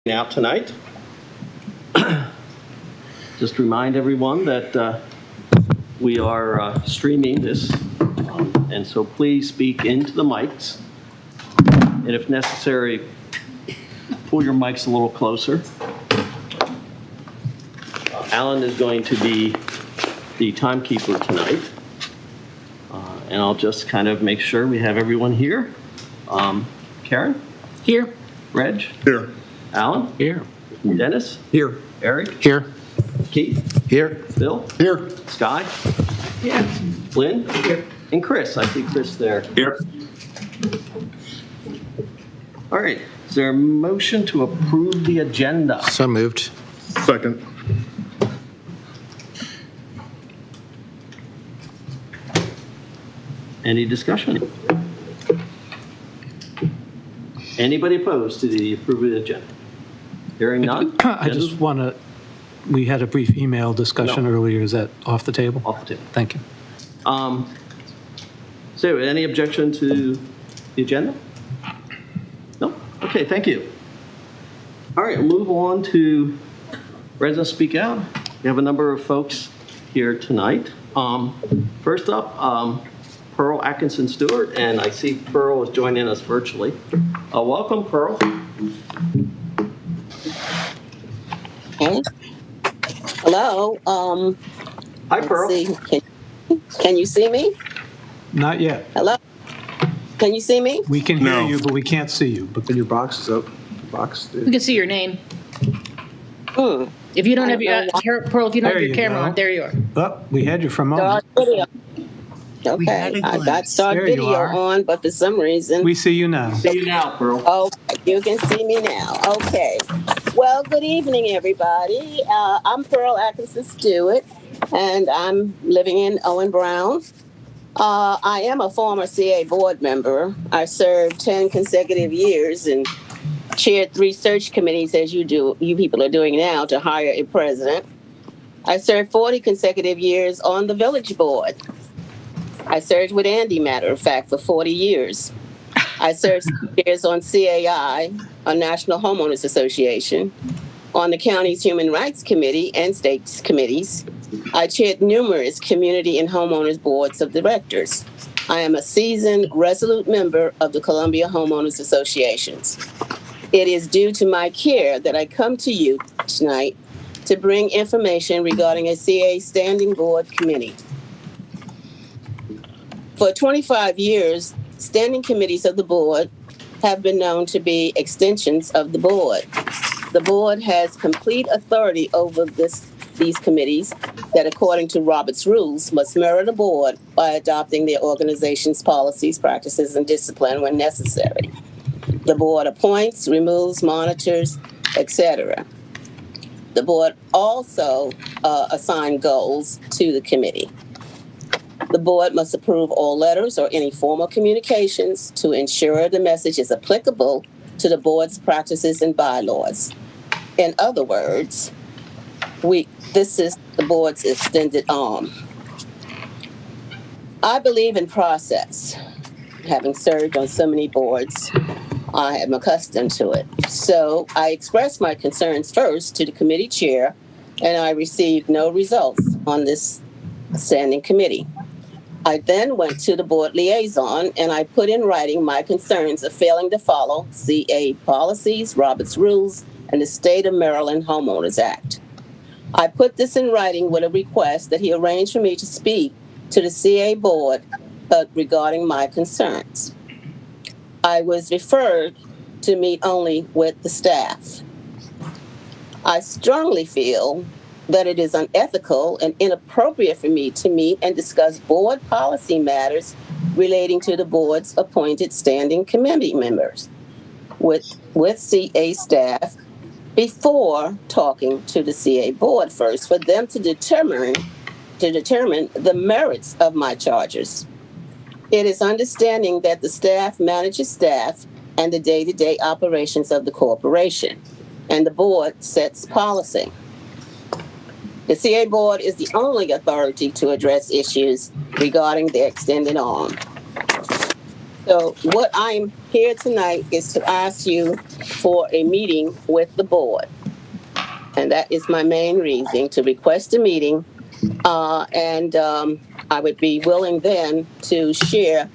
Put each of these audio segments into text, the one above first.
out tonight. Just remind everyone that we are streaming this, and so please speak into the mics, and if necessary, pull your mics a little closer. Alan is going to be the timekeeper tonight, and I'll just kind of make sure we have everyone here. Karen? Here. Reg? Here. Alan? Here. Dennis? Here. Eric? Here. Keith? Here. Bill? Here. Sky? Yeah. Lynn? Here. And Chris. I see Chris there. Here. All right. Is there a motion to approve the agenda? So moved. Second. Any discussion? Anybody opposed to the approval of the agenda? Hearing none? I just want to, we had a brief email discussion No. earlier. Is that off the table? Off the table. Thank you. So, any objection to the agenda? No? Okay, thank you. All right, we'll move on to residents speak out. We have a number of folks here tonight. First up, Pearl Atkinson Stewart, and I see Pearl is joining us virtually. Welcome, Pearl. Okay. Hello. Hi, Pearl. Let's see. Can you see me? Not yet. Hello. Can you see me? We can hear No. you, but we can't see you. But Your box is up. Box. We can see your name. Hmm. If you don't I have don't know your, Pearl, if you don't There have your you camera go. on, there you are. oh, we had you for a Start moment. video. Okay. I got start There you video are. on, but for some reason. We see you now. See you now, Pearl. Oh, you can see me now. Okay. Well, good evening, everybody. I'm Pearl Atkinson Stewart, and I'm living in Owen Brown. I am a former CA board member. I served 10 consecutive years and chaired 3 search committees, as you people are doing now, to hire a president. I served 40 consecutive years on the village board. I served with Andy, matter of fact, for 40 years. I served 6 years on CAI, a National Homeowners Association, on the county's Human Rights Committee and states committees. I chaired numerous community and homeowners boards of directors. I am a seasoned, resolute member of the Columbia Homeowners Associations. It is due to my care that I come to you tonight to bring information regarding a CA Standing Board Committee. For 25 years, standing committees of the board have been known to be extensions of the board. The board has complete authority over these committees that, according to Robert's rules, must mirror the board by adopting their organization's policies, practices, and discipline when necessary. The board appoints, removes, monitors, etc. The board also assigns goals to the committee. The board must approve all letters or any formal communications to ensure the message is applicable to the board's practices and bylaws. In other words, this is the board's extended arm. I believe in process. Having served on so many boards, I am accustomed to it. So I expressed my concerns first to the committee chair, and I received no results on this standing committee. I then went to the board liaison, and I put in writing my concerns of failing to follow CA policies, Robert's rules, and the State of Maryland Homeowners Act. I put this in writing with a request that he arrange for me to speak to the CA board regarding my concerns. I was referred to meet only with the staff. I strongly feel that it is unethical and inappropriate for me to meet and discuss board policy matters relating to the board's appointed standing committee members with CA staff before talking to the CA board first for them to determine the merits of my charges. It is understanding that the staff manages staff and the day-to-day operations of the corporation, and the board sets policy. The CA board is the only authority to address issues regarding their extended arm. So what I'm here tonight is to ask you for a meeting with the board. And that is my main reason, to request a meeting. And I would be willing then to share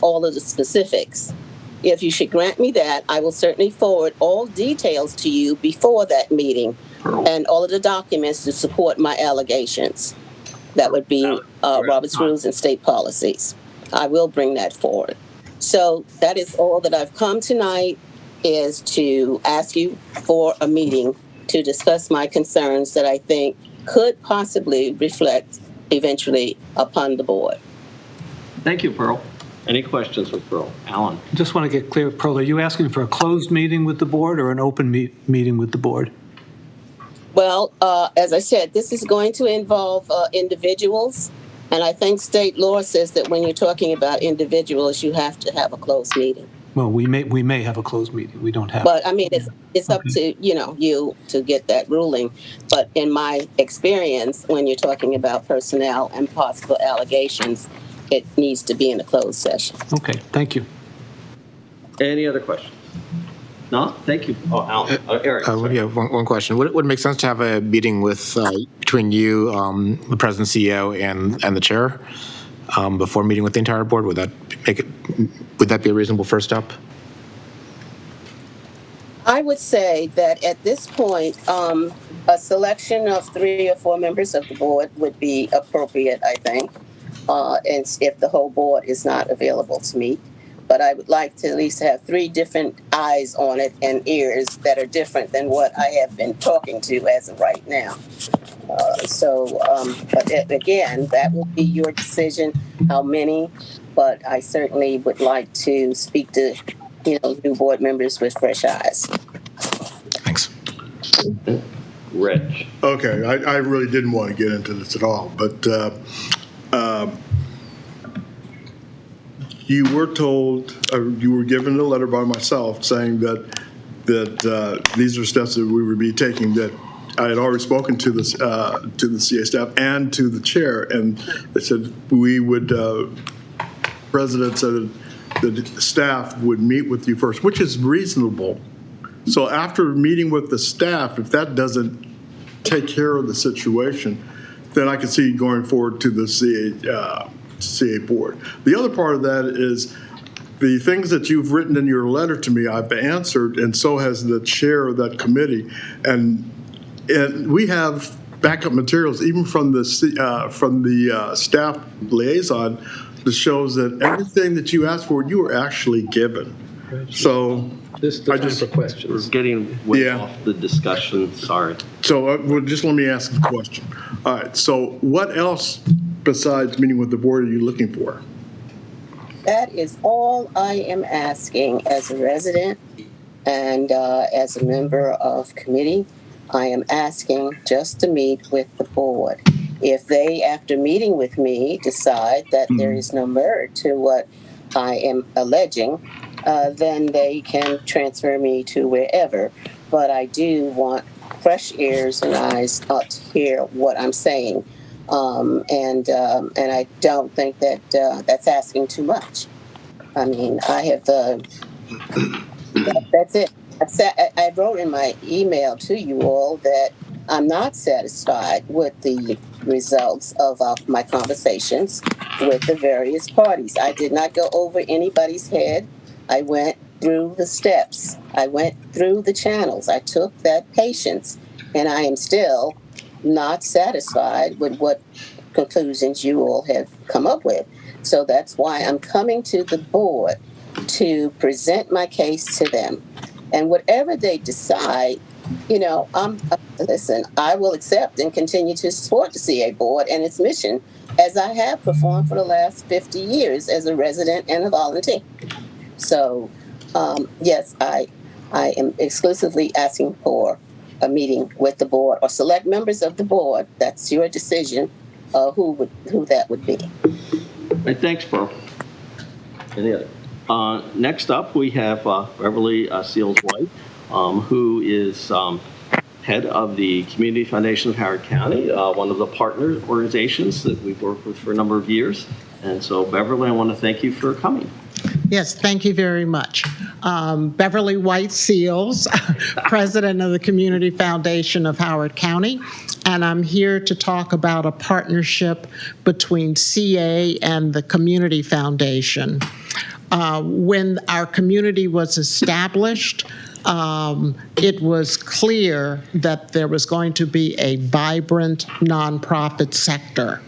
all of the specifics. If you should grant me that, I will certainly forward all details to you before that meeting and all of the documents to support my allegations. That would be Robert's Rules and State Policies. I will bring that forward. So that is all that I've come tonight, is to ask you for a meeting to discuss my concerns that I think could possibly reflect eventually upon the board. Thank you, Pearl. Any questions with Pearl? Alan? Just want to get clear, Pearl, are you asking for a closed meeting with the board or an open meeting with the board? Well, as I said, this is going to involve individuals. And I think state law says that when you're talking about individuals, you have to have a closed meeting. Well, we may have a closed meeting. We don't have. But I mean, it's up to, you to get that ruling. But in my experience, when you're talking about personnel and possible allegations, it needs to be in a closed session. Okay, thank you. Any other questions? No? Thank you. Oh, Alan. Eric. sorry. Yeah, one question. Would it make sense to have a meeting with between you, the president, CEO, and the chair before meeting with the entire board? Would that be a reasonable first step? I would say that at this point, a selection of 3 or 4 members of the board would be appropriate, I think, and if the whole board is not available to meet. But I would like to at least have 3 different eyes on it and ears that are different than what I have been talking to as of right now. But again, that will be your decision, how many, but I certainly would like to speak to, new board members with fresh eyes. Thanks. Rich. Okay, I really didn't want to get into this at all, but you were told, you were given a letter by myself saying that these are steps that we would be taking, that I had already spoken to the CA staff and to the chair, and they said we would, President said the staff would meet with you first, which is reasonable. So after meeting with the staff, if that doesn't take care of the situation, then I can see going forward to the CA board. The other part of that is the things that you've written in your letter to me, I've answered, and so has the chair of that committee. And we have backup materials, even from the staff liaison, that shows that everything that you asked for, you were actually given. So This is the time for questions. We're getting way Yeah. off the discussion. Sorry. So well, just let me ask the question. All right, so what else besides meeting with the board are you looking for? That is all I am asking as a resident and as a member of committee. I am asking just to meet with the board. If they, after meeting with me, decide that there is no merit to what I am alleging, then they can transfer me to wherever. But I do want fresh ears and eyes to hear what I'm saying. And I don't think that that's asking too much. I mean, I have, that's it. I wrote in my email to you all that I'm not satisfied with the results of my conversations with the various parties. I did not go over anybody's head. I went through the steps. I went through the channels. I took that patience, and I am still not satisfied with what conclusions you all have come up with. So that's why I'm coming to the board to present my case to them. And whatever they decide, listen, I will accept and continue to support the CA board and its mission, as I have performed for the last 50 years as a resident and a volunteer. So, yes, I am exclusively asking for a meeting with the board or select members of the board. That's your decision, who that would be. Hey, thanks, Pearl. Any other? Next up, we have Beverly Seals White, who is head of the Community Foundation of Howard County, one of the partner organizations that we've worked with for a number of years. And so, Beverly, I want to thank you for coming. Yes, thank you very much. Beverly White Seals, President of the Community Foundation of Howard County, and I'm here to talk about a partnership between CA and the Community Foundation. When our community was established, it was clear that there was going to be a vibrant nonprofit sector.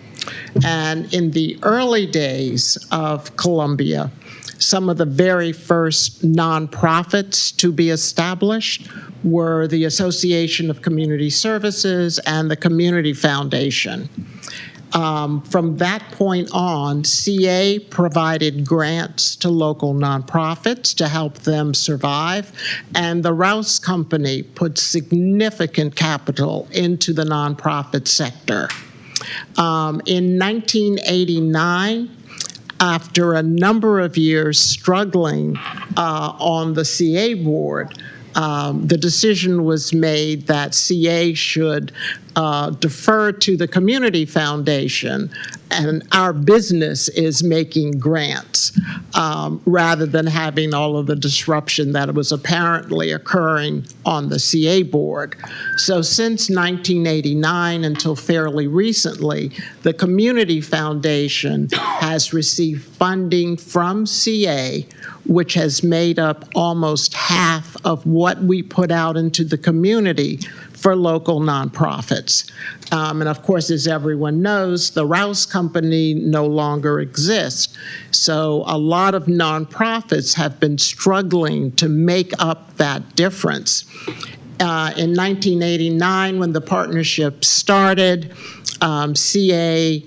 And in the early days of Columbia, some of the very first nonprofits to be established were the Association of Community Services and the Community Foundation. From that point on, CA provided grants to local nonprofits to help them survive, and the Rouse Company put significant capital into the nonprofit sector. In 1989, after a number of years struggling on the CA board, the decision was made that CA should defer to the Community Foundation, and our business is making grants rather than having all of the disruption that was apparently occurring on the CA board. So since 1989 until fairly recently, the Community Foundation has received funding from CA, which has made up almost half of what we put out into the community for local nonprofits. And of course, as everyone knows, the Rouse Company no longer exists. So a lot of nonprofits have been struggling to make up that difference. In 1989, when the partnership started, CA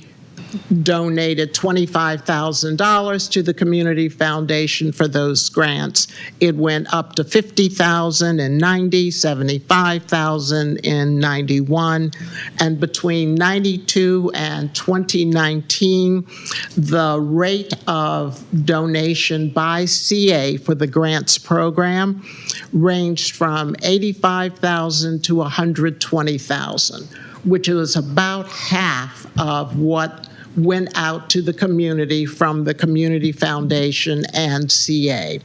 donated $25,000 to the Community Foundation for those grants. It went up to $50,000 in 90, $75,000 in 91, and between 92 and 2019, the rate of donation by CA for the grants program ranged from $85,000 to $120,000, which is about half of what went out to the community from the Community Foundation and CA.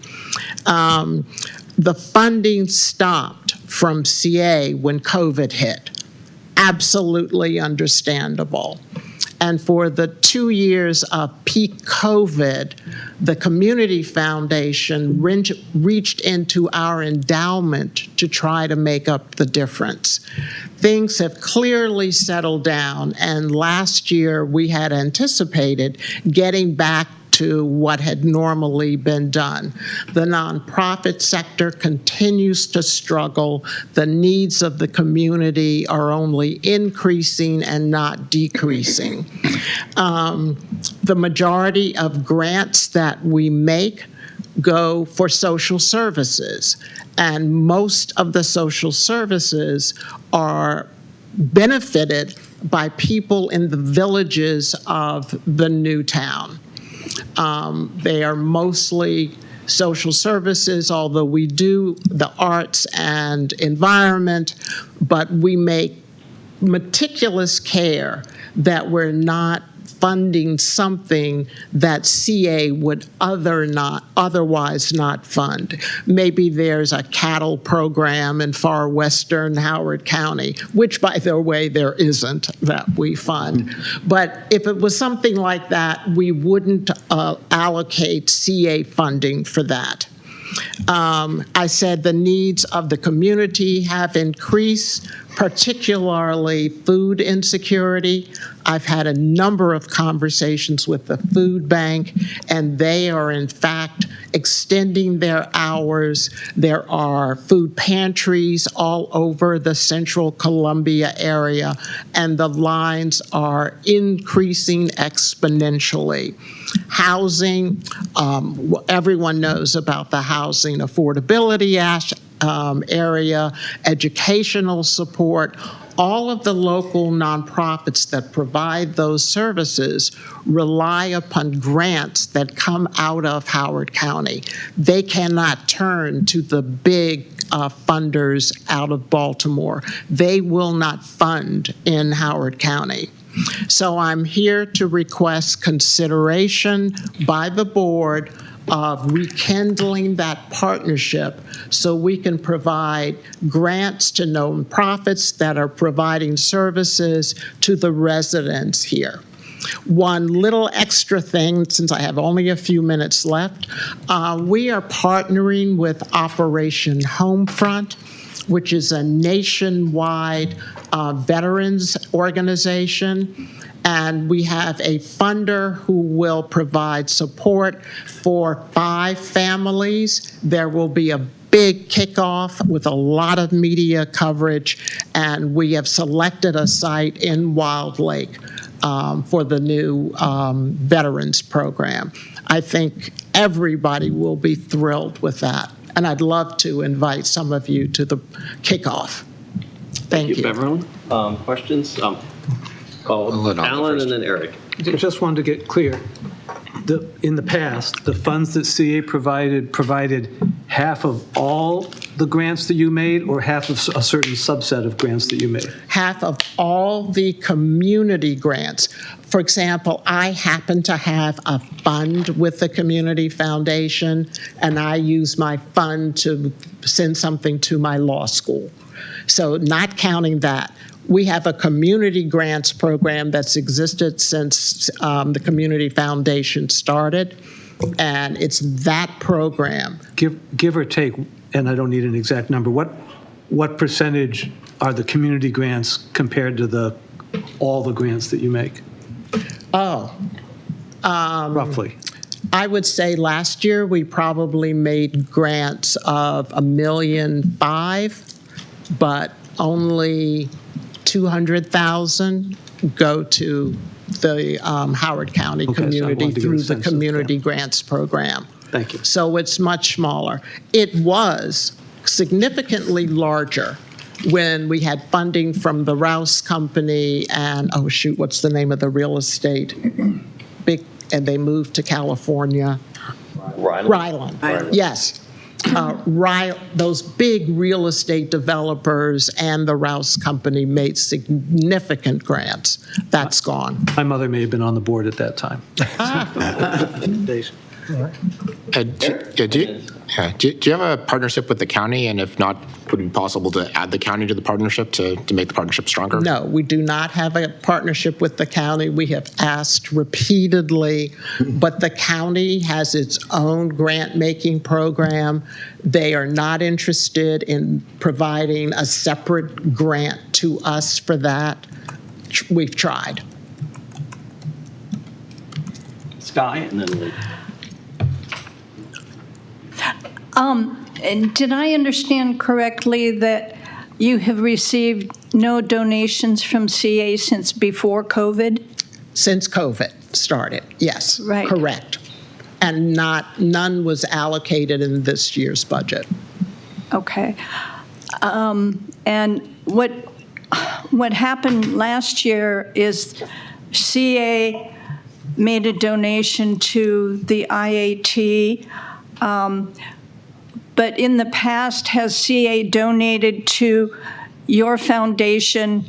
The funding stopped from CA when COVID hit. Absolutely understandable. And for the 2 years of peak COVID, the Community Foundation reached into our endowment to try to make up the difference. Things have clearly settled down, and last year we had anticipated getting back to what had normally been done. The nonprofit sector continues to struggle. The needs of the community are only increasing and not decreasing. The majority of grants that we make go for social services, and most of the social services are benefited by people in the villages of the new town. They are mostly social services, although we do the arts and environment, but we make meticulous care that we're not funding something that CA would otherwise not fund. Maybe there's a cattle program in far western Howard County, which, by the way, there isn't, that we fund. But if it was something like that, we wouldn't allocate CA funding for that. I said the needs of the community have increased, particularly food insecurity. I've had a number of conversations with the food bank, and they are in fact extending their hours. There are food pantries all over the central Columbia area, and the lines are increasing exponentially. Housing, everyone knows about the housing affordability area, educational support. All of the local nonprofits that provide those services rely upon grants that come out of Howard County. They cannot turn to the big funders out of Baltimore. They will not fund in Howard County. So I'm here to request consideration by the board of rekindling that partnership so we can provide grants to nonprofits that are providing services to the residents here. One little extra thing, since I have only a few minutes left, we are partnering with Operation Homefront, which is a nationwide veterans organization. And we have a funder who will provide support for 5 families. There will be a big kickoff with a lot of media coverage, and we have selected a site in Wild Lake for the new veterans program. I think everybody will be thrilled with that, and I'd love to invite some of you to the kickoff. Thank you. Beverly. Questions? Call let Alan Alan first. and then Eric. Just wanted to get clear. In the past, the funds that CA provided half of all the grants that you made or half of a certain subset of grants that you made? Half of all the community grants. For example, I happen to have a fund with the Community Foundation, and I use my fund to send something to my law school. So not counting that. We have a community grants program that's existed since the Community Foundation started, and it's that program. Give or take, and I don't need an exact number, what percentage are the community grants compared to all the grants that you make, roughly? I would say last year we probably made grants of $1.5 million, but only 200,000 go to the Howard County Okay, so I community wanted to get a through the sense of community that. grants program. Thank you. So it's much smaller. It was significantly larger when we had funding from the Rouse Company and, oh shoot, what's the name of the real estate? And they moved to California. Ryland. Yes. Those big real estate developers and the Rouse Company made significant grants. That's gone. My mother may have been on the board at that time. Do you have a partnership with the county? And if not, would it be possible to add the county to the partnership to make the partnership stronger? No, we do not have a partnership with the county. We have asked repeatedly, but the county has its own grant-making program. They are not interested in providing a separate grant to us for that. We've tried. Sky and then Lee. And did I understand correctly that you have received no donations from CA since before COVID? Since COVID started, yes. Right. Correct. And none was allocated in this year's budget. Okay. And what happened last year is CA made a donation to the IAT. But in the past, has CA donated to your foundation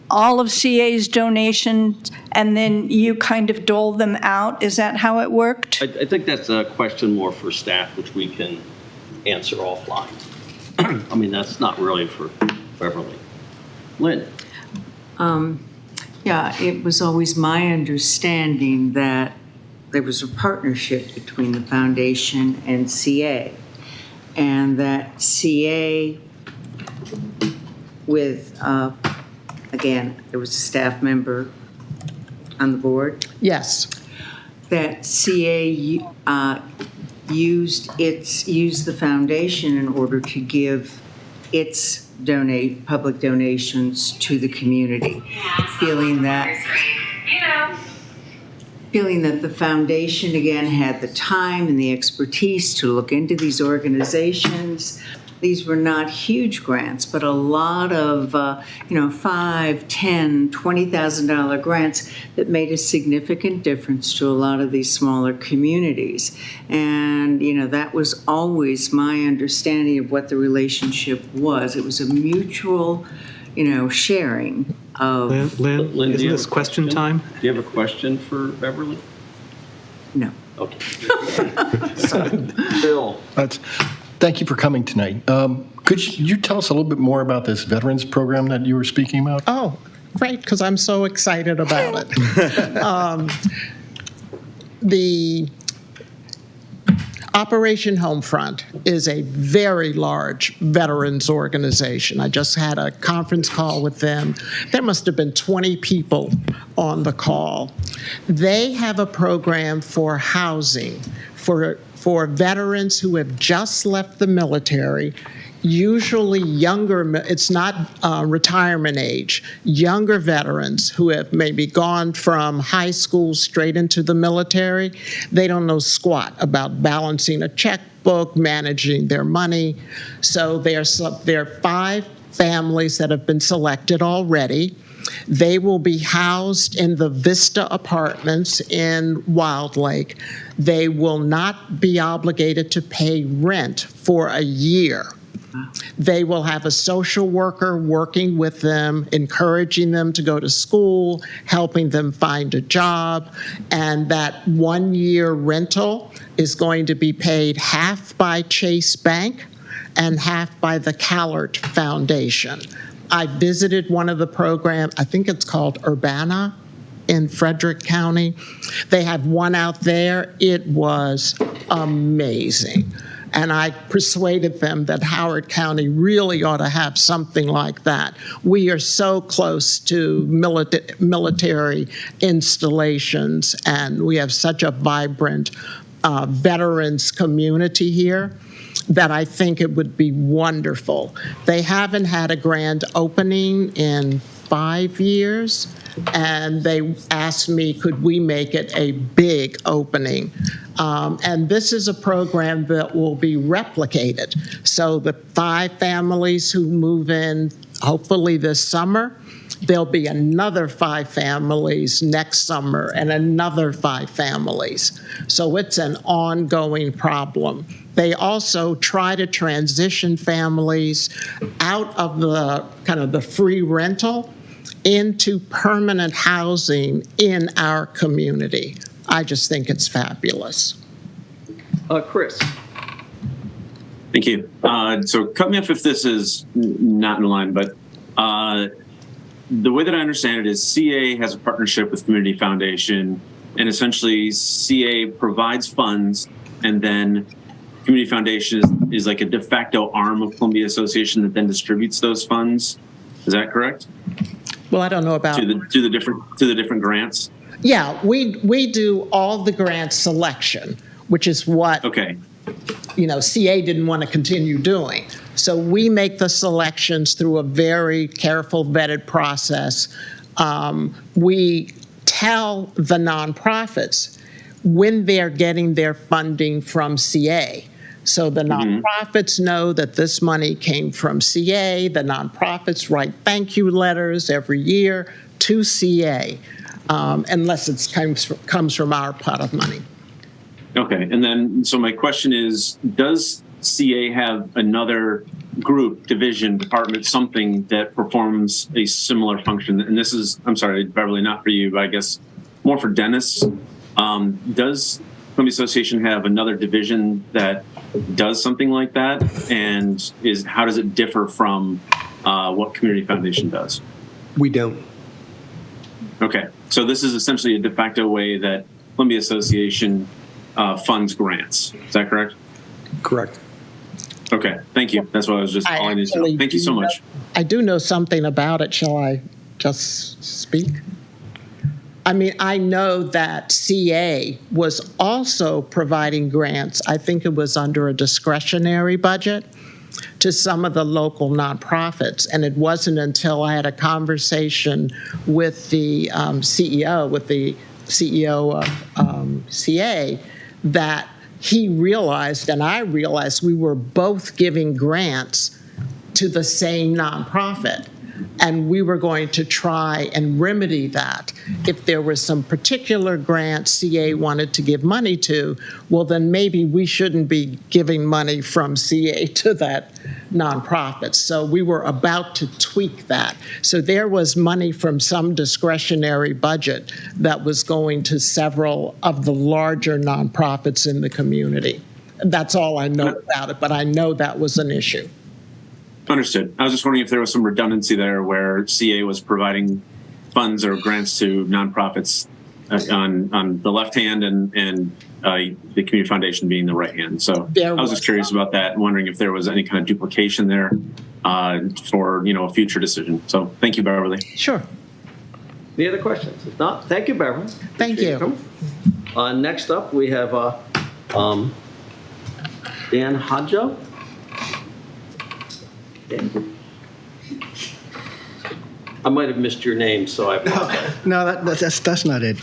all of CA's donations, and then you kind of dole them out? Is that how it worked? I think that's a question more for staff, which we can answer offline. I mean, that's not really for Beverly. Lynn? Yeah, it was always my understanding that there was a partnership between the foundation and CA, and that CA with, again, there was a staff member on the board, Yes. that CA used the foundation in order to give its public donations to the community, feeling that the foundation, again, had the time and the expertise to look into these organizations. These were not huge grants, but a lot of, $5,000, $10,000, $20,000 grants that made a significant difference to a lot of these smaller communities. And, that was always my understanding of what the relationship was. It was a mutual, sharing of. Lynn, Lynn, do isn't you have this a question time? Do you have a question for Beverly? No. Bill? Thank you for coming tonight. Could you tell us a little bit more about this veterans program that you were speaking about? Oh, great, because I'm so excited about it. The Operation Homefront is a very large veterans organization. I just had a conference call with them. There must have been 20 people on the call. They have a program for housing for veterans who have just left the military, usually younger, it's not retirement age, younger veterans who have maybe gone from high school straight into the military. They don't know squat about balancing a checkbook, managing their money. So there are 5 families that have been selected already. They will be housed in the Vista Apartments in Wild Lake. They will not be obligated to pay rent for a year. They will have a social worker working with them, encouraging them to go to school, helping them find a job, and that 1-year rental is going to be paid half by Chase Bank and half by the Callert Foundation. I visited one of the programs, I think it's called Urbana in Frederick County. They have one out there. It was amazing. And I persuaded them that Howard County really ought to have something like that. We are so close to military installations, and we have such a vibrant veterans community here that I think it would be wonderful. They haven't had a grand opening in 5 years, and they asked me, could we make it a big opening? And this is a program that will be replicated. So the 5 families who move in, hopefully this summer, there'll be another 5 families next summer and another 5 families. So it's an ongoing problem. They also try to transition families out of the kind of the free rental into permanent housing in our community. I just think it's fabulous. Chris? Thank you. So cut me off if this is not in line, but the way that I understand it is CA has a partnership with Community Foundation, and essentially CA provides funds, and then Community Foundation is like a de facto arm of Columbia Association that then distributes those funds. Is that correct? Well, I don't know about to the different grants. Yeah, we do all the grant selection, which is what CA didn't want to continue doing. So we make the selections through a very careful, vetted process. We tell the nonprofits when they're getting their funding from CA. So the nonprofits know that this money came from CA. The nonprofits write thank you letters every year to CA, unless it comes from our pot of money. Okay, and then, so my question is, does CA have another group, division, department, something that performs a similar function? And this is, I'm sorry, Beverly, not for you, but I guess more for Dennis. Does Columbia Association have another division that does something like that? And how does it differ from what Community Foundation does? We don't. Okay, so this is essentially a de facto way that Columbia Association funds grants. Is that correct? Correct. Okay, thank you. That's what I was just all I need to know. Thank you so much. I do know something about it. Shall I just speak? I mean, I know that CA was also providing grants. I think it was under a discretionary budget to some of the local nonprofits. And it wasn't until I had a conversation with the CEO of CA that he realized, and I realized, we were both giving grants to the same nonprofit. And we were going to try and remedy that. If there was some particular grant CA wanted to give money to, well, then maybe we shouldn't be giving money from CA to that nonprofit. So we were about to tweak that. So there was money from some discretionary budget that was going to several of the larger nonprofits in the community. That's all I know about it, but I know that was an issue. Understood. I was just wondering if there was some redundancy there where CA was providing funds or grants to nonprofits on the left hand and the community foundation being the right hand. So I was just curious about that, wondering if there was any kind of duplication there for a future decision. So thank you, Beverly. Sure. Any other questions? If not, thank you, Beverly. Thank you. Next up, we have Dan Hodjo. Dan. I might have missed your name, so I apologize. No, that's not it.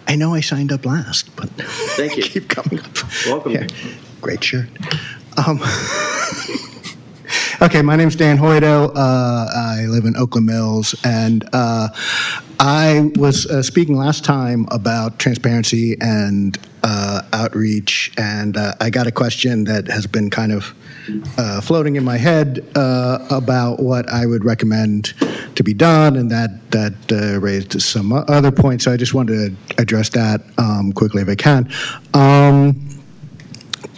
I know I signed up last, but Thank you. keep coming up. Welcome. Here. Great shirt. Okay, my name's Dan Hoydo. I live in Oakland Mills, and I was speaking last time about transparency and outreach, and I got a question that has been kind of floating in my head about what I would recommend to be done, and that raised some other points. So I just wanted to address that quickly if I can.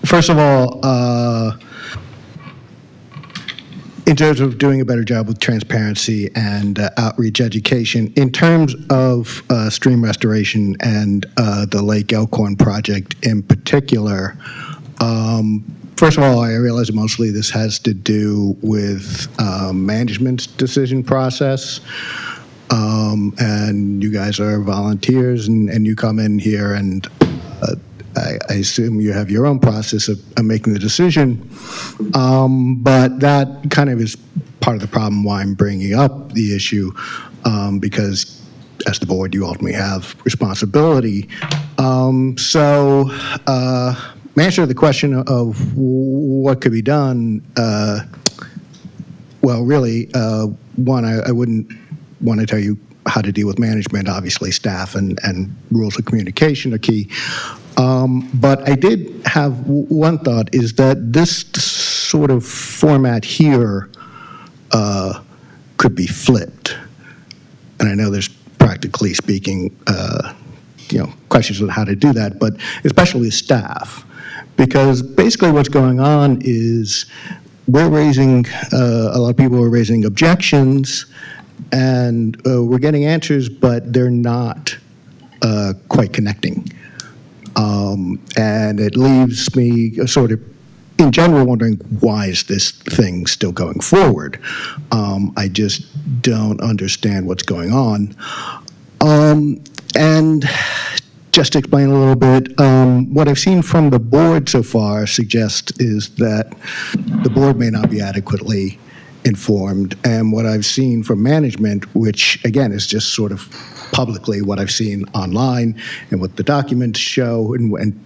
First of all, in terms of doing a better job with transparency and outreach education, in terms of stream restoration and the Lake Elkhorn project in particular, first of all, I realize mostly this has to do with management's decision process. And you guys are volunteers and you come in here and I assume you have your own process of making the decision. But that kind of is part of the problem why I'm bringing up the issue, because as the board, you ultimately have responsibility. So answer the question of what could be done, well, really, one, I wouldn't want to tell you how to deal with management. Obviously, staff and rules of communication are key. But I did have one thought, is that this sort of format here could be flipped. And I know there's practically speaking, questions on how to do that, but especially staff. Because basically what's going on is we're raising, a lot of people are raising objections, and we're getting answers, but they're not quite connecting. And it leaves me sort of, in general, wondering, why is this thing still going forward? I just don't understand what's going on. And just to explain a little bit, what I've seen from the board so far suggests is that the board may not be adequately informed. And what I've seen from management, which again is just sort of publicly what I've seen online and what the documents show and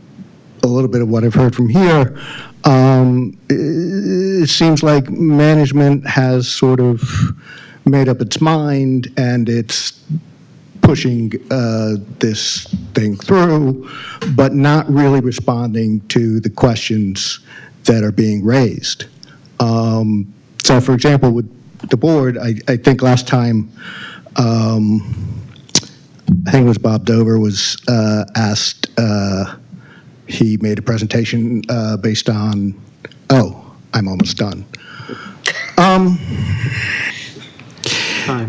a little bit of what I've heard from here, it seems like management has sort of made up its mind and it's pushing this thing through, but not really responding to the questions that are being raised. So, for example, with the board, I think last time, I think it was Bob Dover was asked, he made a presentation based on, I'm almost done.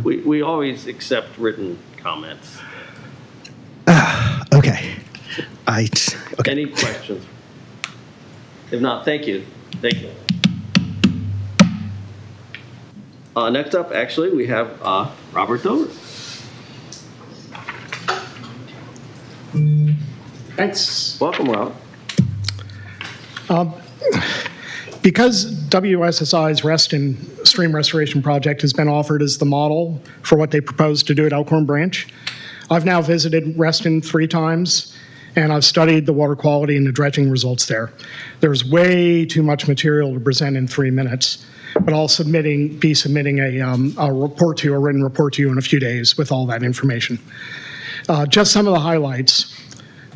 We always accept written comments. Okay. Okay. Any questions? If not, thank you. Thank you. Next up, actually, we have Robert Dover. Thanks. Welcome, Rob. Because WSSI's Reston Stream Restoration Project has been offered as the model for what they propose to do at Elkhorn Branch, I've now visited Reston 3 times, and I've studied the water quality and the dredging results there. There's way too much material to present in 3 minutes, but I'll be submitting a report to you, a written report to you in a few days with all that information. Just some of the highlights.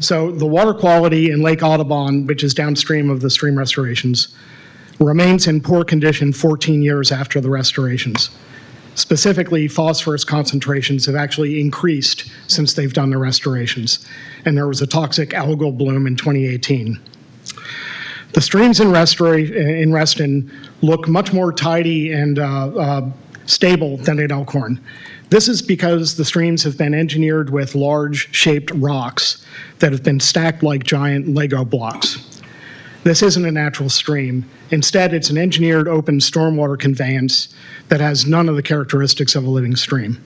So the water quality in Lake Audubon, which is downstream of the stream restorations, remains in poor condition 14 years after the restorations. Specifically, phosphorus concentrations have actually increased since they've done the restorations, and there was a toxic algal bloom in 2018. The streams in Reston look much more tidy and stable than at Elkhorn. This is because the streams have been engineered with large-shaped rocks that have been stacked like giant Lego blocks. This isn't a natural stream. Instead, it's an engineered open stormwater conveyance that has none of the characteristics of a living stream.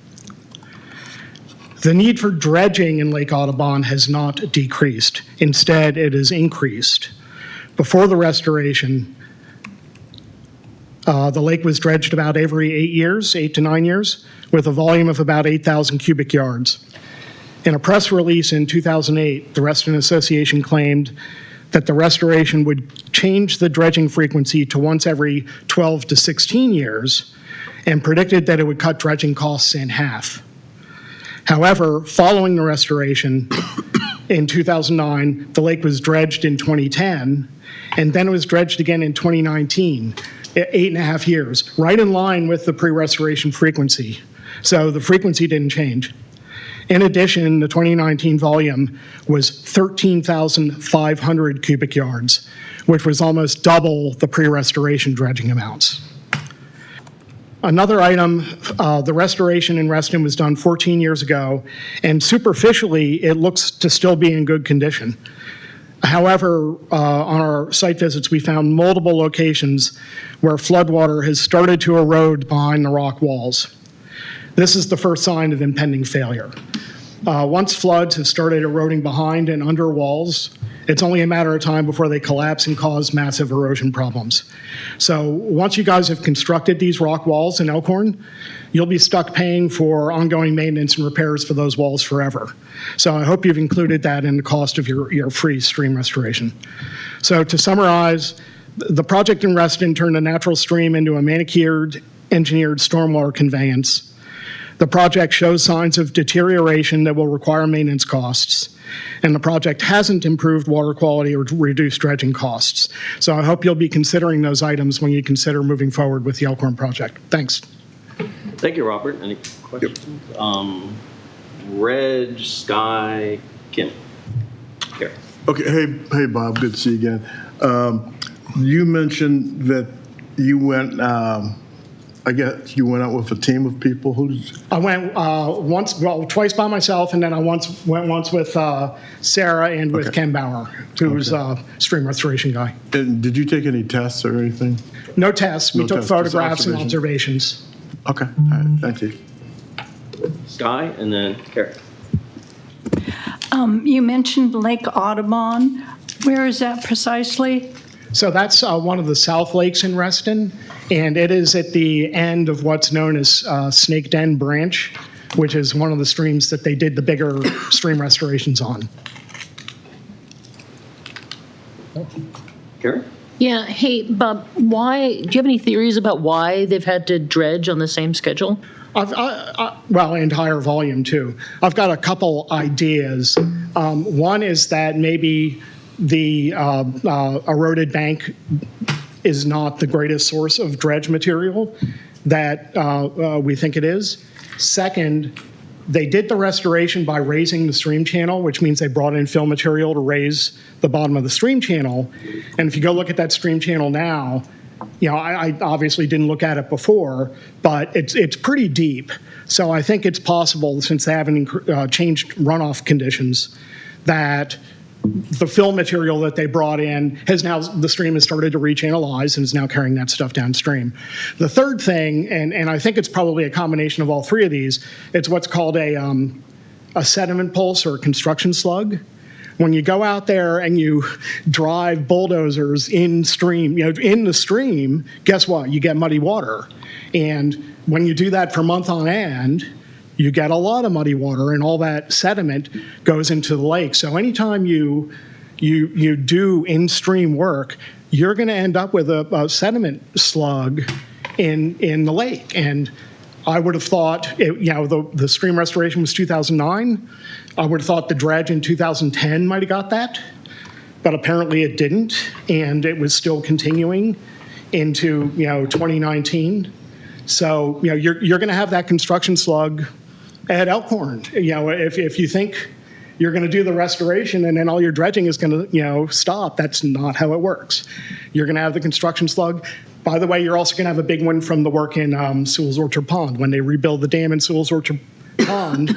The need for dredging in Lake Audubon has not decreased. Instead, it has increased. Before the restoration, the lake was dredged about every 8 to 9 years, with a volume of about 8,000 cubic yards. In a press release in 2008, the Reston Association claimed that the restoration would change the dredging frequency to once every 12 to 16 years and predicted that it would cut dredging costs in half. However, following the restoration in 2009, the lake was dredged in 2010, and then it was dredged again in 2019, 8.5 years, right in line with the pre-restoration frequency. So the frequency didn't change. In addition, the 2019 volume was 13,500 cubic yards, which was almost double the pre-restoration dredging amounts. Another item, the restoration in Reston was done 14 years ago, and superficially, it looks to still be in good condition. However, on our site visits, we found multiple locations where floodwater has started to erode behind the rock walls. This is the first sign of impending failure. Once floods have started eroding behind and under walls, it's only a matter of time before they collapse and cause massive erosion problems. So once you guys have constructed these rock walls in Elkhorn, you'll be stuck paying for ongoing maintenance and repairs for those walls forever. So I hope you've included that in the cost of your free stream restoration. So to summarize, the project in Reston turned a natural stream into a manicured, engineered stormwater conveyance. The project shows signs of deterioration that will require maintenance costs, and the project hasn't improved water quality or reduced dredging costs. So I hope you'll be considering those items when you consider moving forward with the Elkhorn project. Thanks. Thank you, Robert. Any questions? Reg, Sky, Kim. Here. Okay, hey, Bob, good to see you again. You mentioned that you went, I guess you went out with a team of people. I went twice by myself, and then I went once with Sarah and with Ken Bauer, who's a stream restoration guy. And did you take any tests or anything? No tests. We No took tests, photographs just and observations. Okay, all right, thank you. Sky, and then Karen. You mentioned Lake Audubon. Where is that precisely? So that's one of the South Lakes in Reston, and it is at the end of what's known as Snake Den Branch, which is one of the streams that they did the bigger stream restorations on. Karen? Yeah, hey, Bob, do you have any theories about why they've had to dredge on the same schedule? Well, and higher volume too. I've got a couple ideas. One is that maybe the eroded bank is not the greatest source of dredge material that we think it is. Second, they did the restoration by raising the stream channel, which means they brought in fill material to raise the bottom of the stream channel. And if you go look at that stream channel now, I obviously didn't look at it before, but it's pretty deep. So I think it's possible, since they haven't changed runoff conditions, that the fill material that they brought in the stream has started to rechannelize and is now carrying that stuff downstream. The third thing, and I think it's probably a combination of all three of these, it's what's called a sediment pulse or a construction slug. When you go out there and you drive bulldozers in the stream, guess what? You get muddy water. And when you do that for a month on end, you get a lot of muddy water, and all that sediment goes into the lake. So anytime you do in-stream work, you're going to end up with a sediment slug in the lake. And I would have thought, the stream restoration was 2009. I would have thought the dredge in 2010 might have got that, but apparently it didn't, and it was still continuing into 2019. So you're going to have that construction slug at Elkhorn. If you think you're going to do the restoration and then all your dredging is going to stop, that's not how it works. You're going to have the construction slug. By the way, you're also going to have a big one from the work in Sewell's Orchard Pond. When they rebuild the dam in Sewell's Orchard Pond,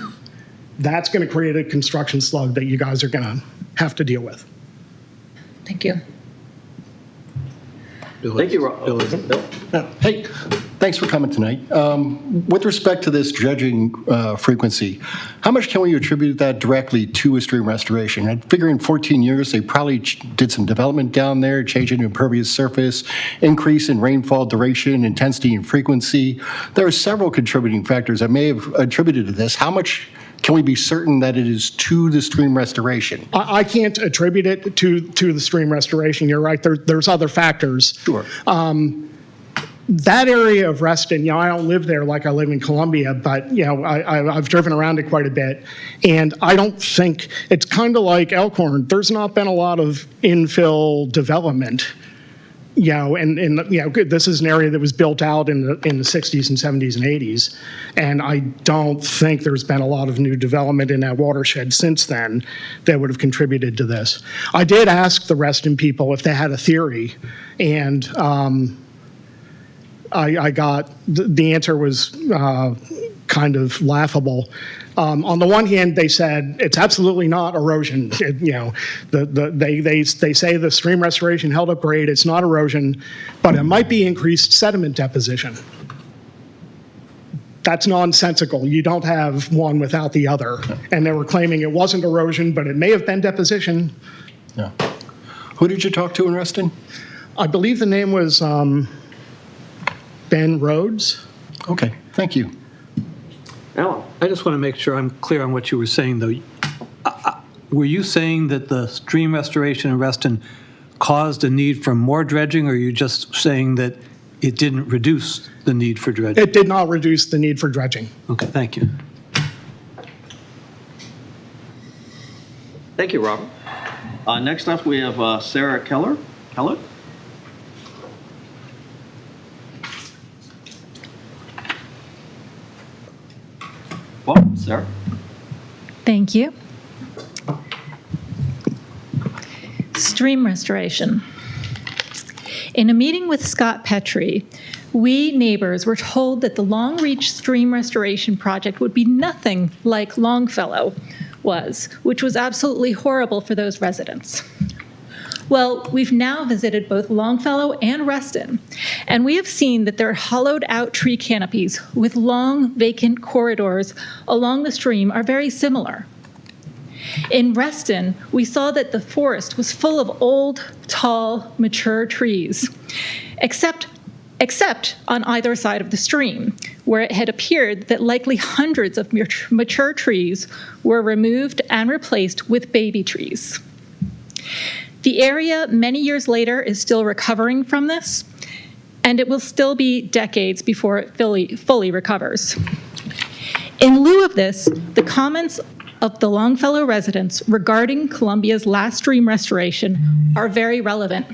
that's going to create a construction slug that you guys are going to have to deal with. Thank you. Thank you, Rob. Bill. Hey, thanks for coming tonight. With respect to this dredging frequency, how much can we attribute that directly to a stream restoration? I figure in 14 years, they probably did some development down there, changing impervious surface, increase in rainfall duration, intensity, and frequency. There are several contributing factors that may have attributed to this. How much can we be certain that it is to the stream restoration? I can't attribute it to the stream restoration. You're right. There's other factors. Sure. That area of Reston, I don't live there like I live in Columbia, but I've driven around it quite a bit, and I don't think it's kind of like Elkhorn. There's not been a lot of infill development. This is an area that was built out in the 60s and 70s and 80s, and I don't think there's been a lot of new development in that watershed since then that would have contributed to this. I did ask the Reston people if they had a theory, and I got the answer was kind of laughable. On the one hand, they said it's absolutely not erosion. They say the stream restoration held up great. It's not erosion, but it might be increased sediment deposition. That's nonsensical. You don't have one without the other. And they were claiming it wasn't erosion, but it may have been deposition. Yeah. Who did you talk to in Reston? I believe the name was Ben Rhodes. Okay, thank you. Alan. I just want to make sure I'm clear on what you were saying, though. Were you saying that the stream restoration in Reston caused a need for more dredging, or are you just saying that it didn't reduce the need for dredging? It did not reduce the need for dredging. Okay, thank you. Thank you, Robert. Next up, we have Sarah Keller. Keller? Welcome, Sarah. Thank you. Stream restoration. In a meeting with Scott Petrie, we neighbors were told that the Long Reach Stream Restoration Project would be nothing like Longfellow was, which was absolutely horrible for those residents. Well, we've now visited both Longfellow and Reston, and we have seen that their hollowed-out tree canopies with long, vacant corridors along the stream are very similar. In Reston, we saw that the forest was full of old, tall, mature trees, except on either side of the stream, where it had appeared that likely hundreds of mature trees were removed and replaced with baby trees. The area, many years later, is still recovering from this, and it will still be decades before it fully recovers. In lieu of this, the comments of the Longfellow residents regarding Columbia's last stream restoration are very relevant.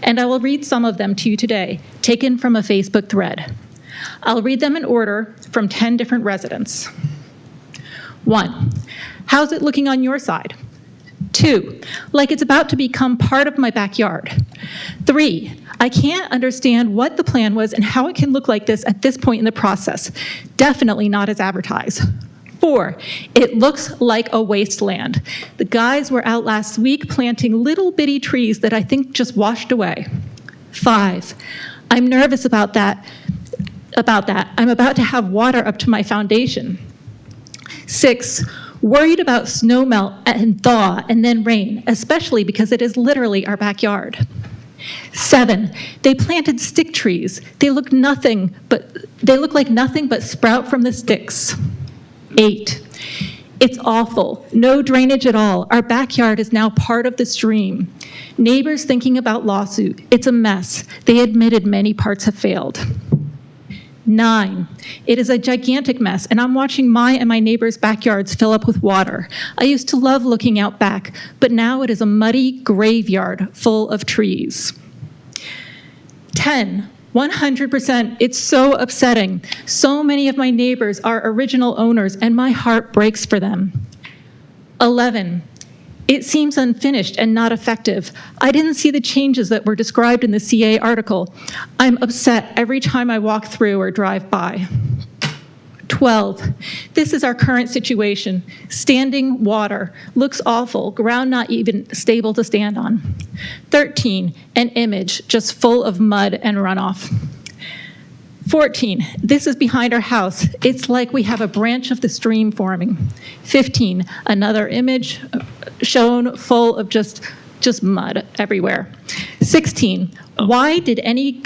And I will read some of them to you today, taken from a Facebook thread. I'll read them in order from 10 different residents. 1, how's it looking on your side? 2, like it's about to become part of my backyard. 3, I can't understand what the plan was and how it can look like this at this point in the process. Definitely not as advertised. 4, it looks like a wasteland. The guys were out last week planting little bitty trees that I think just washed away. 5, I'm nervous about that. I'm about to have water up to my foundation. 6, worried about snow melt and thaw and then rain, especially because it is literally our backyard. 7, they planted stick trees. They look like nothing but sprout from the sticks. 8, it's awful. No drainage at all. Our backyard is now part of the stream. Neighbors thinking about lawsuit. It's a mess. They admitted many parts have failed. 9, it is a gigantic mess, and I'm watching my and my neighbors' backyards fill up with water. I used to love looking out back, but now it is a muddy graveyard full of trees. 10, 100%, it's so upsetting. So many of my neighbors are original owners, and my heart breaks for them. 11, it seems unfinished and not effective. I didn't see the changes that were described in the CA article. I'm upset every time I walk through or drive by. 12, this is our current situation. Standing water, looks awful, ground not even stable to stand on. 13, an image just full of mud and runoff. 14, this is behind our house. It's like we have a branch of the stream forming. 15, another image shown full of just mud everywhere. 16, why did any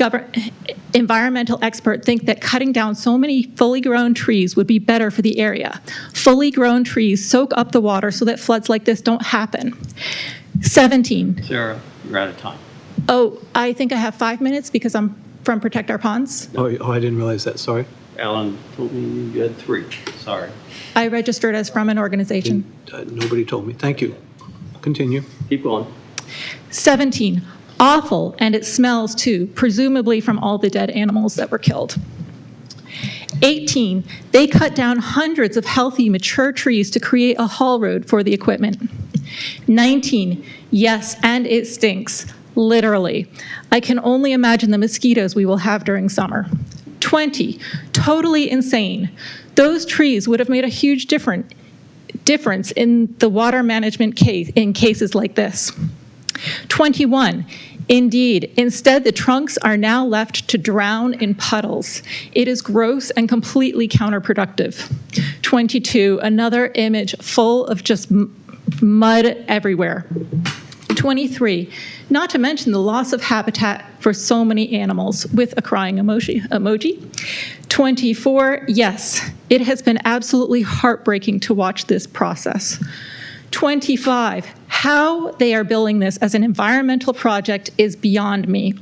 environmental expert think that cutting down so many fully grown trees would be better for the area? Fully grown trees soak up the water so that floods like this don't happen. 17. Sarah, you're out of time. Oh, I think I have 5 minutes because I'm from Protect Our Ponds. Oh, I didn't realize that, sorry. Alan told me you had 3. Sorry. I registered as from an organization. Nobody told me. Thank you. Continue. Keep going. 17, awful, and it smells too, presumably from all the dead animals that were killed. 18, they cut down hundreds of healthy, mature trees to create a haul road for the equipment. 19, yes, and it stinks, literally. I can only imagine the mosquitoes we will have during summer. 20, totally insane. Those trees would have made a huge difference in the water management case in cases like this. 21, indeed, instead the trunks are now left to drown in puddles. It is gross and completely counterproductive. 22, another image full of just mud everywhere. 23, not to mention the loss of habitat for so many animals with a crying emoji. 24, yes, it has been absolutely heartbreaking to watch this process. 25, how they are billing this as an environmental project is beyond me.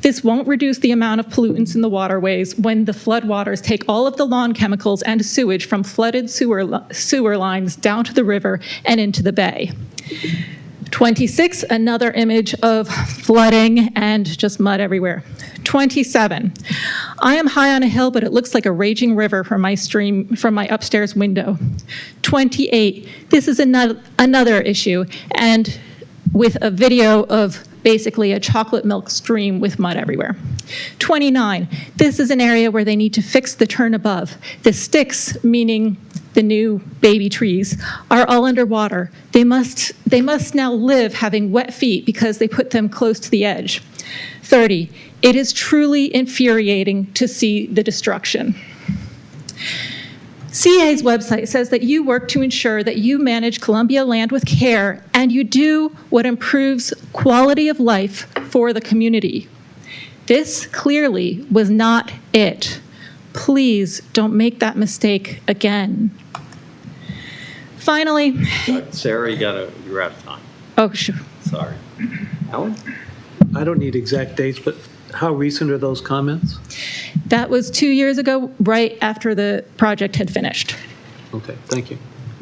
This won't reduce the amount of pollutants in the waterways when the floodwaters take all of the lawn chemicals and sewage from flooded sewer lines down to the river and into the bay. 26, another image of flooding and just mud everywhere. 27, I am high on a hill, but it looks like a raging river from my upstairs window. 28, this is another issue, and with a video of basically a chocolate milk stream with mud everywhere. 29, this is an area where they need to fix the turn above. The sticks, meaning the new baby trees, are all underwater. They must now live having wet feet because they put them close to the edge. 30, it is truly infuriating to see the destruction. CA's website says that you work to ensure that you manage Columbia land with care and you do what improves quality of life for the community. This clearly was not it. Please don't make that mistake again. Finally. Sarah, you're out of time. Oh, sure. Sorry. Alan? I don't need exact dates, but how recent are those comments? That was 2 years ago, right after the project had finished. Okay, thank you.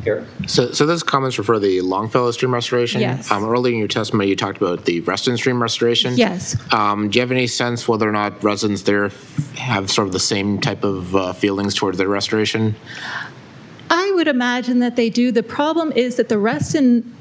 Eric? So those comments refer to the Longfellow stream restoration? Yes. Earlier in your testimony, you talked about the Reston stream restoration? Yes. Do you have any sense whether or not residents there have sort of the same type of feelings towards their restoration? I would imagine that they do. The problem is that the Reston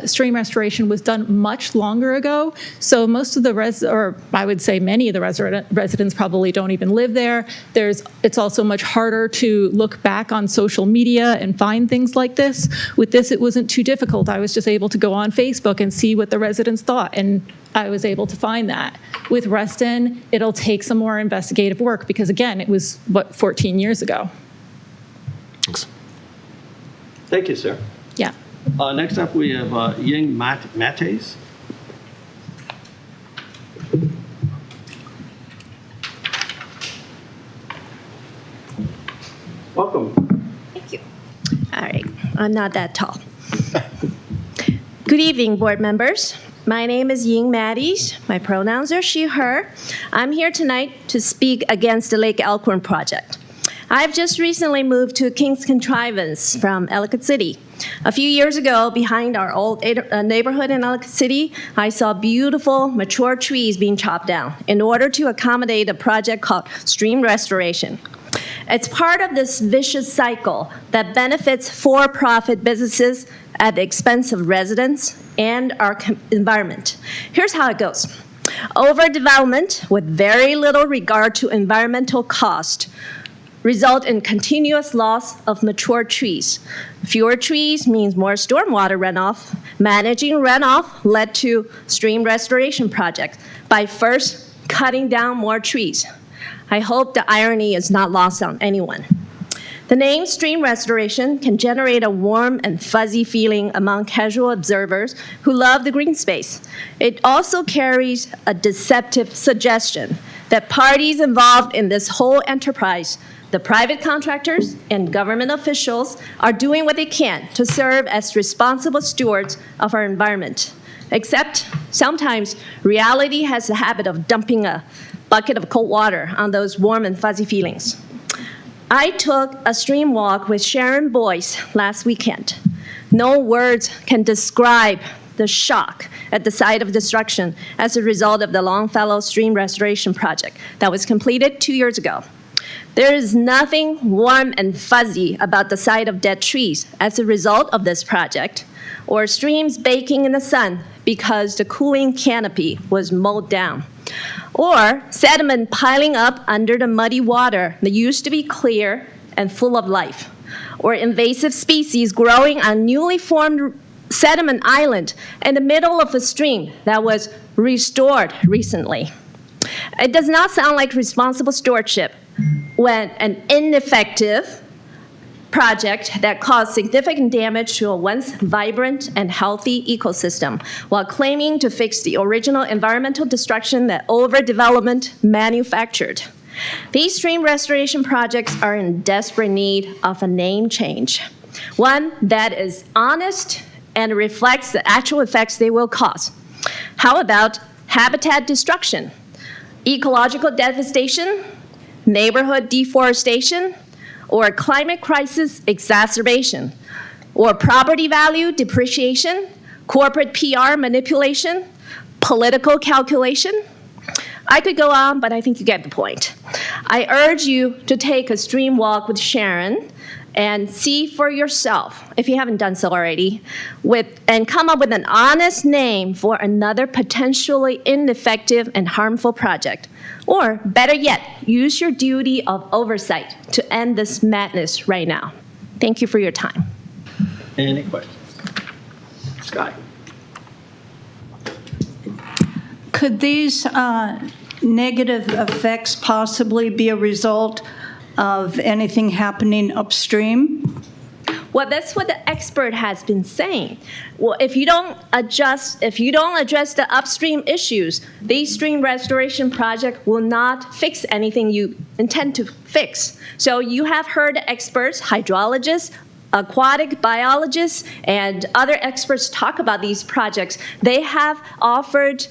stream restoration was done much longer ago, so most of the I would say many of the residents probably don't even live there. It's also much harder to look back on social media and find things like this. With this, it wasn't too difficult. I was just able to go on Facebook and see what the residents thought, and I was able to find that. With Reston, it'll take some more investigative work because, again, it was, 14 years ago. Thanks. Thank you, sir. Yeah. Next up, we have Ying Mates. Welcome. Thank you. All right, I'm not that tall. Good evening, board members. My name is Ying Matties. My pronouns are she, her. I'm here tonight to speak against the Lake Elkhorn project. I've just recently moved to King's Contrivance from Ellicott City. A few years ago, behind our old neighborhood in Ellicott City, I saw beautiful, mature trees being chopped down in order to accommodate a project called stream restoration. It's part of this vicious cycle that benefits for-profit businesses at the expense of residents and our environment. Here's how it goes. Overdevelopment with very little regard to environmental cost result in continuous loss of mature trees. Fewer trees means more stormwater runoff. Managing runoff led to stream restoration projects by first cutting down more trees. I hope the irony is not lost on anyone. The name stream restoration can generate a warm and fuzzy feeling among casual observers who love the green space. It also carries a deceptive suggestion that parties involved in this whole enterprise, the private contractors and government officials, are doing what they can to serve as responsible stewards of our environment. Except sometimes reality has a habit of dumping a bucket of cold water on those warm and fuzzy feelings. I took a stream walk with Sharon Boyce last weekend. No words can describe the shock at the sight of destruction as a result of the Longfellow Stream Restoration Project that was completed 2 years ago. There is nothing warm and fuzzy about the sight of dead trees as a result of this project, or streams baking in the sun because the cooling canopy was mowed down, or sediment piling up under the muddy water that used to be clear and full of life, or invasive species growing on newly formed sediment island in the middle of a stream that was restored recently. It does not sound like responsible stewardship when an ineffective project that caused significant damage to a once vibrant and healthy ecosystem while claiming to fix the original environmental destruction that overdevelopment manufactured. These stream restoration projects are in desperate need of a name change, one that is honest and reflects the actual effects they will cause. How about habitat destruction, ecological devastation, neighborhood deforestation, or climate crisis exacerbation, or property value depreciation, corporate PR manipulation, political calculation? I could go on, but I think you get the point. I urge you to take a stream walk with Sharon and see for yourself, if you haven't done so already, and come up with an honest name for another potentially ineffective and harmful project. Or, better yet, use your duty of oversight to end this madness right now. Thank you for your time. Any questions? Sky. Could these negative effects possibly be a result of anything happening upstream? Well, that's what the expert has been saying. Well, if you don't address the upstream issues, the stream restoration project will not fix anything you intend to fix. So you have heard experts, hydrologists, aquatic biologists, and other experts talk about these projects. They have offered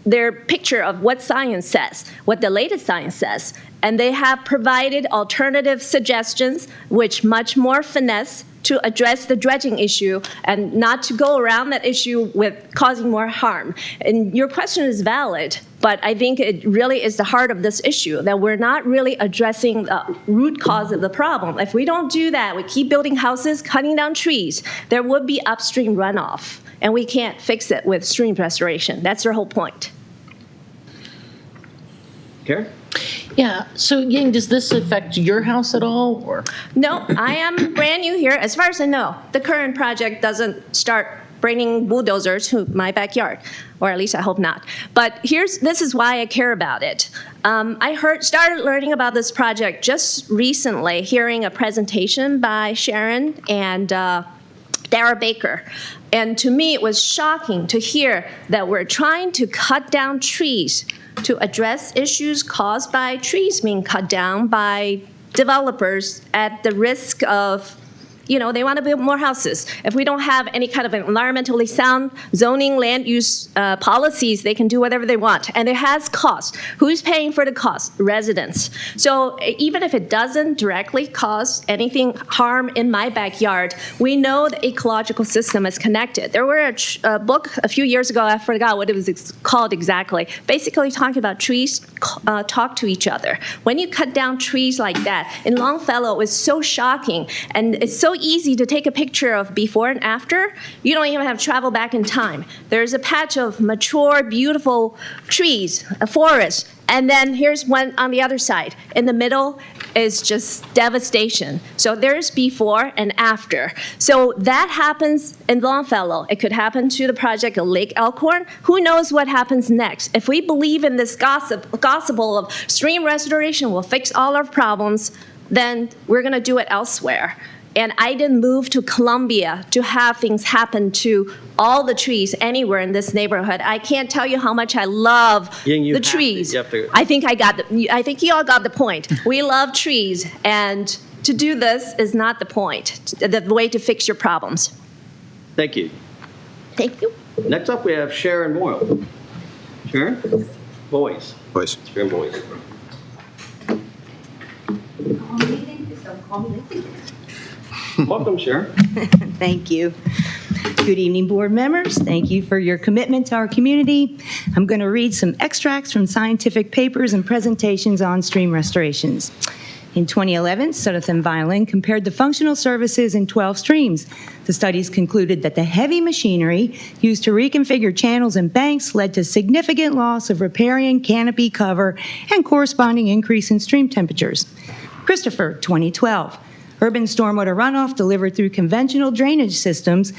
their picture of what science says, what the latest science says, and they have provided alternative suggestions, which much more finesse to address the dredging issue and not to go around that issue with causing more harm. And your question is valid, but I think it really is the heart of this issue, that we're not really addressing the root cause of the problem. If we don't do that, we keep building houses, cutting down trees, there would be upstream runoff, and we can't fix it with stream restoration. That's their whole point. Karen? Yeah, so Ying, does this affect your house at all, or? No, I am brand new here. As far as I know, the current project doesn't start bringing bulldozers to my backyard, or at least I hope not. But this is why I care about it. I started learning about this project just recently, hearing a presentation by Sharon and Dara Baker. And to me, it was shocking to hear that we're trying to cut down trees to address issues caused by trees being cut down by developers at the risk of, they want to build more houses. If we don't have any kind of environmentally sound zoning land use policies, they can do whatever they want. And it has cost. Who's paying for the cost? Residents. So even if it doesn't directly cause anything harm in my backyard, we know the ecological system is connected. There were a book a few years ago, I forgot what it was called exactly, basically talking about trees talk to each other. When you cut down trees like that, in Longfellow, it was so shocking, and it's so easy to take a picture of before and after. You don't even have to travel back in time. There's a patch of mature, beautiful trees, a forest, and then here's one on the other side. In the middle is just devastation. So there's before and after. So that happens in Longfellow. It could happen to the project of Lake Elkhorn. Who knows what happens next? If we believe in this gospel of stream restoration will fix all our problems, then we're going to do it elsewhere. And I didn't move to Columbia to have things happen to all the trees anywhere in this neighborhood. I can't tell you how much I love the trees. I think you all got the point. We love trees, and to do this is not the point, the way to fix your problems. Thank you. Thank you. Next up, we have Sharon Moyle. Sharon? Boyce. Boyce. Sharon Boyce. Welcome, Sharon. Thank you. Good evening, board members. Thank you for your commitment to our community. I'm going to read some extracts from scientific papers and presentations on stream restorations. In 2011, Sudduth and Violin compared the functional services in 12 streams. The studies concluded that the heavy machinery used to reconfigure channels and banks led to significant loss of riparian canopy cover and corresponding increase in stream temperatures. Christopher, 2012. Urban stormwater runoff delivered through conventional drainage systems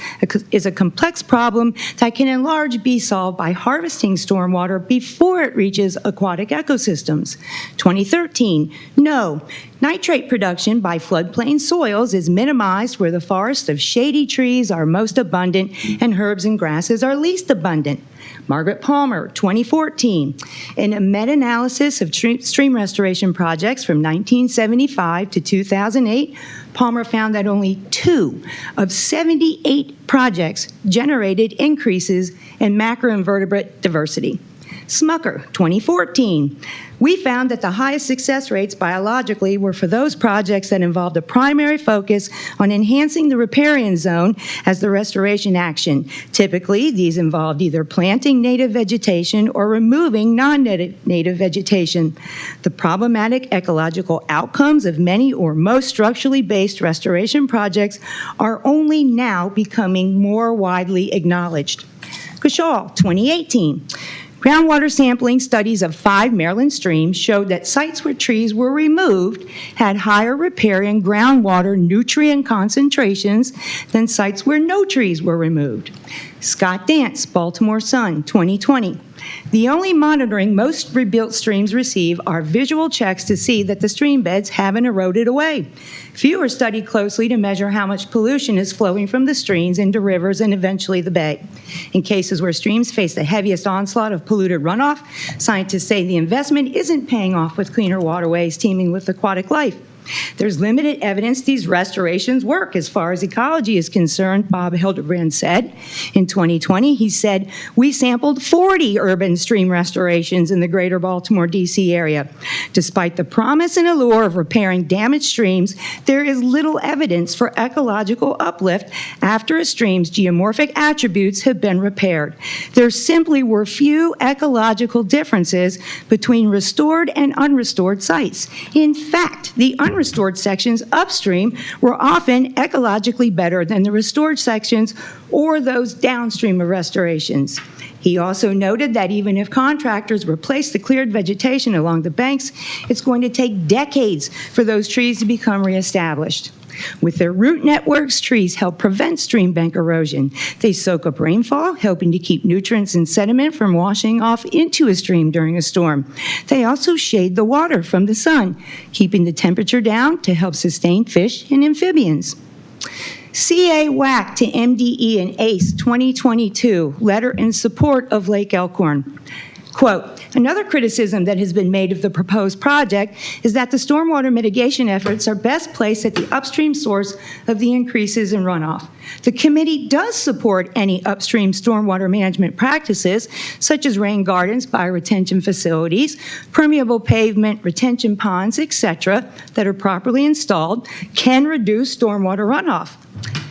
is a complex problem that can in large be solved by harvesting stormwater before it reaches aquatic ecosystems. 2013, no. Nitrate production by floodplain soils is minimized where the forests of shady trees are most abundant and herbs and grasses are least abundant. Margaret Palmer, 2014. In a meta-analysis of stream restoration projects from 1975 to 2008, Palmer found that only 2 of 78 projects generated increases in macroinvertebrate diversity. Smucker, 2014. We found that the highest success rates biologically were for those projects that involved a primary focus on enhancing the riparian zone as the restoration action. Typically, these involved either planting native vegetation or removing non-native vegetation. The problematic ecological outcomes of many or most structurally based restoration projects are only now becoming more widely acknowledged. Kushal, 2018. Groundwater sampling studies of 5 Maryland streams showed that sites where trees were removed had higher riparian groundwater nutrient concentrations than sites where no trees were removed. Scott Dance, Baltimore Sun, 2020. The only monitoring most rebuilt streams receive are visual checks to see that the stream beds haven't eroded away. Few are studied closely to measure how much pollution is flowing from the streams into rivers and eventually the bay. In cases where streams face the heaviest onslaught of polluted runoff, scientists say the investment isn't paying off with cleaner waterways teeming with aquatic life. There's limited evidence these restorations work as far as ecology is concerned, Bob Hildebrand said. In 2020, he said, we sampled 40 urban stream restorations in the greater Baltimore, D.C. area. Despite the promise and allure of repairing damaged streams, there is little evidence for ecological uplift after a stream's geomorphic attributes have been repaired. There simply were few ecological differences between restored and unrestored sites. In fact, the unrestored sections upstream were often ecologically better than the restored sections or those downstream of restorations. He also noted that even if contractors replace the cleared vegetation along the banks, it's going to take decades for those trees to become reestablished. With their root networks, trees help prevent stream bank erosion. They soak up rainfall, helping to keep nutrients and sediment from washing off into a stream during a storm. They also shade the water from the sun, keeping the temperature down to help sustain fish and amphibians. CA WAC to MDE and ACE 2022, letter in support of Lake Elkhorn. Quote, another criticism that has been made of the proposed project is that the stormwater mitigation efforts are best placed at the upstream source of the increases in runoff. The committee does support any upstream stormwater management practices, such as rain gardens, bioretention facilities, permeable pavement, retention ponds, etc., that are properly installed, can reduce stormwater runoff.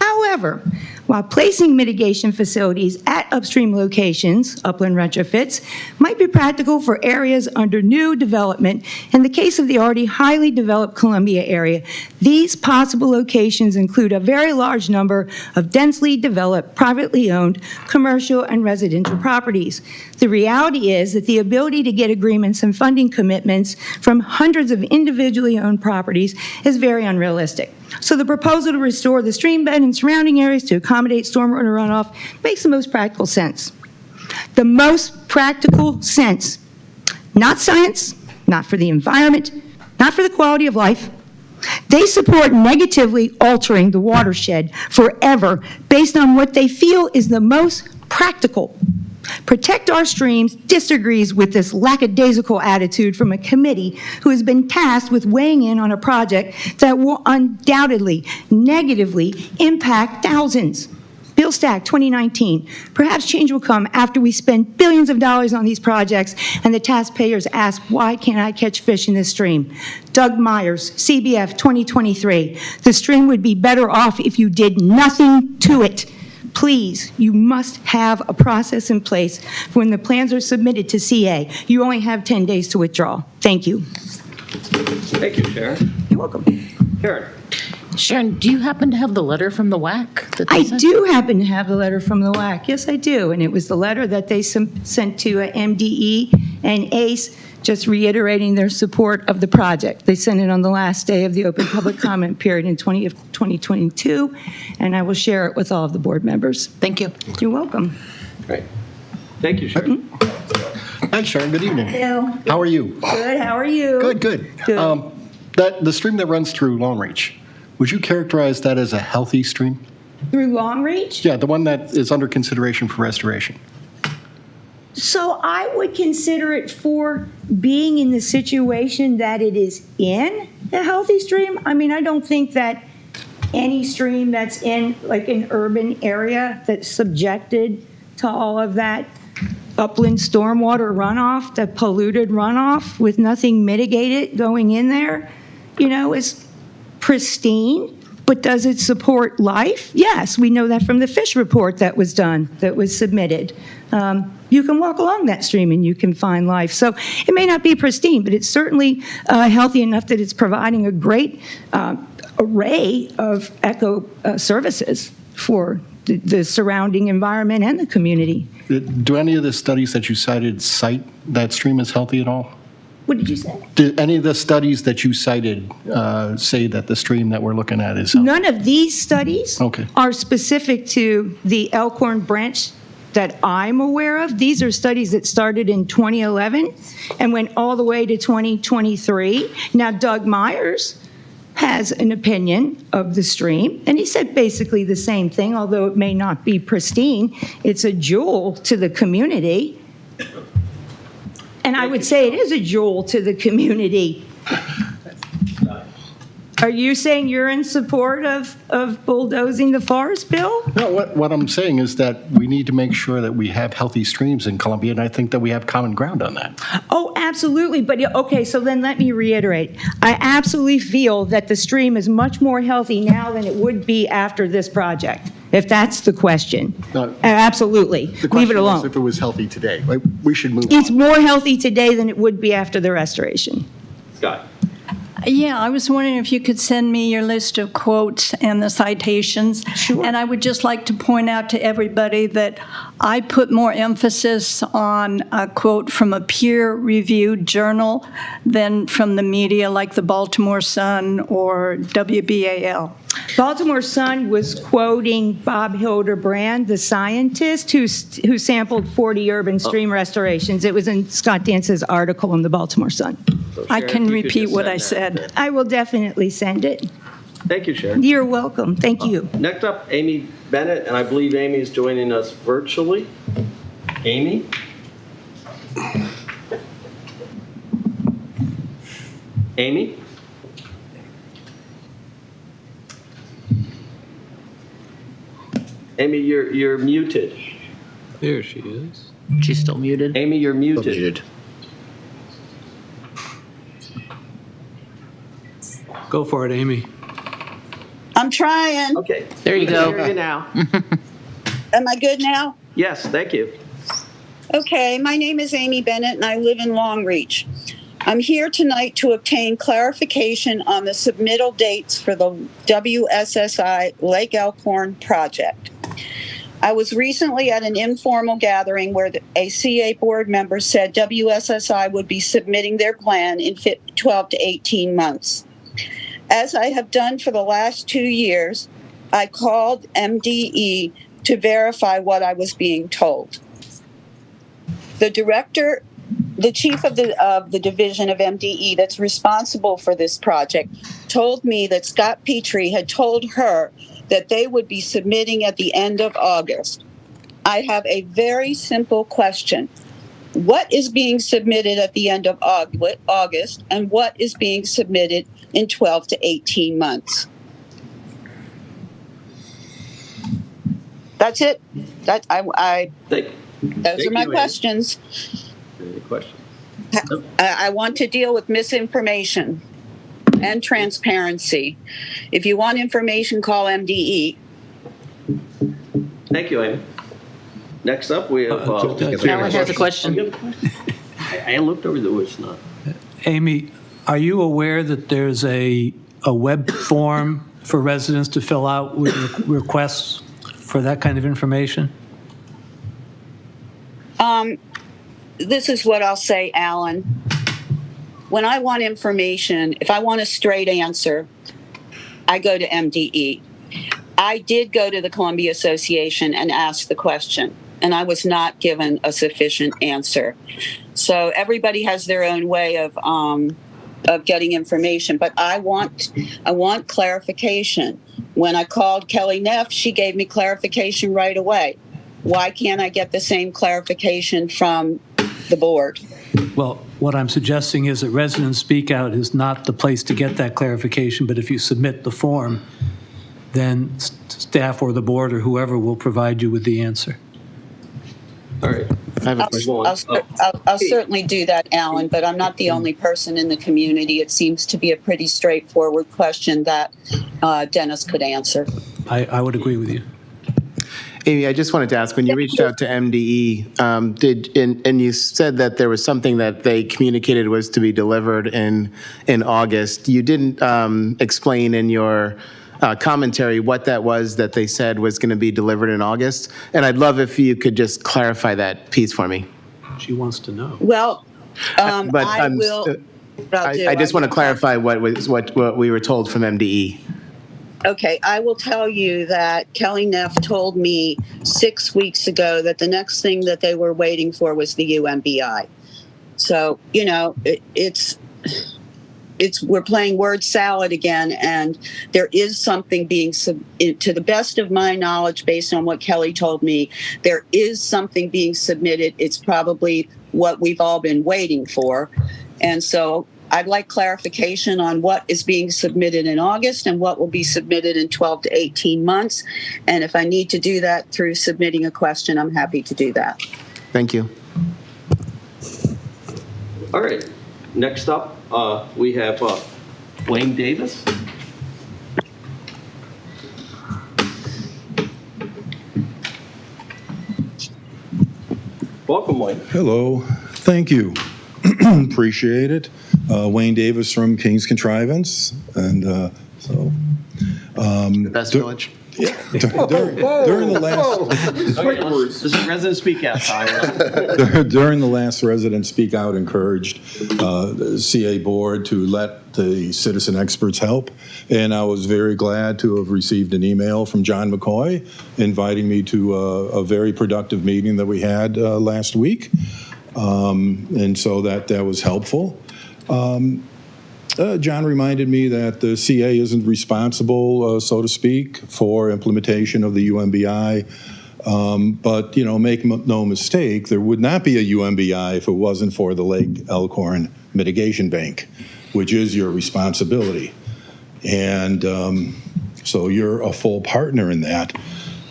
However, while placing mitigation facilities at upstream locations, upland retrofits, might be practical for areas under new development, in the case of the already highly developed Columbia area, these possible locations include a very large number of densely developed, privately owned, commercial and residential properties. The reality is that the ability to get agreements and funding commitments from hundreds of individually owned properties is very unrealistic. So the proposal to restore the stream bed and surrounding areas to accommodate stormwater runoff makes the most practical sense. The most practical sense. Not science, not for the environment, not for the quality of life. They support negatively altering the watershed forever based on what they feel is the most practical. Protect Our Streams disagrees with this lackadaisical attitude from a committee who has been tasked with weighing in on a project that will undoubtedly negatively impact thousands. Bill Stack, 2019. Perhaps change will come after we spend billions of dollars on these projects and the taxpayers ask, why can't I catch fish in this stream? Doug Myers, CBF, 2023. The stream would be better off if you did nothing to it. Please, you must have a process in place for when the plans are submitted to CA. You only have 10 days to withdraw. Thank you. Thank you, Sharon. You're welcome. Karen. Sharon, do you happen to have the letter from the WAC? That they I sent? do happen to have the letter from the WAC. Yes, I do. And it was the letter that they sent to MDE and ACE, just reiterating their support of the project. They sent it on the last day of the open public comment period in 2022, and I will share it with all of the board members. Thank you. You're welcome. Great. Thank you, Sharon. Hi, Sharon. Good evening. Hello. How are you? Good. How are you? Good, good. Good. The stream that runs through Long Reach, would you characterize that as a healthy stream? Through Long Reach? Yeah, the one that is under consideration for restoration. So I would consider it for being in the situation that it is in a healthy stream. I mean, I don't think that any stream that's in like an urban area that's subjected to all of that upland stormwater runoff, that polluted runoff with nothing mitigated going in there, is pristine. But does it support life? Yes, we know that from the fish report that was done, that was submitted. You can walk along that stream and you can find life. So it may not be pristine, but it's certainly healthy enough that it's providing a great array of eco services for the surrounding environment and the community. Do any of the studies that you cited cite that stream is healthy at all? What did you say? Did any of the studies that you cited say that the stream that we're looking at is healthy? None of these studies Okay. are specific to the Elkhorn branch that I'm aware of. These are studies that started in 2011 and went all the way to 2023. Now, Doug Myers has an opinion of the stream, and he said basically the same thing, although it may not be pristine. It's a jewel to the community. And I would say it is a jewel to the community. Are you saying you're in support of bulldozing the forest, Bill? No, what I'm saying is that we need to make sure that we have healthy streams in Columbia, and I think that we have common ground on that. Oh, absolutely. But, okay, so then let me reiterate. I absolutely feel that the stream is much more healthy now than it would be after this project, if that's the question. No. Absolutely. The Leave it question was alone. if it was healthy today. Like, we should move It's on. more healthy today than it would be after the restoration. Scott. Yeah, I was wondering if you could send me your list of quotes and the citations. Sure. And I would just like to point out to everybody that I put more emphasis on a quote from a peer-reviewed journal than from the media like the Baltimore Sun or WBAL. Baltimore Sun was quoting Bob Hildebrand, the scientist who sampled 40 urban stream restorations. It was in Scott Dance's article in the Baltimore Sun. So I Sharon, can if you could repeat just what send I that said. then. I will definitely send it. Thank you, Sharon. You're welcome. Thank you. Next up, Amy Bennett, and I believe Amy is joining us virtually. Amy? Amy? Amy, you're muted. There she is. She's still muted. Amy, you're muted. Go for it, Amy. I'm trying. Okay. There you We can go. hear you now. Am I good now? Yes, thank you. Okay, my name is Amy Bennett and I live in Long Reach. I'm here tonight to obtain clarification on the submittal dates for the WSSI Lake Elkhorn project. I was recently at an informal gathering where a CA board member said WSSI would be submitting their plan in 12 to 18 months. As I have done for the last 2 years, I called MDE to verify what I was being told. The chief of the division of MDE that's responsible for this project told me that Scott Petrie had told her that they would be submitting at the end of August. I have a very simple question. What is being submitted at the end of August, and what is being submitted in 12 to 18 months? That's it. Those are my questions. Any questions? I want to deal with misinformation and transparency. If you want information, call MDE. Thank you, Amy. Next up, we have... Alan has a question. I looked over the it's not. Amy, are you aware that there's a web form for residents to fill out with requests for that kind of information? This is what I'll say, Alan. When I want information, if I want a straight answer, I go to MDE. I did go to the Columbia Association and ask the question, and I was not given a sufficient answer. So everybody has their own way of getting information, but I want clarification. When I called Kelly Neff, she gave me clarification right away. Why can't I get the same clarification from the board? Well, what I'm suggesting is that Resident Speak Out is not the place to get that clarification, but if you submit the form, then staff or the board or whoever will provide you with the answer. All right. I have a question. I'll certainly do that, Alan, but I'm not the only person in the community. It seems to be a pretty straightforward question that Dennis could answer. I would agree with you. Amy, I just wanted to ask, when you reached out to MDE, and you said that there was something that they communicated was to be delivered in August, you didn't explain in your commentary what that was that they said was going to be delivered in August, and I'd love if you could just clarify that piece for me. She wants to know. Well, But I will. I just want to clarify what we were told from MDE. Okay, I will tell you that Kelly Neff told me 6 weeks ago that the next thing that they were waiting for was the UMBI. So, you know, we're playing word salad again, and there is something being, to the best of my knowledge, based on what Kelly told me, there is something being submitted. It's probably what we've all been waiting for. And so I'd like clarification on what is being submitted in August and what will be submitted in 12 to 18 months. And if I need to do that through submitting a question, I'm happy to do that. Thank you. All right. Next up, we have Wayne Davis. Welcome, Wayne. Hello. Thank you. Appreciate it. Wayne Davis from King's Contrivance. And the best village. Yeah. During the last... This is Resident Speak Out time. During the last Resident Speak Out encouraged the CA board to let the citizen experts help. And I was very glad to have received an email from John McCoy inviting me to a very productive meeting that we had last week. And so that was helpful. John reminded me that the CA isn't responsible, so to speak, for implementation of the UMBI. But, you know, make no mistake, there would not be a UMBI if it wasn't for the Lake Elkhorn Mitigation Bank. which is your responsibility. And so you're a full partner in that.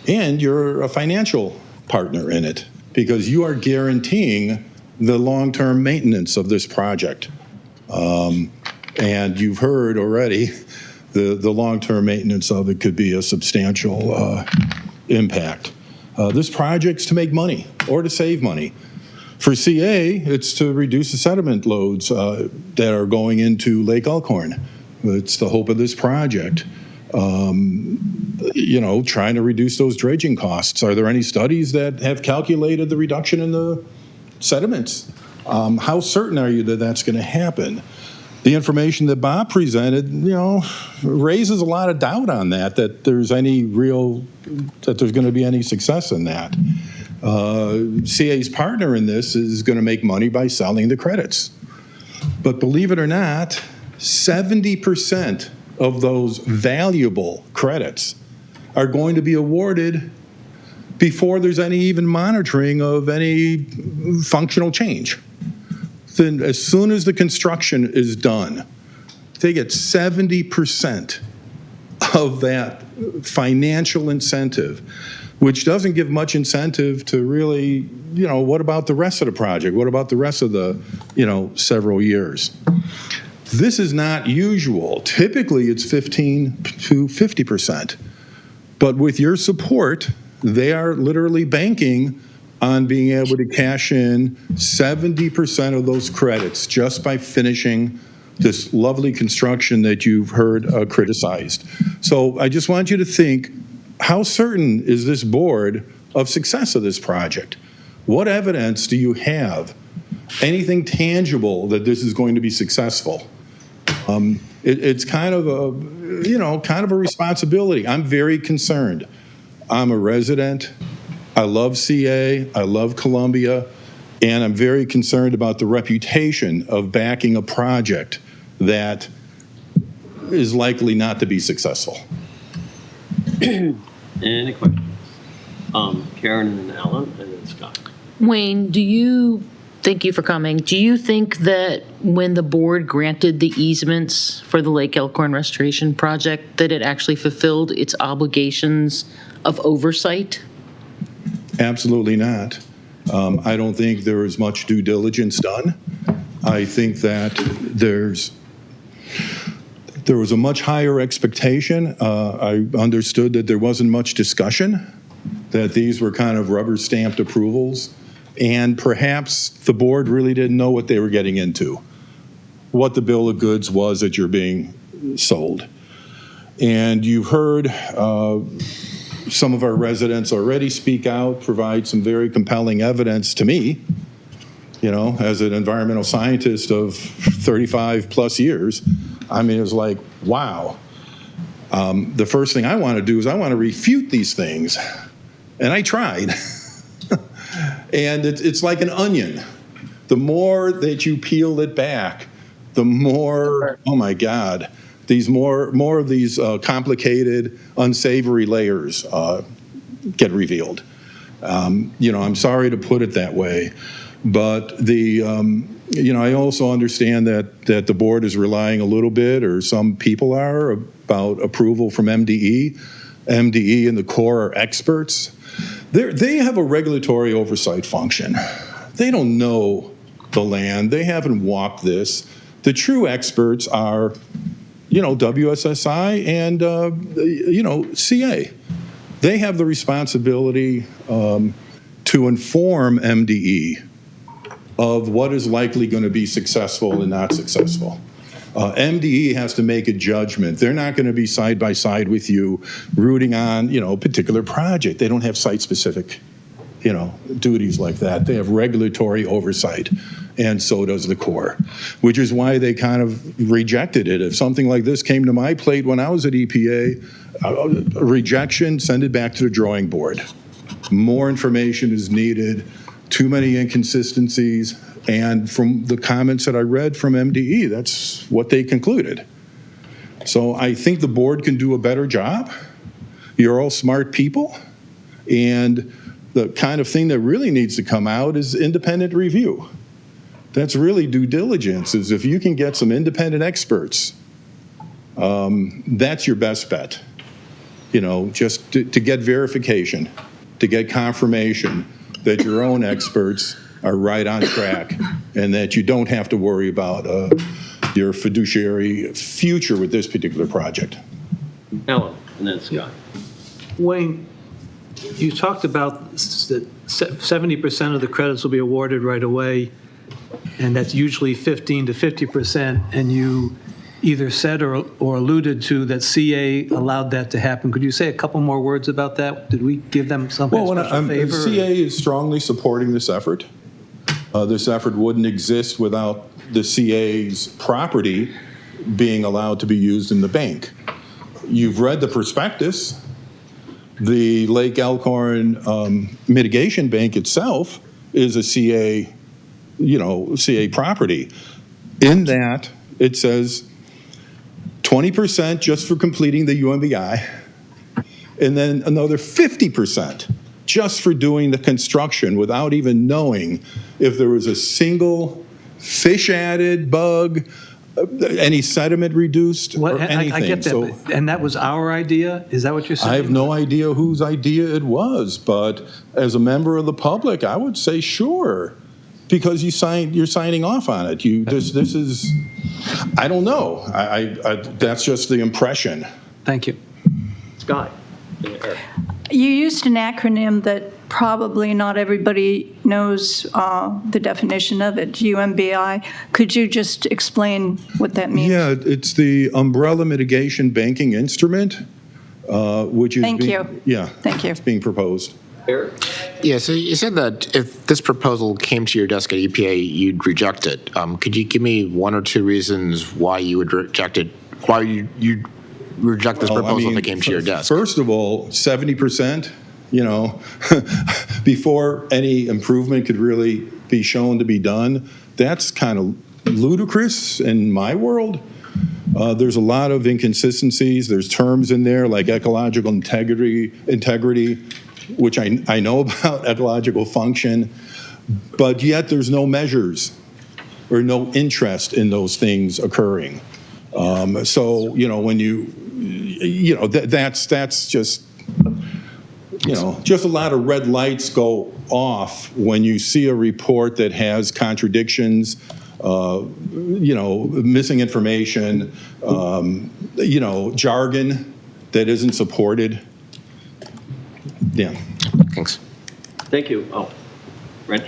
And you're a financial partner in it because you are guaranteeing the long-term maintenance of this project. And you've heard already the long-term maintenance of it could be a substantial impact. This project's to make money or to save money. For CA, it's to reduce the sediment loads that are going into Lake Elkhorn. It's the hope of this project. You know, trying to reduce those dredging costs. Are there any studies that have calculated the reduction in the sediments? How certain are you that that's going to happen? The information that Bob presented, you know, raises a lot of doubt on that there's any real, that there's going to be any success in that. CA's partner in this is going to make money by selling the credits. But believe it or not, 70% of those valuable credits are going to be awarded before there's any even monitoring of any functional change. Then as soon as the construction is done, they get 70% of that financial incentive, which doesn't give much incentive to really, you know, what about the rest of the project? What about the rest of the, you know, several years? This is not usual. Typically, it's 15 to 50%. But with your support, they are literally banking on being able to cash in 70% of those credits just by finishing this lovely construction that you've heard criticized. So I just want you to think, how certain is this board of success of this project? What evidence do you have? Anything tangible that this is going to be successful? It's kind of a, you know, kind of a responsibility. I'm very concerned. I'm a resident. I love CA. I love Columbia. And I'm very concerned about the reputation of backing a project that is likely not to be successful. Any questions? Karen and Alan and then Scott. Wayne, thank you for coming. Do you think that when the board granted the easements for the Lake Elkhorn Restoration Project, that it actually fulfilled its obligations of oversight? Absolutely not. I don't think there was much due diligence done. I think that there was a much higher expectation. I understood that there wasn't much discussion, that these were kind of rubber stamped approvals. And perhaps the board really didn't know what they were getting into, what the bill of goods was that you're being sold. And you've heard some of our residents already speak out, provide some very compelling evidence to me, you know, as an environmental scientist of 35 plus years. I mean, it was like, wow. The first thing I want to do is I want to refute these things. And I tried. And it's like an onion. The more that you peel it back, the more, oh my God, more of these complicated, unsavory layers get revealed. You know, I'm sorry to put it that way, but you know, I also understand that the board is relying a little bit, or some people are, about approval from MDE. MDE and the Corps are experts. They have a regulatory oversight function. They don't know the land. They haven't walked this. The true experts are, you know, WSSI and, you know, CA. They have the responsibility to inform MDE of what is likely going to be successful and not successful. MDE has to make a judgment. They're not going to be side by side with you rooting on, you know, a particular project. They don't have site-specific, you know, duties like that. They have regulatory oversight, and so does the Corps, which is why they kind of rejected it. If something like this came to my plate when I was at EPA, rejection, send it back to the drawing board. More information is needed, too many inconsistencies. And from the comments that I read from MDE, that's what they concluded. So I think the board can do a better job. You're all smart people. And the kind of thing that really needs to come out is independent review. That's really due diligence, is if you can get some independent experts, that's your best bet. You know, just to get verification, to get confirmation that your own experts are right on track and that you don't have to worry about your fiduciary future with this particular project. Ellen, and then Scott. Wayne, you talked about that 70% of the credits will be awarded right away, and that's usually 15 to 50%, and you either said or alluded to that CA allowed that to happen. Could you say a couple more words about that? Did we give them some special favor? CA is strongly supporting this effort. This effort wouldn't exist without the CA's property being allowed to be used in the bank. You've read the prospectus. The Lake Elkhorn Mitigation Bank itself is a CA, CA property. In that, it says 20% just for completing the UMBI, and then another 50% just for doing the construction without even knowing if there was a single fish added, bug, any sediment reduced, or anything. I get that, So, and that was our idea? Is that what you're saying? I have no idea whose idea it was, but as a member of the public, I would say sure, because you're signing off on it. This is, I don't know. That's just the impression. Thank you. Scott. You used an acronym that probably not everybody knows the definition of it, UMBI. Could you just explain what that means? Yeah, it's the Umbrella Mitigation Banking Instrument, which is Thank you. Yeah. Thank you. It's being proposed. Eric? Yeah, so you said that if this proposal came to your desk at EPA, you'd reject it. Could you give me one or two reasons why you would reject it, why you'd reject this proposal if it came to your desk? First of all, 70%, before any improvement could really be shown to be done, that's kind of ludicrous in my world. There's a lot of inconsistencies. There's terms in there like ecological integrity, which I know about, ecological function, but yet there's no measures or no interest in those things occurring. So, when that's just, just a lot of red lights go off when you see a report that has contradictions, missing information, jargon that isn't supported. Yeah. Thanks. Thank you. Oh, Rich?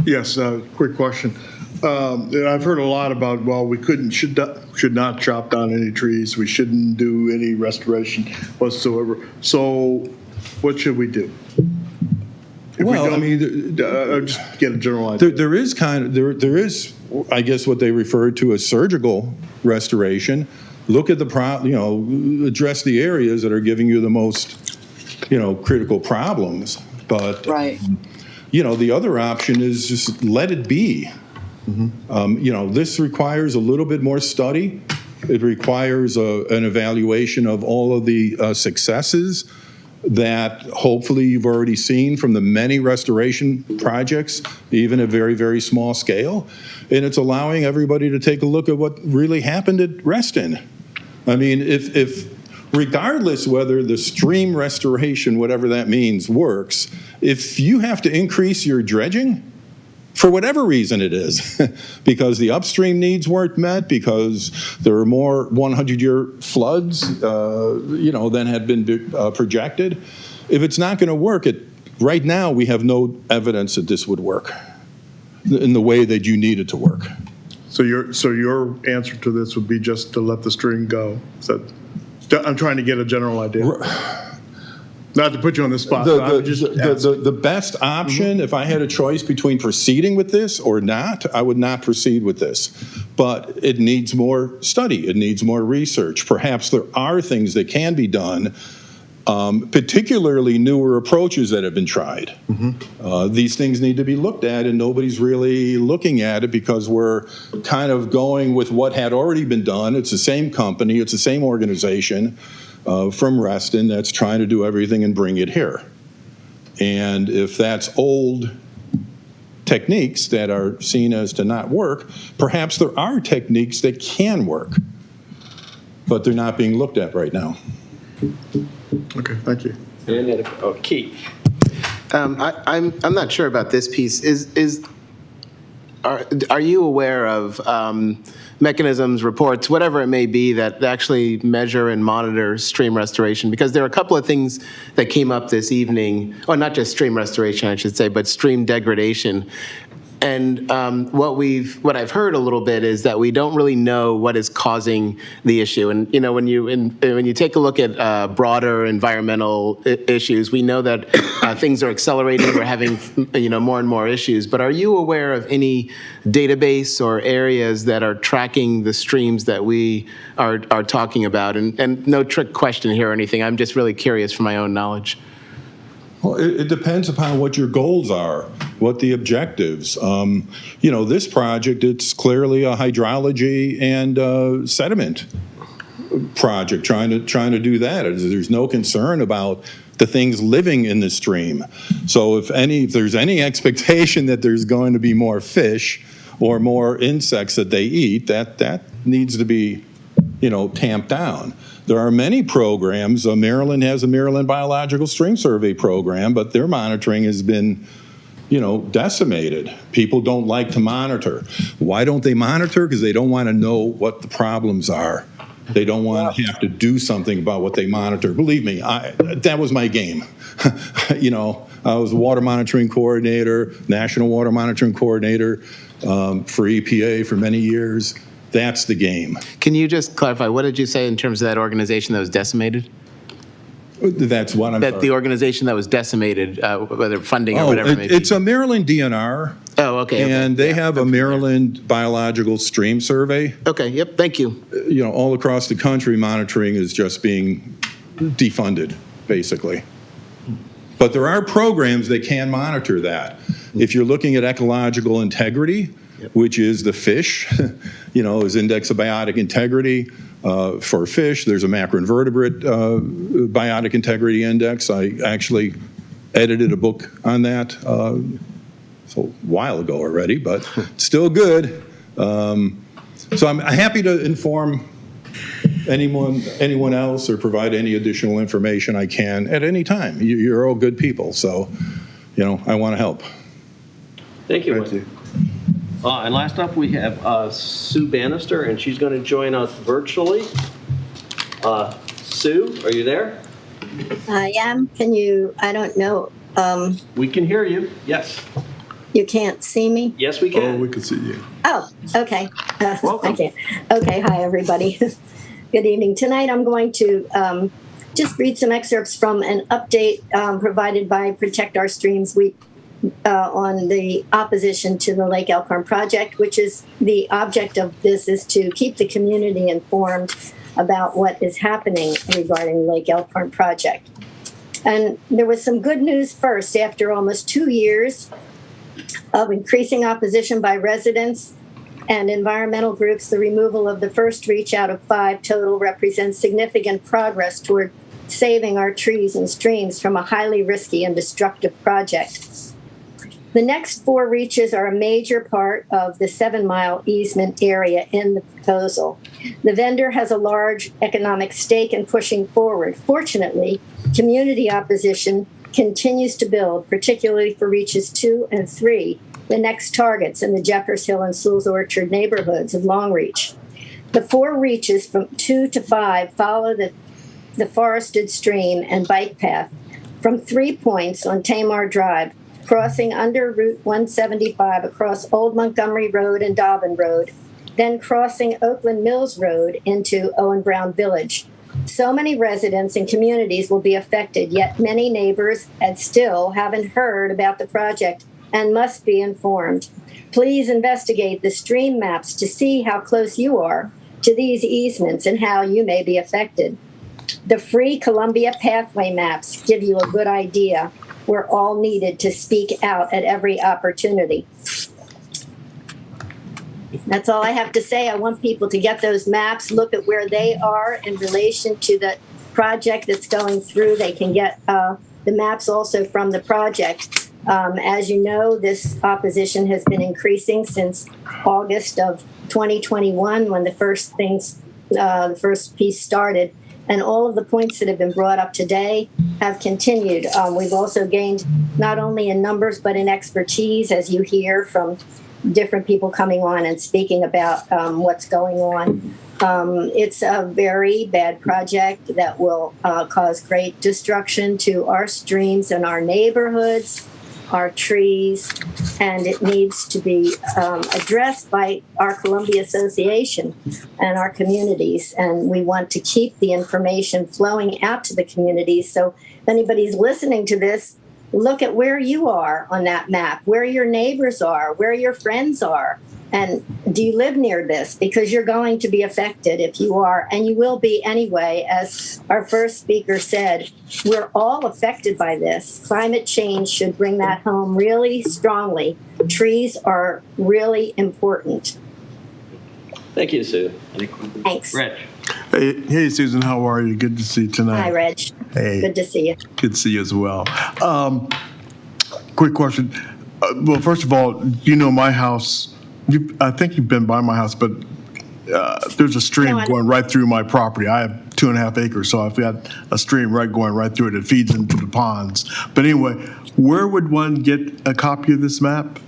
Yes, quick question. I've heard a lot about, we should not chop down any trees. We shouldn't do any restoration whatsoever. So what should we do? Just get a general idea. There is I guess, what they refer to as surgical restoration. Look at address the areas that are giving you the most, critical problems. But, right. The other option is just let it be. Mm-hmm. This requires a little bit more study. It requires an evaluation of all of the successes that hopefully you've already seen from the many restoration projects, even at very, very small scale. And it's allowing everybody to take a look at what really happened at Reston. I mean, if regardless whether the stream restoration, whatever that means, works, if you have to increase your dredging, for whatever reason it is, because the upstream needs weren't met, because there are more 100-year floods, than had been projected. If it's not going to work, right now we have no evidence that this would work in the way that you need it to work. So your answer to this would be just to let the string go. I'm trying to get a general idea. Not to put you on the spot. The best option, if I had a choice between proceeding with this or not, I would not proceed with this. But it needs more study. It needs more research. Perhaps there are things that can be done, particularly newer approaches that have been tried. Mm-hmm. These things need to be looked at, and nobody's really looking at it because we're kind of going with what had already been done. It's the same company. It's the same organization. From Reston that's trying to do everything and bring it here. And if that's old, techniques that are seen as to not work. Perhaps there are techniques that can work, but they're not being looked at right now. Okay, thank you. And then, Keith. I'm not sure about this piece. Are you aware of mechanisms, reports, whatever it may be, that actually measure and monitor stream restoration? Because there are a couple of things that came up this evening, or not just stream restoration, I should say, but stream degradation. And what I've heard a little bit is that we don't really know what is causing the issue. And when you take a look at broader environmental issues, we know that things are accelerating. We're having more and more issues. But are you aware of any database or areas that are tracking the streams that we are talking about? And no trick question here or anything. I'm just really curious for my own knowledge. Well, it depends upon what your goals are, what the objectives. This project, it's clearly a hydrology and sediment project, trying to do that. There's no concern about the things living in the stream. So if there's any expectation that there's going to be more fish or more insects that they eat, that needs to be, tamped down. There are many programs. Maryland has a Maryland Biological Stream Survey program, but their monitoring has been, decimated. People don't like to monitor. Why don't they monitor? Because they don't want to know what the problems are. They don't want to have to do something about what they monitor. Believe me, that was my game. I was a water monitoring coordinator, national water monitoring coordinator for EPA for many years. That's the game. Can you just clarify, what did you say in terms of that organization that was decimated? That's what I'm That sorry. the organization that was decimated, whether funding or whatever it may be. It's a Maryland DNR. Oh, okay. And they have a Maryland Biological Stream Survey. Okay, yep, thank you. All across the country, monitoring is just being defunded, basically. But there are programs that can monitor that. If you're looking at ecological integrity, which is the fish, is index of biotic integrity for fish. There's a macroinvertebrate biotic integrity index. I actually edited a book on that a while ago already, but still good. So I'm happy to inform anyone else or provide any additional information I can at any time. You're all good people, so I want to help. Thank you. Thank you. And last up, we have Sue Bannister, and she's going to join us virtually. Sue, are you there? I am. Can you, I don't know. We can hear you, yes. You can't see me? Yes, we can. Oh, we can see you. Oh, okay. Welcome. I can't. Okay, hi, everybody. Good evening. Tonight, I'm going to just read some excerpts from an update provided by Protect Our Streams Week on the opposition to the Lake Elkhorn project, which is the object of this is to keep the community informed about what is happening regarding Lake Elkhorn project. And there was some good news first. After almost 2 years of increasing opposition by residents and environmental groups, the removal of the first reach out of 5 total represents significant progress toward saving our trees and streams from a highly risky and destructive project. The next 4 reaches are a major part of the 7-mile easement area in the proposal. The vendor has a large economic stake in pushing forward. Fortunately, community opposition continues to build, particularly for reaches 2 and 3, the next targets in the Jeffers Hill and Sewell's Orchard neighborhoods of Longreach. The 4 reaches from 2 to 5 follow the forested stream and bike path from 3 points on Tamar Drive, crossing under Route 175 across Old Montgomery Road and Dobbin Road, then crossing Oakland Mills Road into Owen Brown Village. So many residents and communities will be affected, yet many neighbors and still haven't heard about the project and must be informed. Please investigate the stream maps to see how close you are to these easements and how you may be affected. The free Columbia Pathway maps give you a good idea. We're all needed to speak out at every opportunity. That's all I have to say. I want people to get those maps, look at where they are in relation to the project that's going through. They can get the maps also from the project. As you know, this opposition has been increasing since August of 2021 when the first piece started. And all of the points that have been brought up today have continued. We've also gained not only in numbers but in expertise, as you hear from different people coming on and speaking about what's going on. It's a very bad project that will cause great destruction to our streams and our neighborhoods, our trees, and it needs to be addressed by our Columbia Association and our communities. And we want to keep the information flowing out to the communities. So if anybody's listening to this, look at where you are on that map, where your neighbors are, where your friends are. And do you live near this? Because you're going to be affected if you are, and you will be anyway. As our first speaker said, we're all affected by this. Climate change should bring that home really strongly. Trees are really important. Thank you, Sue. Thanks. Reg. Hey, Susan, how are you? Good to see you tonight. Hi, Reg. Hey. Good to see you. Good to see you as well. Quick question. Well, first of all, you know my house. I think you've been by my house, but there's a stream going right through my property. I have 2.5 acres, so I've got a stream going right through it. It feeds into the ponds. But anyway, where would one get a copy of this map?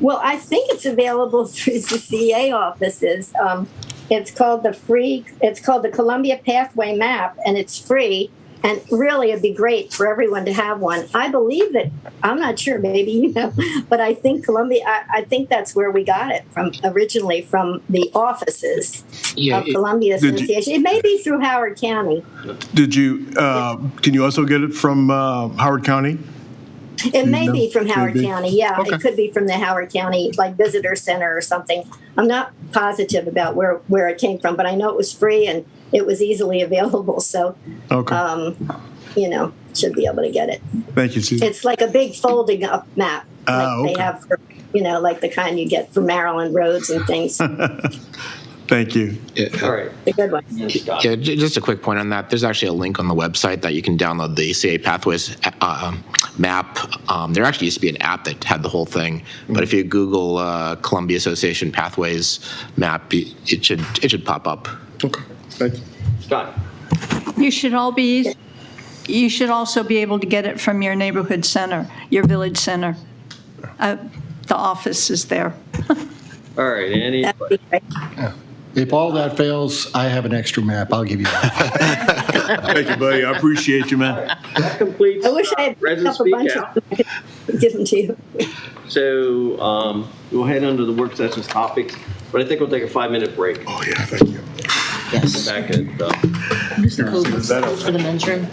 Well, I think it's available through the CA offices. It's called the Columbia Pathway Map, and it's free. And really, it'd be great for everyone to have one. I believe that, I'm not sure, maybe you know, but I think Columbia, I think that's where we got it from originally, from the offices of Columbia Association. It may be through Howard County. Did you, can you also get it from Howard County? It may be from Howard County. Yeah, It could be from the Howard County, like visitor center or something. I'm not positive about where it came from, but I know it was free and it was easily available. So, should be able to get it. Thank you, Susan. It's like a big folding up map, like they have for, like the kind you get for Maryland roads and things. Thank you. All right. A good one. Yeah, just a quick point on that. There's actually a link on the website that you can download the CA Pathways map. There actually used to be an app that had the whole thing, but if you Google Columbia Association Pathways map, it should pop up. Okay. Thank you. Scott. You should also be able to get it from your neighborhood center, your village center. The office is there. All right, Annie. If all that fails, I have an extra map. I'll give you that. Thank you, buddy. I appreciate you, man. That completes. I wish I had picked up a bunch of them. I could give them to you. So we'll head under the work session's topics, but I think we'll take a 5-minute break. Oh, yeah, thank you. Yes. Back at What is the code for the men's room?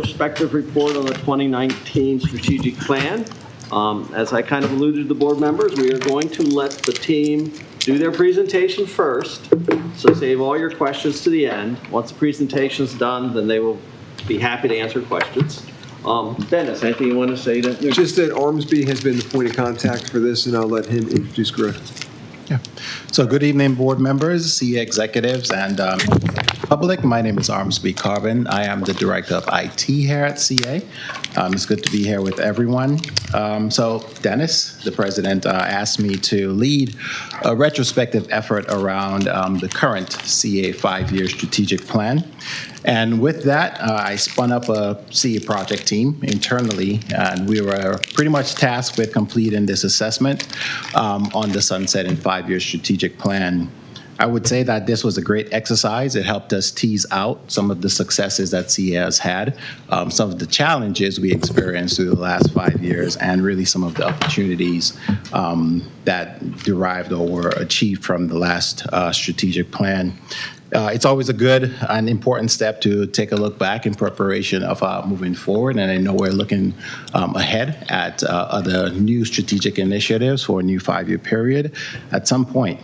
retrospective report on the 2019 strategic plan. As I kind of alluded to the board members, we are going to let the team do their presentation first. So save all your questions to the end. Once the presentation's done, then they will be happy to answer questions. Dennis, anything you want to say? Just that Ormsby has been the point of contact for this, and I'll let him introduce Griff. So good evening, board members, CA executives, and public. My name is Ormsby Carbon. I am the Director of IT here at CA. It's good to be here with everyone. So Dennis, the president, asked me to lead a retrospective effort around the current CA 5-year strategic plan. And with that, I spun up a CA project team internally, and we were pretty much tasked with completing this assessment on the sunsetting 5-year strategic plan. I would say that this was a great exercise. It helped us tease out some of the successes that CA has had, some of the challenges we experienced through the last 5 years, and really some of the opportunities that derived or were achieved from the last strategic plan. It's always a good and important step to take a look back in preparation of moving forward, and I know we're looking ahead at other new strategic initiatives for a new 5-year period at some point.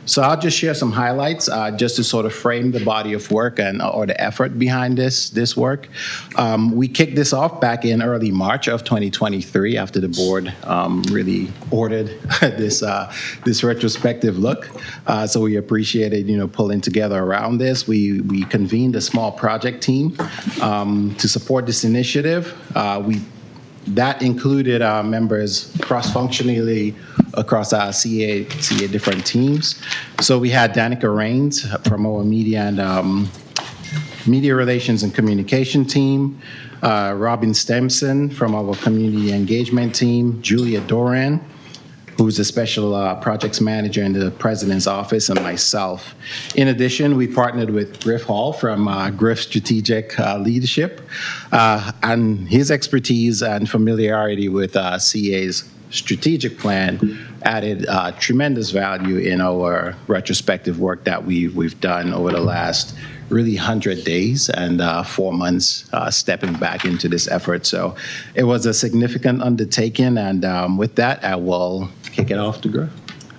So I'll just share some highlights just to sort of frame the body of work and or the effort behind this work. We kicked this off back in early March of 2023 after the board really ordered this retrospective look. So we appreciated pulling together around this. We convened a small project team to support this initiative. That included members cross-functionally across our CA different teams. So we had Danica Rains from our media and media relations and communication team, Robin Stemson from our community engagement team, Julia Doran, who's a special projects manager in the president's office, and myself. In addition, we partnered with Griff Hall from Griff Strategic Leadership, and his expertise and familiarity with CA's strategic plan added tremendous value in our retrospective work that we've done over the last really 100 days and 4 months stepping back into this effort. So it was a significant undertaking, and with that, I will kick it off to Griff.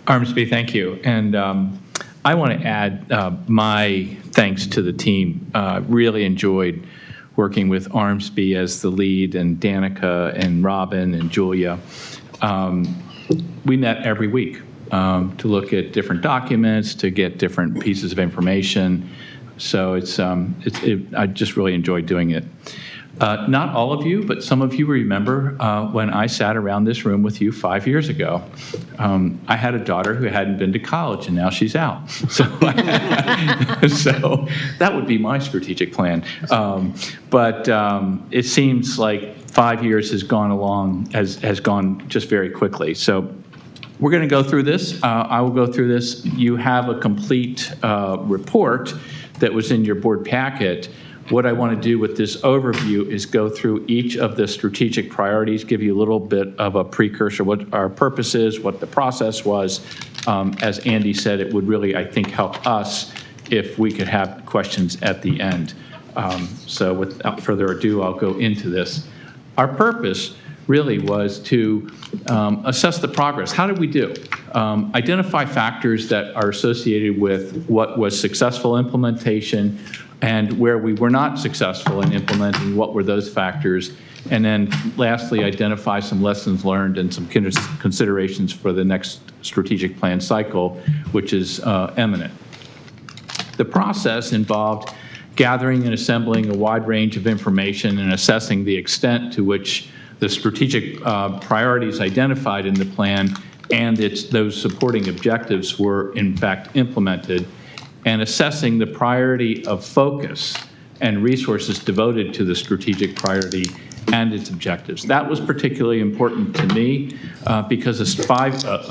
Ormsby, thank you. And I want to add my thanks to the team. Really enjoyed working with Ormsby as the lead, and Danica and Robin and Julia. We met every week to look at different documents, to get different pieces of information. So I just really enjoyed doing it. Not all of you, but some of you remember when I sat around this room with you 5 years ago. I had a daughter who hadn't been to college, and now she's out. So, so that would be my strategic plan. But it seems like 5 years has gone just very quickly. So we're going to go through this. I will go through this. You have a complete report that was in your board packet. What I want to do with this overview is go through each of the strategic priorities, give you a little bit of a precursor, what our purpose is, what the process was. As Andy said, it would really, I think, help us if we could have questions at the end. So without further ado, I'll go into this. Our purpose really was to assess the progress. How did we do? Identify factors that are associated with what was successful implementation, and where we were not successful in implementing, what were those factors? And then lastly, identify some lessons learned and some considerations for the next strategic plan cycle, which is imminent. The process involved gathering and assembling a wide range of information and assessing the extent to which the strategic priorities identified in the plan and those supporting objectives were in fact implemented, and assessing the priority of focus and resources devoted to the strategic priority and its objectives. That was particularly important to me because a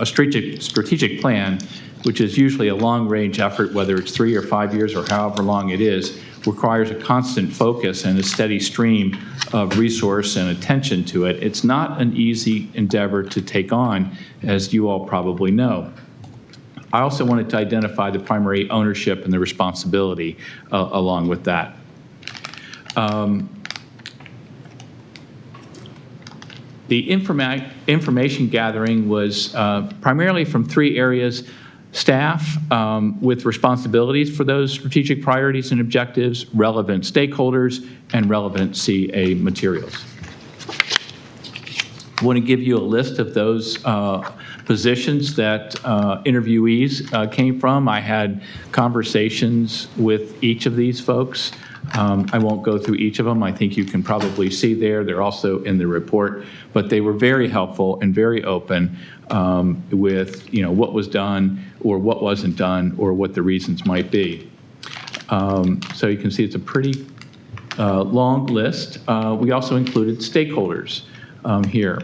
strategic plan, which is usually a long-range effort, whether it's 3 or 5 years or however long it is, requires a constant focus and a steady stream of resource and attention to it. It's not an easy endeavor to take on, as you all probably know. I also wanted to identify the primary ownership and the responsibility along with that. The information gathering was primarily from 3 areas: staff with responsibilities for those strategic priorities and objectives, relevant stakeholders, and relevant CA materials. I want to give you a list of those positions that interviewees came from. I had conversations with each of these folks. I won't go through each of them. I think you can probably see there. They're also in the report, but they were very helpful and very open with what was done or what wasn't done or what the reasons might be. So you can see it's a pretty long list. We also included stakeholders here.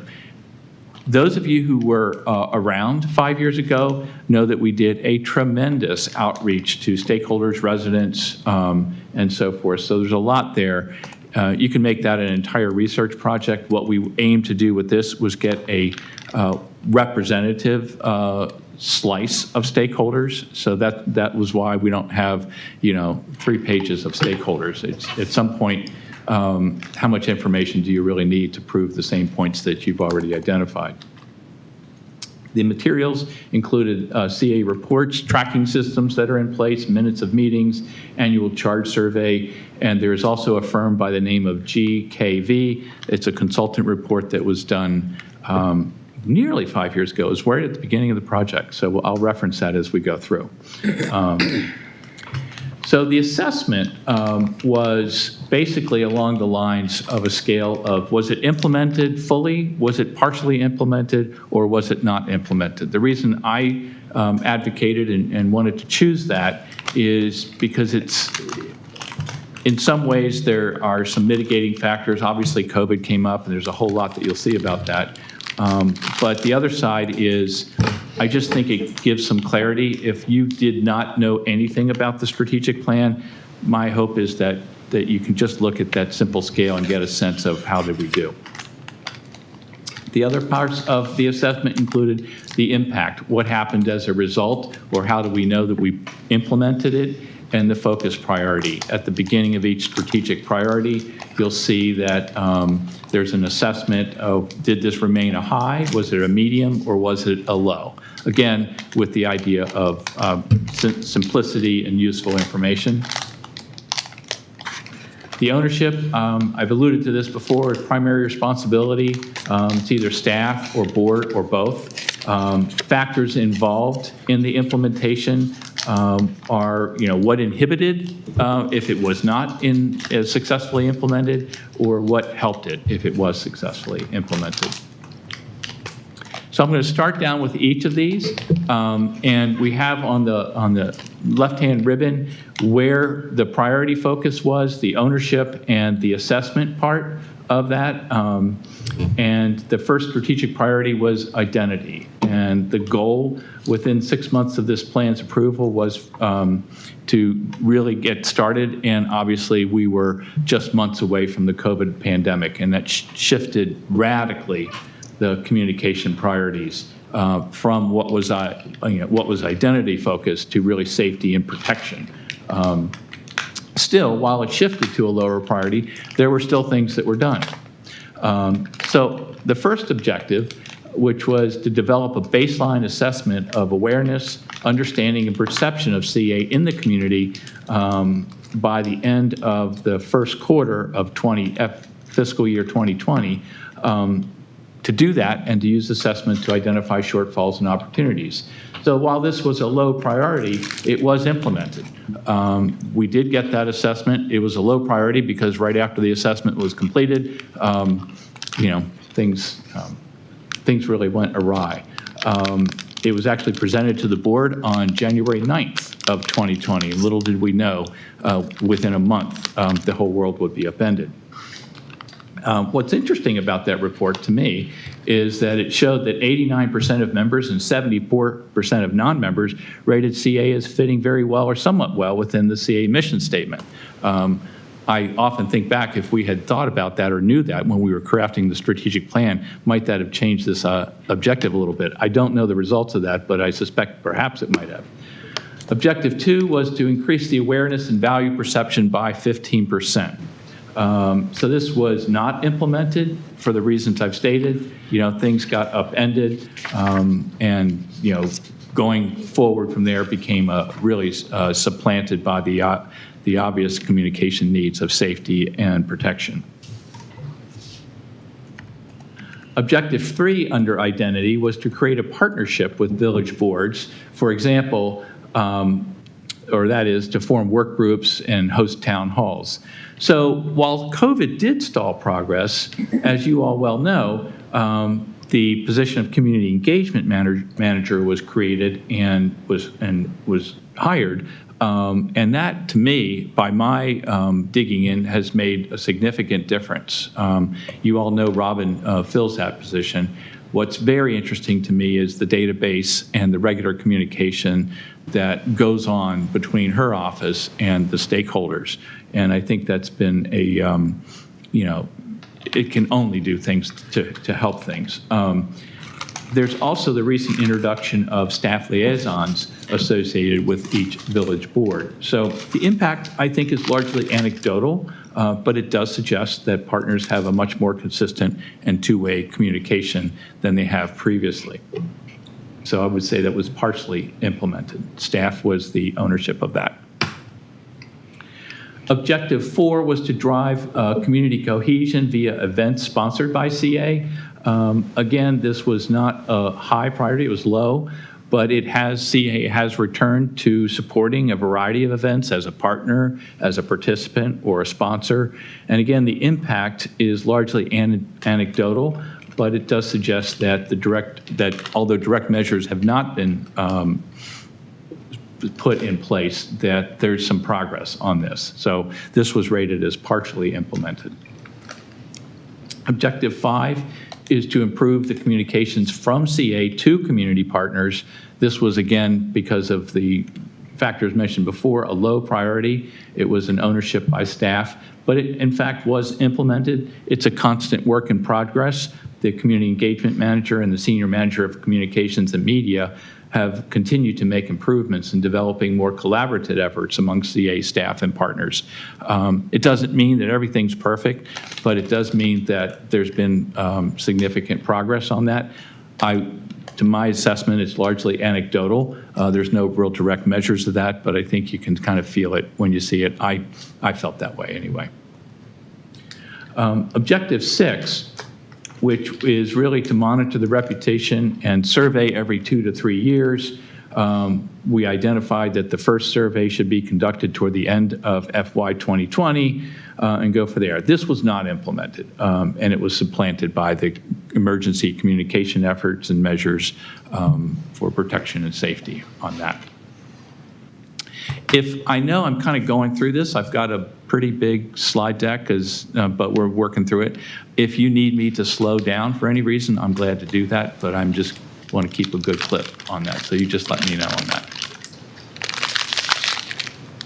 Those of you who were around 5 years ago know that we did a tremendous outreach to stakeholders, residents, and so forth. So there's a lot there. You can make that an entire research project. What we aimed to do with this was get a representative slice of stakeholders. So that was why we don't have 3 pages of stakeholders. It's at some point, how much information do you really need to prove the same points that you've already identified? The materials included CA reports, tracking systems that are in place, minutes of meetings, annual charge survey, and there is also a firm by the name of GKV. It's a consultant report that was done nearly 5 years ago. It was right at the beginning of the project, so I'll reference that as we go through. So the assessment was basically along the lines of a scale of, was it implemented fully, was it partially implemented, or was it not implemented? The reason I advocated and wanted to choose that is because it's, in some ways, there are some mitigating factors. Obviously, COVID came up, and there's a whole lot that you'll see about that. But the other side is, I just think it gives some clarity. If you did not know anything about the strategic plan, my hope is that you can just look at that simple scale and get a sense of how did we do. The other parts of the assessment included the impact, what happened as a result, or how do we know that we implemented it, and the focus priority. At the beginning of each strategic priority, you'll see that there's an assessment of, did this remain a high, was it a medium, or was it a low? Again, with the idea of simplicity and useful information. The ownership, I've alluded to this before, is primary responsibility. It's either staff or board or both. Factors involved in the implementation are, what inhibited if it was not successfully implemented, or what helped it if it was successfully implemented. So I'm going to start down with each of these, and we have on the left-hand ribbon where the priority focus was, the ownership and the assessment part of that. And the first strategic priority was identity. And the goal within 6 months of this plan's approval was to really get started. And obviously, we were just months away from the COVID pandemic, and that shifted radically the communication priorities from what was identity focused to really safety and protection. Still, while it shifted to a lower priority, there were still things that were done. So the first objective, which was to develop a baseline assessment of awareness, understanding, and perception of CA in the community by the end of the first quarter of fiscal year 2020, to do that and to use assessment to identify shortfalls and opportunities. So while this was a low priority, it was implemented. We did get that assessment. It was a low priority because right after the assessment was completed, things really went awry. It was actually presented to the board on January 9th of 2020. Little did we know, within a month, the whole world would be upended. What's interesting about that report to me is that it showed that 89% of members and 74% of non-members rated CA as fitting very well or somewhat well within the CA mission statement. I often think back, if we had thought about that or knew that when we were crafting the strategic plan, might that have changed this objective a little bit? I don't know the results of that, but I suspect perhaps it might have. Objective 2 was to increase the awareness and value perception by 15%. So this was not implemented for the reasons I've stated. Things got upended, and going forward from there became really supplanted by the obvious communication needs of safety and protection. Objective 3 under identity was to create a partnership with village boards, for example, or that is to form work groups and host town halls. So while COVID did stall progress, as you all well know, the position of community engagement manager was created and was hired. And that, to me, by my digging in, has made a significant difference. You all know Robin fills that position. What's very interesting to me is the database and the regular communication that goes on between her office and the stakeholders. And I think that's been it can only do things to help things. There's also the recent introduction of staff liaisons associated with each village board. So the impact, I think, is largely anecdotal, but it does suggest that partners have a much more consistent and two-way communication than they have previously. So I would say that was partially implemented. Staff was the ownership of that. Objective 4 was to drive community cohesion via events sponsored by CA. Again, this was not a high priority, it was low, but CA has returned to supporting a variety of events as a partner, as a participant, or a sponsor. And again, the impact is largely anecdotal, but it does suggest that although direct measures have not been put in place, that there's some progress on this. So this was rated as partially implemented. Objective 5 is to improve the communications from CA to community partners. This was, again, because of the factors mentioned before, a low priority. It was an ownership by staff, but it, in fact, was implemented. It's a constant work in progress. The community engagement manager and the senior manager of communications and media have continued to make improvements in developing more collaborative efforts among CA staff and partners. It doesn't mean that everything's perfect, but it does mean that there's been significant progress on that. To my assessment, it's largely anecdotal. There's no real direct measures of that, but I think you can kind of feel it when you see it. I felt that way anyway. Objective 6, which is really to monitor the reputation and survey every 2 to 3 years. We identified that the first survey should be conducted toward the end of FY 2020 and go for there. This was not implemented, and it was supplanted by the emergency communication efforts and measures for protection and safety on that. I know I'm kind of going through this, I've got a pretty big slide deck, but we're working through it. If you need me to slow down for any reason, I'm glad to do that, but I'm just want to keep a good clip on that, so you just let me know on that.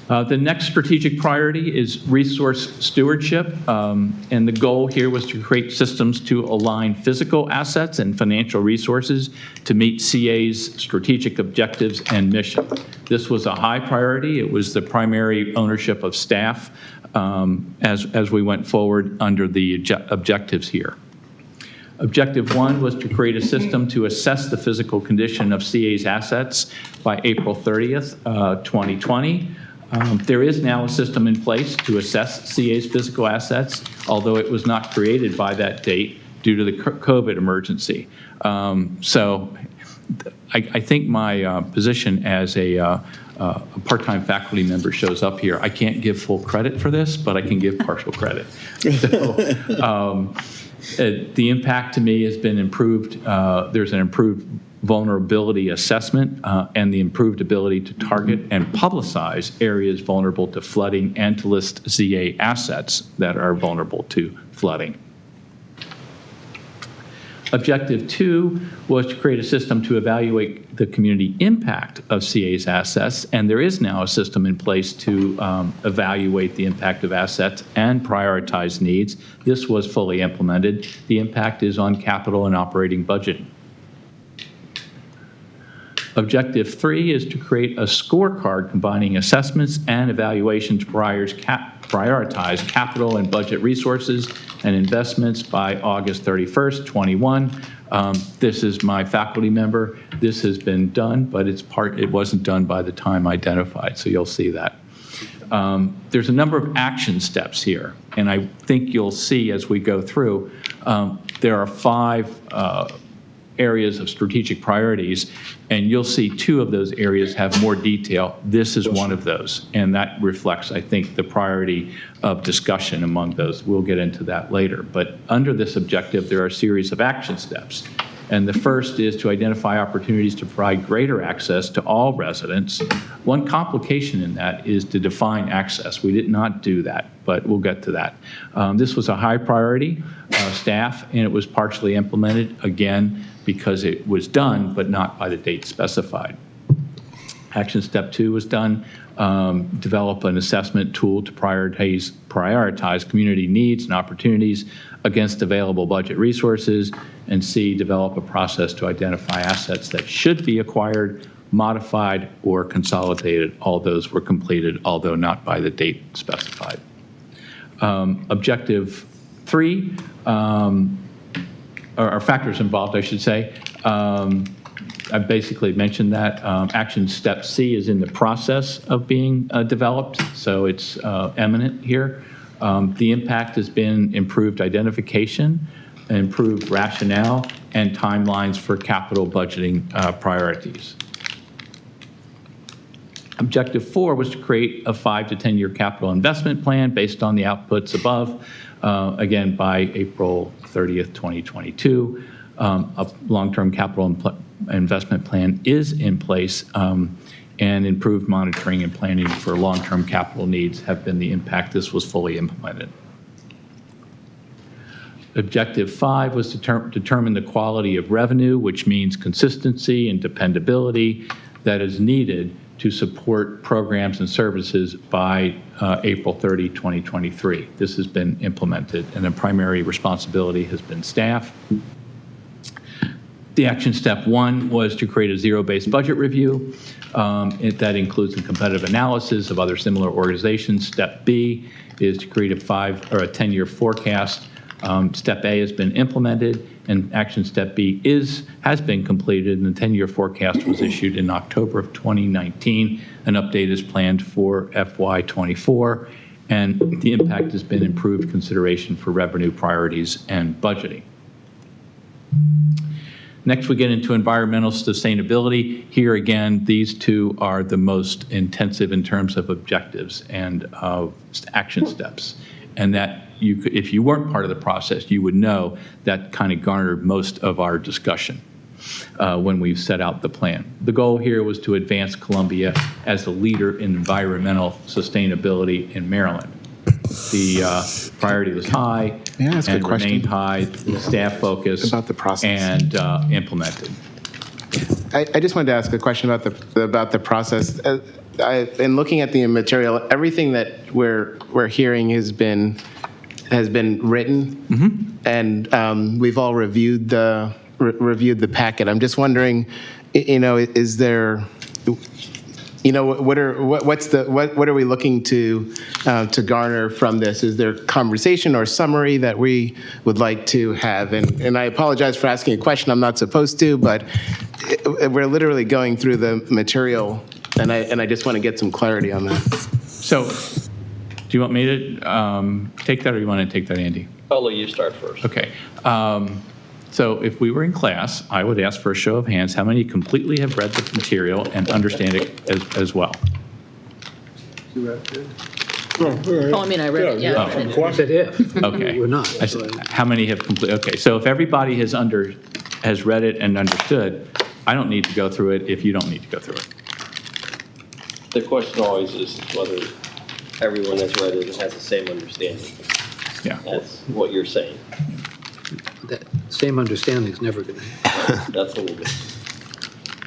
The next strategic priority is resource stewardship, and the goal here was to create systems to align physical assets and financial resources to meet CA's strategic objectives and mission. This was a high priority. It was the primary ownership of staff as we went forward under the objectives here. Objective 1 was to create a system to assess the physical condition of CA's assets by April 30th, 2020. There is now a system in place to assess CA's physical assets, although it was not created by that date due to the COVID emergency. So I think my position as a part-time faculty member shows up here. I can't give full credit for this, but I can give partial credit. So, the impact to me has been improved. There's an improved vulnerability assessment and the improved ability to target and publicize areas vulnerable to flooding and to list CA assets that are vulnerable to flooding. Objective 2 was to create a system to evaluate the community impact of CA's assets, and there is now a system in place to evaluate the impact of assets and prioritize needs. This was fully implemented. The impact is on capital and operating budget. Objective 3 is to create a scorecard combining assessments and evaluations to prioritize capital and budget resources and investments by August 31st, 21. This is my faculty member. This has been done, but it wasn't done by the time identified, so you'll see that. There's a number of action steps here, and I think you'll see as we go through, there are 5 areas of strategic priorities, and you'll see 2 of those areas have more detail. This is one of those, and that reflects, I think, the priority of discussion among those. We'll get into that later. But under this objective, there are a series of action steps. And the first is to identify opportunities to provide greater access to all residents. One complication in that is to define access. We did not do that, but we'll get to that. This was a high priority staff, and it was partially implemented, again, because it was done, but not by the date specified. Action step 2 was done, develop an assessment tool to prioritize community needs and opportunities against available budget resources, and C, develop a process to identify assets that should be acquired, modified, or consolidated. All those were completed, although not by the date specified. Objective 3, or factors involved, I should say. I basically mentioned that. Action step C is in the process of being developed, so it's imminent here. The impact has been improved identification, improved rationale, and timelines for capital budgeting priorities. Objective 4 was to create a 5 to 10-year capital investment plan based on the outputs above, again, by April 30th, 2022. A long-term capital investment plan is in place, and improved monitoring and planning for long-term capital needs have been the impact this was fully implemented. Objective 5 was to determine the quality of revenue, which means consistency and dependability that is needed to support programs and services by April 30, 2023. This has been implemented, and the primary responsibility has been staff. The action step 1 was to create a zero-based budget review. That includes a competitive analysis of other similar organizations. Step B is to create a 5 or a 10-year forecast. Step A has been implemented, and action step B has been completed, and the 10-year forecast was issued in October of 2019. An update is planned for FY24, and the impact has been improved consideration for revenue priorities and budgeting. Next, we get into environmental sustainability. Here again, these 2 are the most intensive in terms of objectives and action steps. And that if you weren't part of the process, you would know that kind of garnered most of our discussion when we set out the plan. The goal here was to advance Columbia as a leader in environmental sustainability in Maryland. The priority was high and remained high, staff focused about the process and implemented. I just wanted to ask a question about the process. In looking at the material, everything that we're hearing has been written, and we've all reviewed the packet. I'm just wondering, is there, what are we looking to garner from this? Is there conversation or summary that we would like to have? And I apologize for asking a question I'm not supposed to, but we're literally going through the material, and I just want to get some clarity on that. So, do you want me to take that, or do you want to take that, Andy? I'll let you start first. Okay. So if we were in class, I would ask for a show of hands, how many completely have read the material and understand it as well? Oh, I mean, I read it, yeah. I read it. Said if. Okay. We're not. How many have okay, so if everybody has read it and understood, I don't need to go through it if you don't need to go through it. The question always is whether everyone has read it and has the same understanding. Yeah. That's what you're saying. That same understanding is never going to happen. That's a little bit.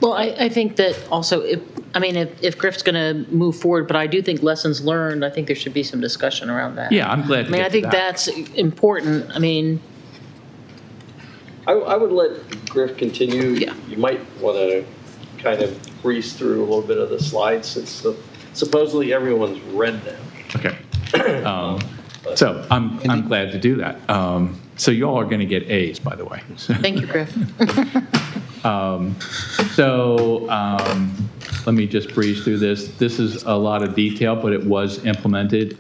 Well, I think that also, if Griff's going to move forward, but I do think lessons learned, I think there should be some discussion around that. Yeah, I'm glad to get I think to that. that's important. I would let Griff continue. Yeah. You might want to kind of breeze through a little bit of the slides since supposedly everyone's read them. Okay. So I'm glad to do that. So you all are going to get A's, by the way. Thank you, Griff. Let me just breeze through this. This is a lot of detail, but it was implemented.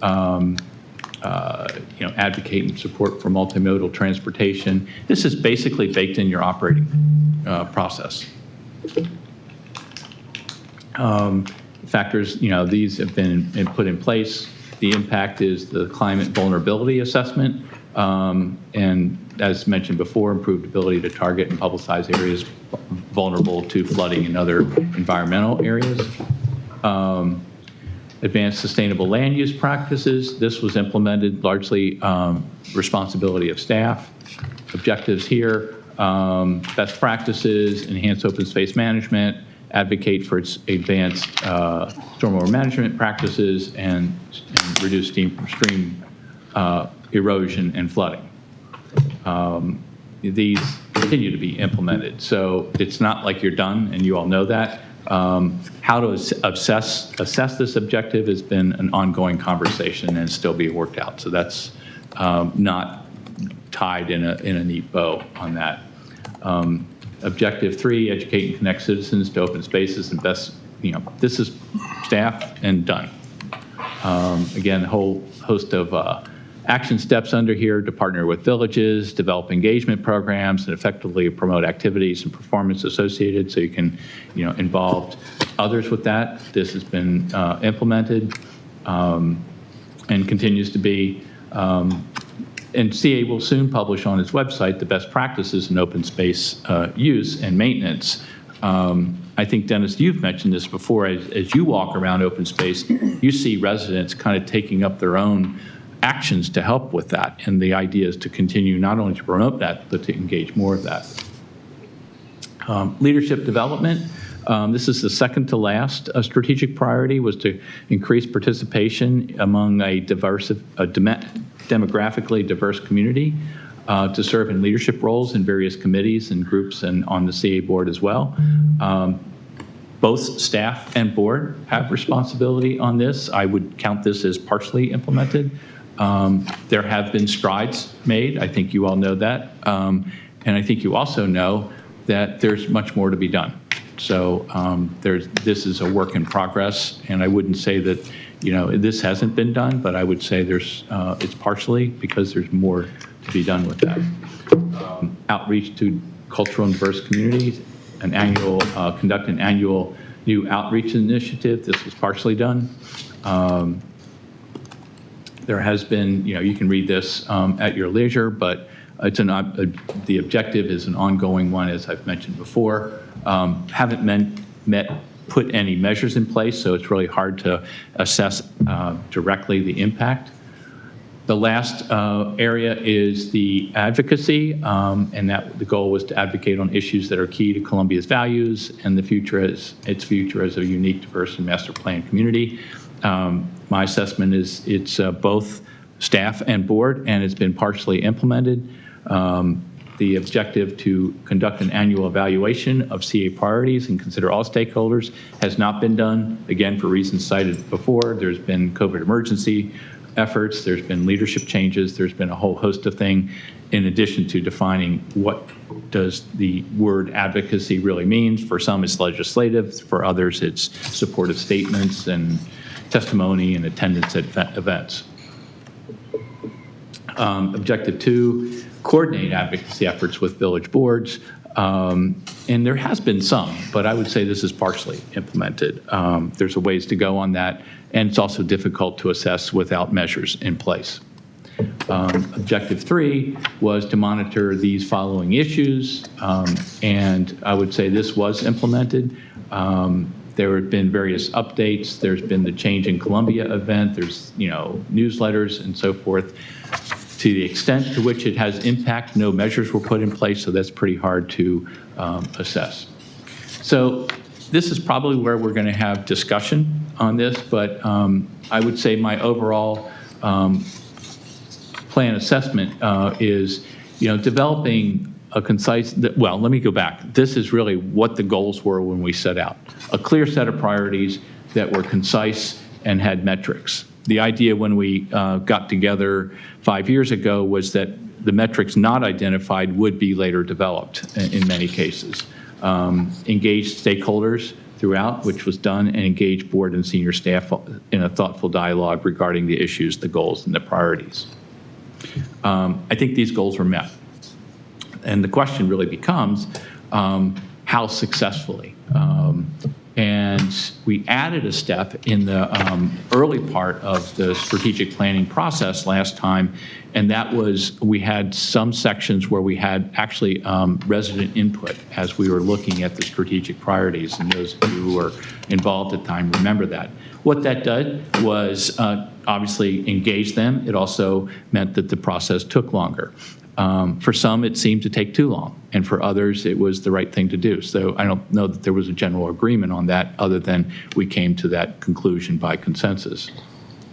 Advocate and support for multimodal transportation. This is basically baked in your operating process. Factors, these have been put in place. The impact is the climate vulnerability assessment, and as mentioned before, improved ability to target and publicize areas vulnerable to flooding and other environmental areas. Advanced sustainable land use practices. This was implemented largely responsibility of staff. Objectives here, best practices, enhance open space management, advocate for its advanced stormwater management practices, and reduce stream erosion and flooding. These continue to be implemented. So it's not like you're done, and you all know that. How to assess this objective has been an ongoing conversation and still being worked out. So that's not tied in a neat bow on that. Objective 3, educate and connect citizens to open spaces and best, this is staff and done. Again, a whole host of action steps under here to partner with villages, develop engagement programs, and effectively promote activities and performance associated so you can, involve others with that. This has been implemented and continues to be. And CA will soon publish on its website the best practices in open space use and maintenance. I think, Dennis, you've mentioned this before. As you walk around open space, you see residents kind of taking up their own actions to help with that. And the idea is to continue not only to promote that, but to engage more of that. Leadership development. This is the second to last strategic priority, was to increase participation among a demographically diverse community, to serve in leadership roles in various committees and groups and on the CA board as well. Both staff and board have responsibility on this. I would count this as partially implemented. There have been strides made. I think you all know that. And I think you also know that there's much more to be done. So this is a work in progress, and I wouldn't say that this hasn't been done, but I would say it's partially because there's more to be done with that. Outreach to cultural and diverse communities, conduct an annual new outreach initiative. This was partially done. There has been, you can read this at your leisure, but the objective is an ongoing one, as I've mentioned before. Haven't put any measures in place, so it's really hard to assess directly the impact. The last area is the advocacy, and that the goal was to advocate on issues that are key to Columbia's values and its future as a unique, diverse, and master planned community. My assessment is it's both staff and board, and it's been partially implemented. The objective to conduct an annual evaluation of CA priorities and consider all stakeholders has not been done, again, for reasons cited before. There's been COVID emergency efforts, there's been leadership changes, there's been a whole host of things, in addition to defining what does the word advocacy really means. For some, it's legislative. For others, it's supportive statements and testimony and attendance at events. Objective 2, coordinate advocacy efforts with village boards. And there has been some, but I would say this is partially implemented. There's a ways to go on that, and it's also difficult to assess without measures in place. Objective 3 was to monitor these following issues, and I would say this was implemented. There have been various updates. There's been the Change in Columbia event. There's newsletters and so forth. To the extent to which it has impact, no measures were put in place, so that's pretty hard to assess. So this is probably where we're going to have discussion on this, but I would say my overall plan assessment is, developing a concise, well, let me go back. This is really what the goals were when we set out. A clear set of priorities that were concise and had metrics. The idea when we got together 5 years ago was that the metrics not identified would be later developed in many cases. Engaged stakeholders throughout, which was done, and engaged board and senior staff in a thoughtful dialogue regarding the issues, the goals, and the priorities. I think these goals were met. And the question really becomes, how successfully? And we added a step in the early part of the strategic planning process last time, and that was we had some sections where we had actually resident input as we were looking at the strategic priorities, and those of you who were involved at the time remember that. What that did was obviously engage them. It also meant that the process took longer. For some, it seemed to take too long, and for others, it was the right thing to do. So I don't know that there was a general agreement on that, other than we came to that conclusion by consensus.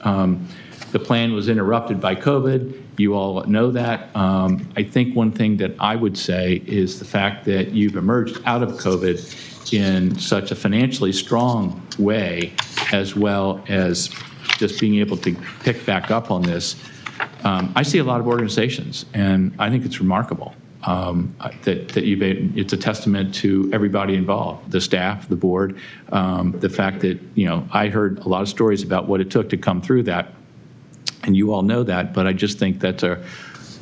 The plan was interrupted by COVID. You all know that. I think one thing that I would say is the fact that you've emerged out of COVID in such a financially strong way, as well as just being able to pick back up on this. I see a lot of organizations, and I think it's remarkable that it's a testament to everybody involved, the staff, the board, the fact that, I heard a lot of stories about what it took to come through that, and you all know that, but I just think that's a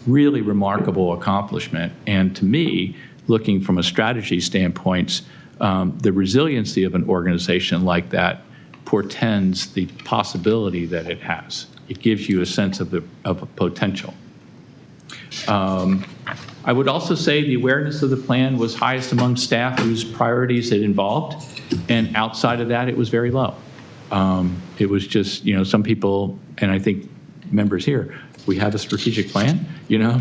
really remarkable accomplishment. And to me, looking from a strategy standpoint, the resiliency of an organization like that portends the possibility that it has. It gives you a sense of a potential. I would also say the awareness of the plan was highest among staff whose priorities it involved, and outside of that, it was very low. It was just, some people, and I think members here, we have a strategic plan,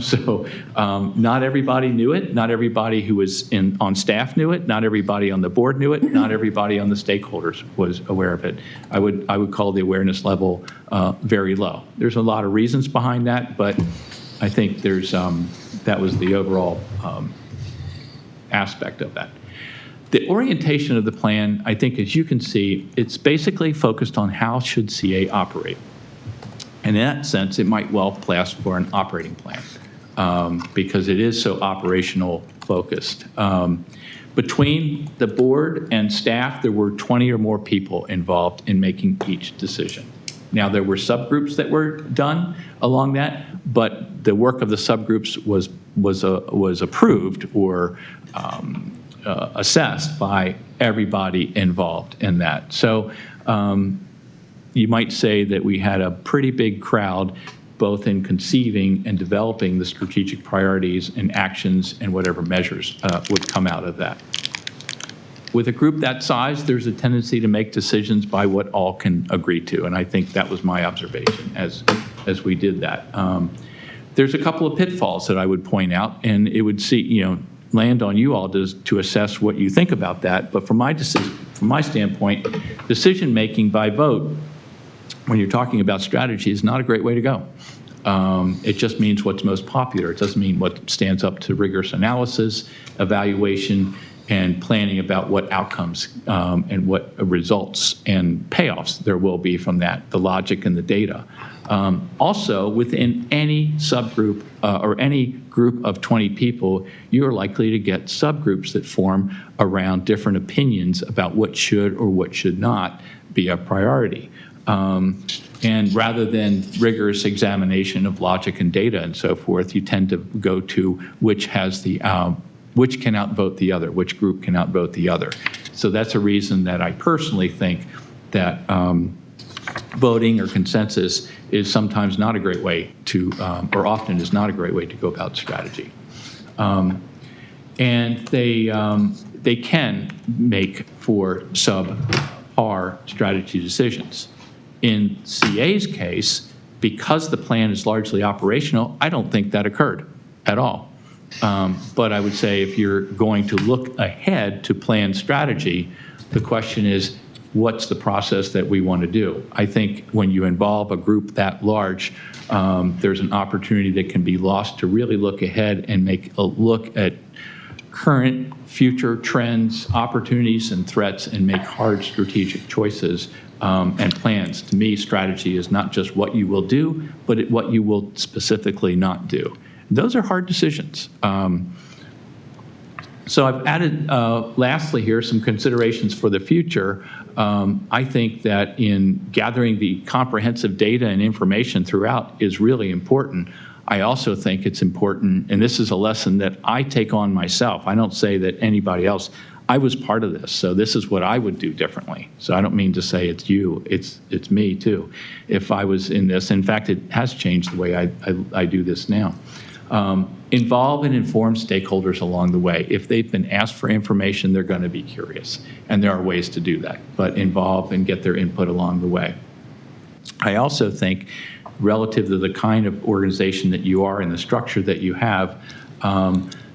so not everybody knew it. Not everybody who was on staff knew it. Not everybody on the board knew it. Not everybody on the stakeholders was aware of it. I would call the awareness level very low. There's a lot of reasons behind that, but I think there's that was the overall aspect of that. The orientation of the plan, I think, as you can see, it's basically focused on how should CA operate. And in that sense, it might well pass for an operating plan because it is so operational focused. Between the board and staff, there were 20 or more people involved in making each decision. Now, there were subgroups that were done along that, but the work of the subgroups was approved or assessed by everybody involved in that. So you might say that we had a pretty big crowd, both in conceiving and developing the strategic priorities and actions and whatever measures would come out of that. With a group that size, there's a tendency to make decisions by what all can agree to, and I think that was my observation as we did that. There's a couple of pitfalls that I would point out, and it would land on you all to assess what you think about that. But from my standpoint, decision-making by vote, when you're talking about strategy, is not a great way to go. It just means what's most popular. It doesn't mean what stands up to rigorous analysis, evaluation, and planning about what outcomes and what results and payoffs there will be from that, the logic and the data. Also, within any subgroup or any group of 20 people, you're likely to get subgroups that form around different opinions about what should or what should not be a priority. And rather than rigorous examination of logic and data and so forth, you tend to go to which has the which can outvote the other, which group can outvote the other. So that's a reason that I personally think that voting or consensus is sometimes not a great way to, or often is not a great way to go about strategy. And they can make for subpar strategy decisions. In CA's case, because the plan is largely operational, I don't think that occurred at all. But I would say if you're going to look ahead to plan strategy, the question is, what's the process that we want to do? I think when you involve a group that large, there's an opportunity that can be lost to really look ahead and make a look at current, future trends, opportunities, and threats, and make hard strategic choices and plans. To me, strategy is not just what you will do, but what you will specifically not do. Those are hard decisions. So I've added, lastly here, some considerations for the future. I think that in gathering the comprehensive data and information throughout is really important. I also think it's important, and this is a lesson that I take on myself. I don't say that anybody else. I was part of this, so this is what I would do differently. So I don't mean to say it's you, it's me too. If I was in this, in fact, it has changed the way I do this now. Involve and inform stakeholders along the way. If they've been asked for information, they're going to be curious, and there are ways to do that, but involve and get their input along the way. I also think, relative to the kind of organization that you are and the structure that you have,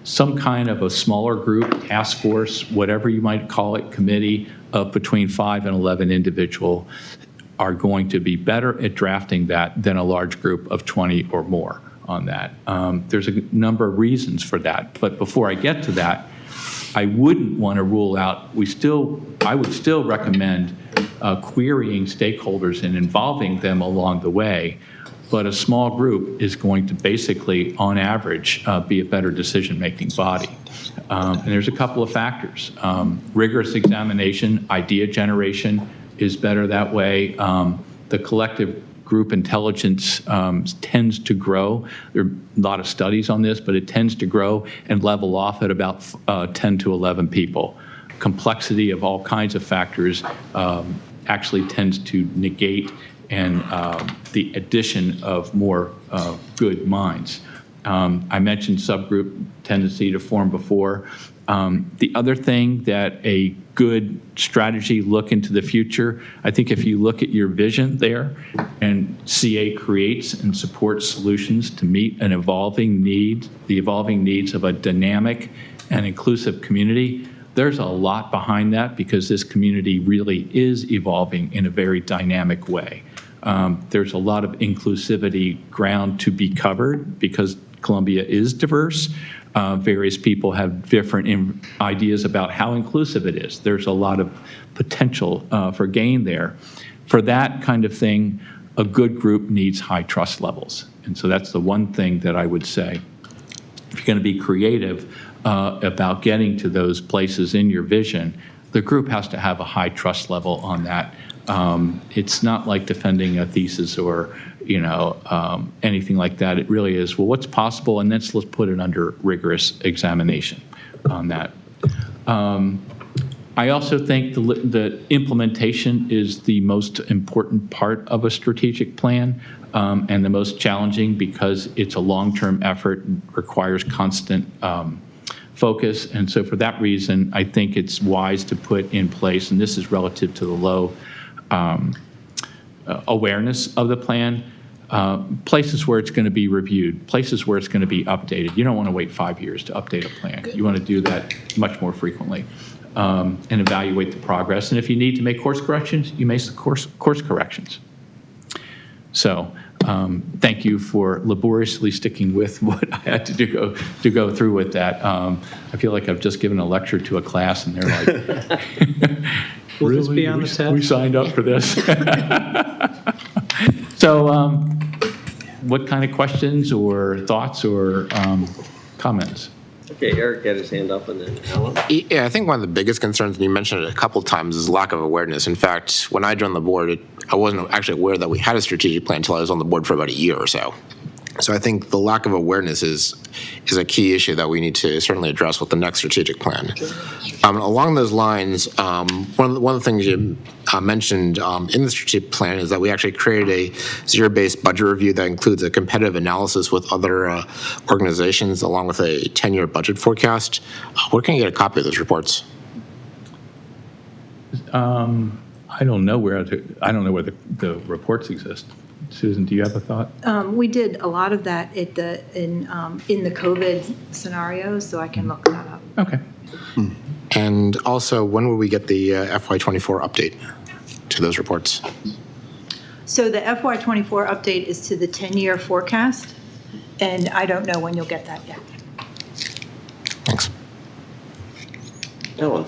some kind of a smaller group, task force, whatever you might call it, committee of between 5 and 11 individuals are going to be better at drafting that than a large group of 20 or more on that. There's a number of reasons for that, but before I get to that, I wouldn't want to rule out, I would still recommend querying stakeholders and involving them along the way, but a small group is going to basically, on average, be a better decision-making body. And there's a couple of factors. Rigorous examination, idea generation is better that way. The collective group intelligence tends to grow. There are a lot of studies on this, but it tends to grow and level off at about 10 to 11 people. Complexity of all kinds of factors actually tends to negate and the addition of more good minds. I mentioned subgroup tendency to form before. The other thing that a good strategy look into the future, I think if you look at your vision there and CA creates and supports solutions to meet an evolving need, the evolving needs of a dynamic and inclusive community, there's a lot behind that because this community really is evolving in a very dynamic way. There's a lot of inclusivity ground to be covered because Columbia is diverse. Various people have different ideas about how inclusive it is. There's a lot of potential for gain there. For that kind of thing, a good group needs high trust levels. And so that's the one thing that I would say. If you're going to be creative about getting to those places in your vision, the group has to have a high trust level on that. It's not like defending a thesis or anything like that. It really is, well, what's possible, and let's put it under rigorous examination on that. I also think the implementation is the most important part of a strategic plan and the most challenging because it's a long-term effort, requires constant focus. And so for that reason, I think it's wise to put in place, and this is relative to the low awareness of the plan, places where it's going to be reviewed, places where it's going to be updated. You don't want to wait 5 years to update a plan. You want to do that much more frequently and evaluate the progress. And if you need to make course corrections, you make the course corrections. So thank you for laboriously sticking with what I had to go through with that. I feel like I've just given a lecture to a class and they're like, Will this be on the test? We signed up for this. So what kind of questions or thoughts or comments? Okay, Eric had his hand up and then Alan. Yeah, I think one of the biggest concerns, and you mentioned it a couple of times, is lack of awareness. In fact, when I joined the board, I wasn't actually aware that we had a strategic plan until I was on the board for about a year or so. So I think the lack of awareness is a key issue that we need to certainly address with the next strategic plan. Along those lines, one of the things you mentioned in the strategic plan is that we actually created a zero-based budget review that includes a competitive analysis with other organizations along with a 10-year budget forecast. Where can you get a copy of those reports? I don't know where the reports exist. Susan, do you have a thought? We did a lot of that in the COVID scenarios, so I can look that up. Okay. And also, when will we get the FY24 update to those reports? So the FY24 update is to the 10-year forecast, and I don't know when you'll get that yet. Thanks. Ellen?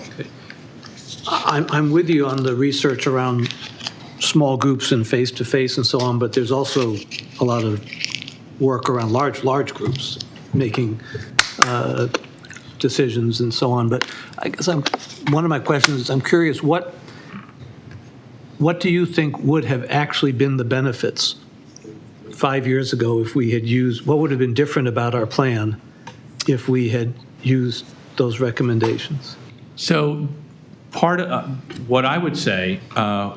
I'm with you on the research around small groups and face-to-face and so on, but there's also a lot of work around large groups making decisions and so on. But I guess one of my questions is, I'm curious, what do you think would have actually been the benefits 5 years ago if we had used, what would have been different about our plan if we had used those recommendations? So part of what I would say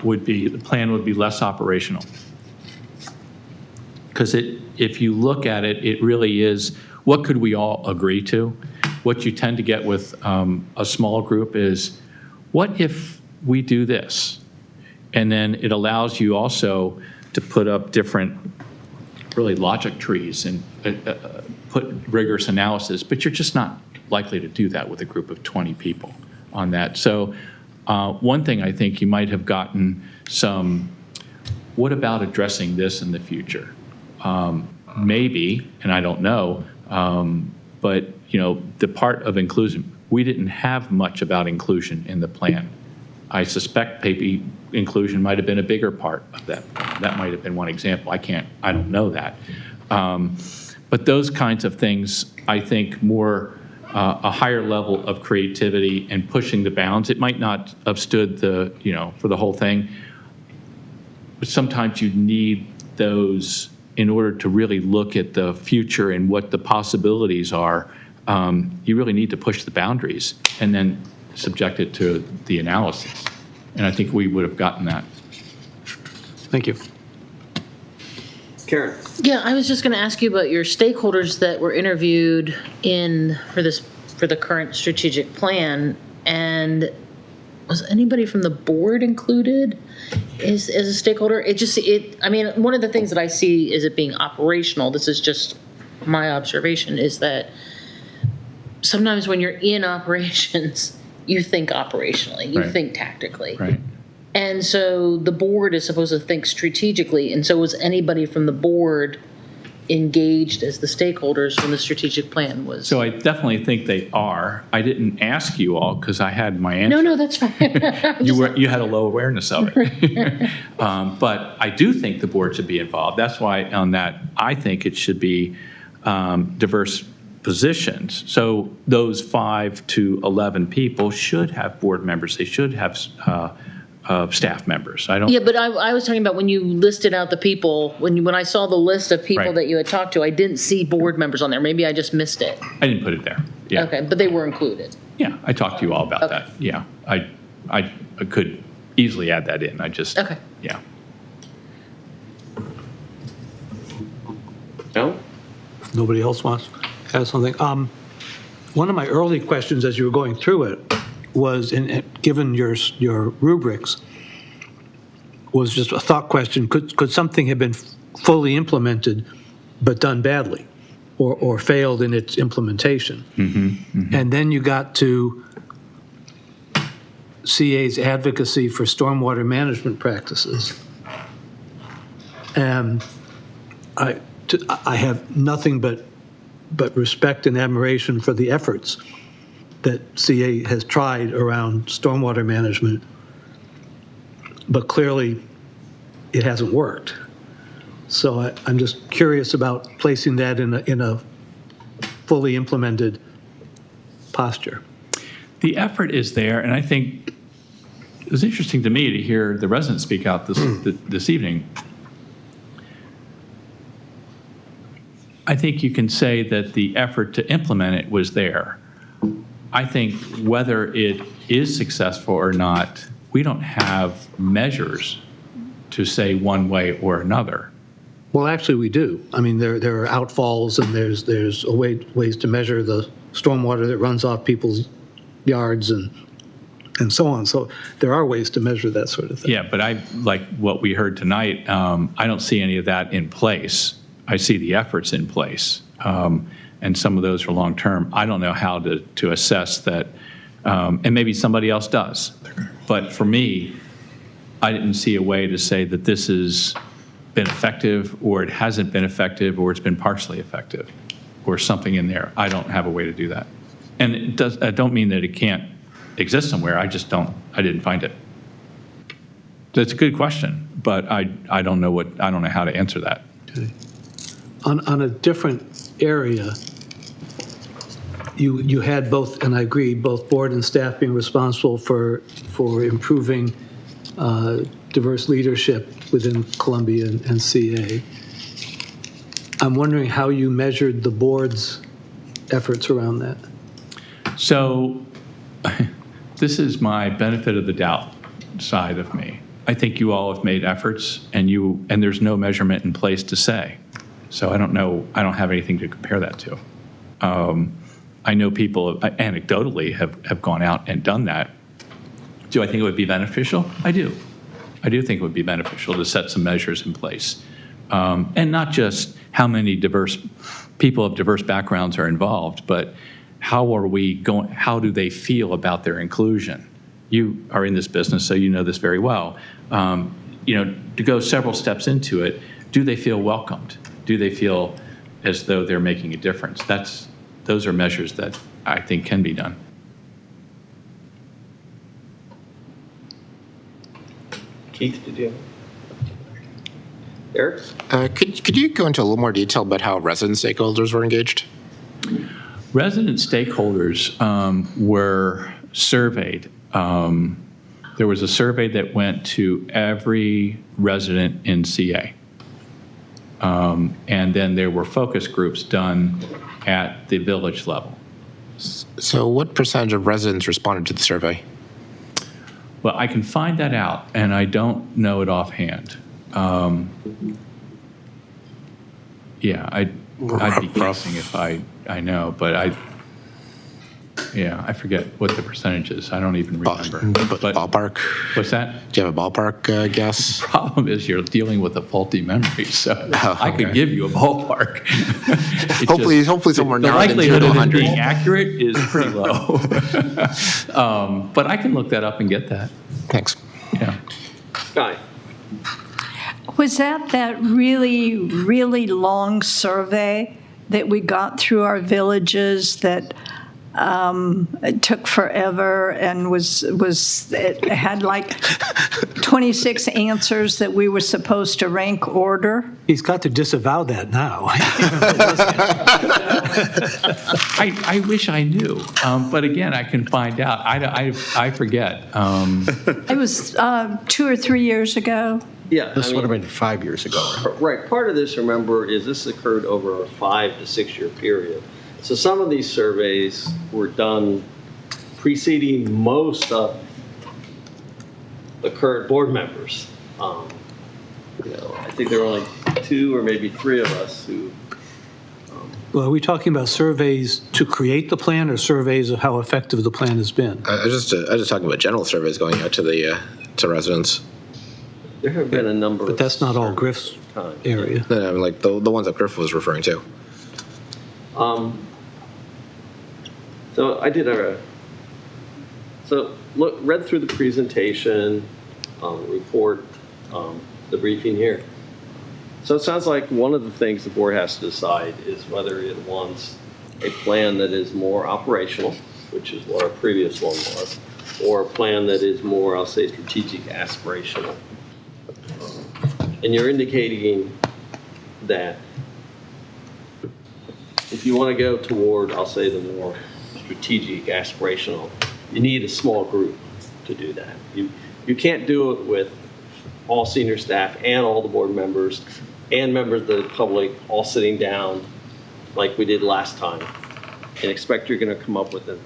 would be the plan would be less operational. Because if you look at it, it really is, what could we all agree to? What you tend to get with a small group is, what if we do this? And then it allows you also to put up different, really logic trees and put rigorous analysis, but you're just not likely to do that with a group of 20 people on that. So one thing I think you might have gotten some, what about addressing this in the future? Maybe, and I don't know, but the part of inclusion, we didn't have much about inclusion in the plan. I suspect maybe inclusion might have been a bigger part of that. That might have been one example. I don't know that. But those kinds of things, I think more a higher level of creativity and pushing the bounds. It might not have stood for the whole thing, but sometimes you need those in order to really look at the future and what the possibilities are. You really need to push the boundaries and then subject it to the analysis. And I think we would have gotten that. Thank you. Karen? Yeah, I was just going to ask you about your stakeholders that were interviewed for the current strategic plan, and was anybody from the board included as a stakeholder? I mean, one of the things that I see is it being operational. This is just my observation, is that sometimes when you're in operations, you think operationally, you think tactically. Right. And so the board is supposed to think strategically. And so was anybody from the board engaged as the stakeholders when the strategic plan was? So I definitely think they are. I didn't ask you all because I had my answer. No, that's fine. You had a low awareness of it. But I do think the board should be involved. That's why on that, I think it should be diverse positions. So those 5 to 11 people should have board members. They should have staff members. Yeah, but I was talking about when you listed out the people, when I saw the list of people Right. that you had talked to, I didn't see board members on there. Maybe I just missed it. I didn't put it there. Yeah. Okay, but they were included. Yeah, I talked to you all about Okay. that. Yeah, I could easily add that in. I just, Okay. yeah. No? Nobody else wants to add something? One of my early questions as you were going through it was, given your rubrics, was just a thought question. Could something have been fully implemented but done badly or failed in its implementation? And then you got to CA's advocacy for stormwater management practices. And I have nothing but respect and admiration for the efforts that CA has tried around stormwater management, but clearly it hasn't worked. So I'm just curious about placing that in a fully implemented posture. The effort is there, and I think it was interesting to me to hear the residents speak out this evening. I think you can say that the effort to implement it was there. I think whether it is successful or not, we don't have measures to say one way or another. Well, actually, we do. I mean, there are outfalls, and there's ways to measure the stormwater that runs off people's yards and so on. So there are ways to measure that sort of thing. Yeah, but I like what we heard tonight. I don't see any of that in place. I see the efforts in place, and some of those are long-term. I don't know how to assess that, and maybe somebody else does. But for me, I didn't see a way to say that this has been effective, or it hasn't been effective, or it's been partially effective, or something in there. I don't have a way to do that. And I don't mean that it can't exists somewhere. I didn't find it. That's a good question, but I don't know how to answer that. On a different area, you had both, and I agree, both board and staff being responsible for improving diverse leadership within Columbia and CA. I'm wondering how you measured the board's efforts around that. So this is my benefit of the doubt side of me. I think you all have made efforts, and there's no measurement in place to say. So I don't know. I don't have anything to compare that to. I know people anecdotally have gone out and done that. Do I think it would be beneficial? I do. I do think it would be beneficial to set some measures in place. And not just how many diverse people of diverse backgrounds are involved, but how do they feel about their inclusion? You are in this business, so you know this very well. To go several steps into it, do they feel welcomed? Do they feel as though they're making a difference? Those are measures that I think can be done. Keith, did you? Eric? Could you go into a little more detail about how resident stakeholders were engaged? Resident stakeholders were surveyed. There was a survey that went to every resident in CA. And then there were focus groups done at the village level. So what percentage of residents responded to the survey? Well, I can find that out, and I don't know it offhand. Yeah, I'd be guessing if I know, but I forget what the percentage is. I don't even remember. But ballpark? What's that? Do you have a ballpark guess? The problem is you're dealing with a faulty memory, so I could give you a ballpark. Hopefully somewhere the narrowed likelihood into of it 100. being accurate is pretty low. But I can look that up and get that. Thanks. Yeah. Guy. Was that really, really long survey that we got through our villages that it took forever and it had like 26 answers that we were supposed to rank order? He's got to disavow that now. I wish I knew, but again, I can find out. I forget. It was 2 or 3 years ago. Yeah. This would have been 5 years ago. Right. Part of this, remember, is this occurred over a 5 to 6 year period. So some of these surveys were done preceding most of the current board members. I think there were only 2 or maybe 3 of us who. Well, are we talking about surveys to create the plan or surveys of how effective the plan has been? I was just talking about general surveys going out to residents. There have been a number. But that's not all Griff's area. No, I mean, like the ones that Griff was referring to. So I did read through the presentation, report, the briefing here. So it sounds like one of the things the board has to decide is whether it wants a plan that is more operational, which is what our previous one was, or a plan that is more, I'll say, strategic, aspirational. And you're indicating that if you want to go toward, I'll say, the more strategic, aspirational, you need a small group to do that. You can't do it with all senior staff and all the board members and members of the public all sitting down like we did last time and expect you're going to come up with it.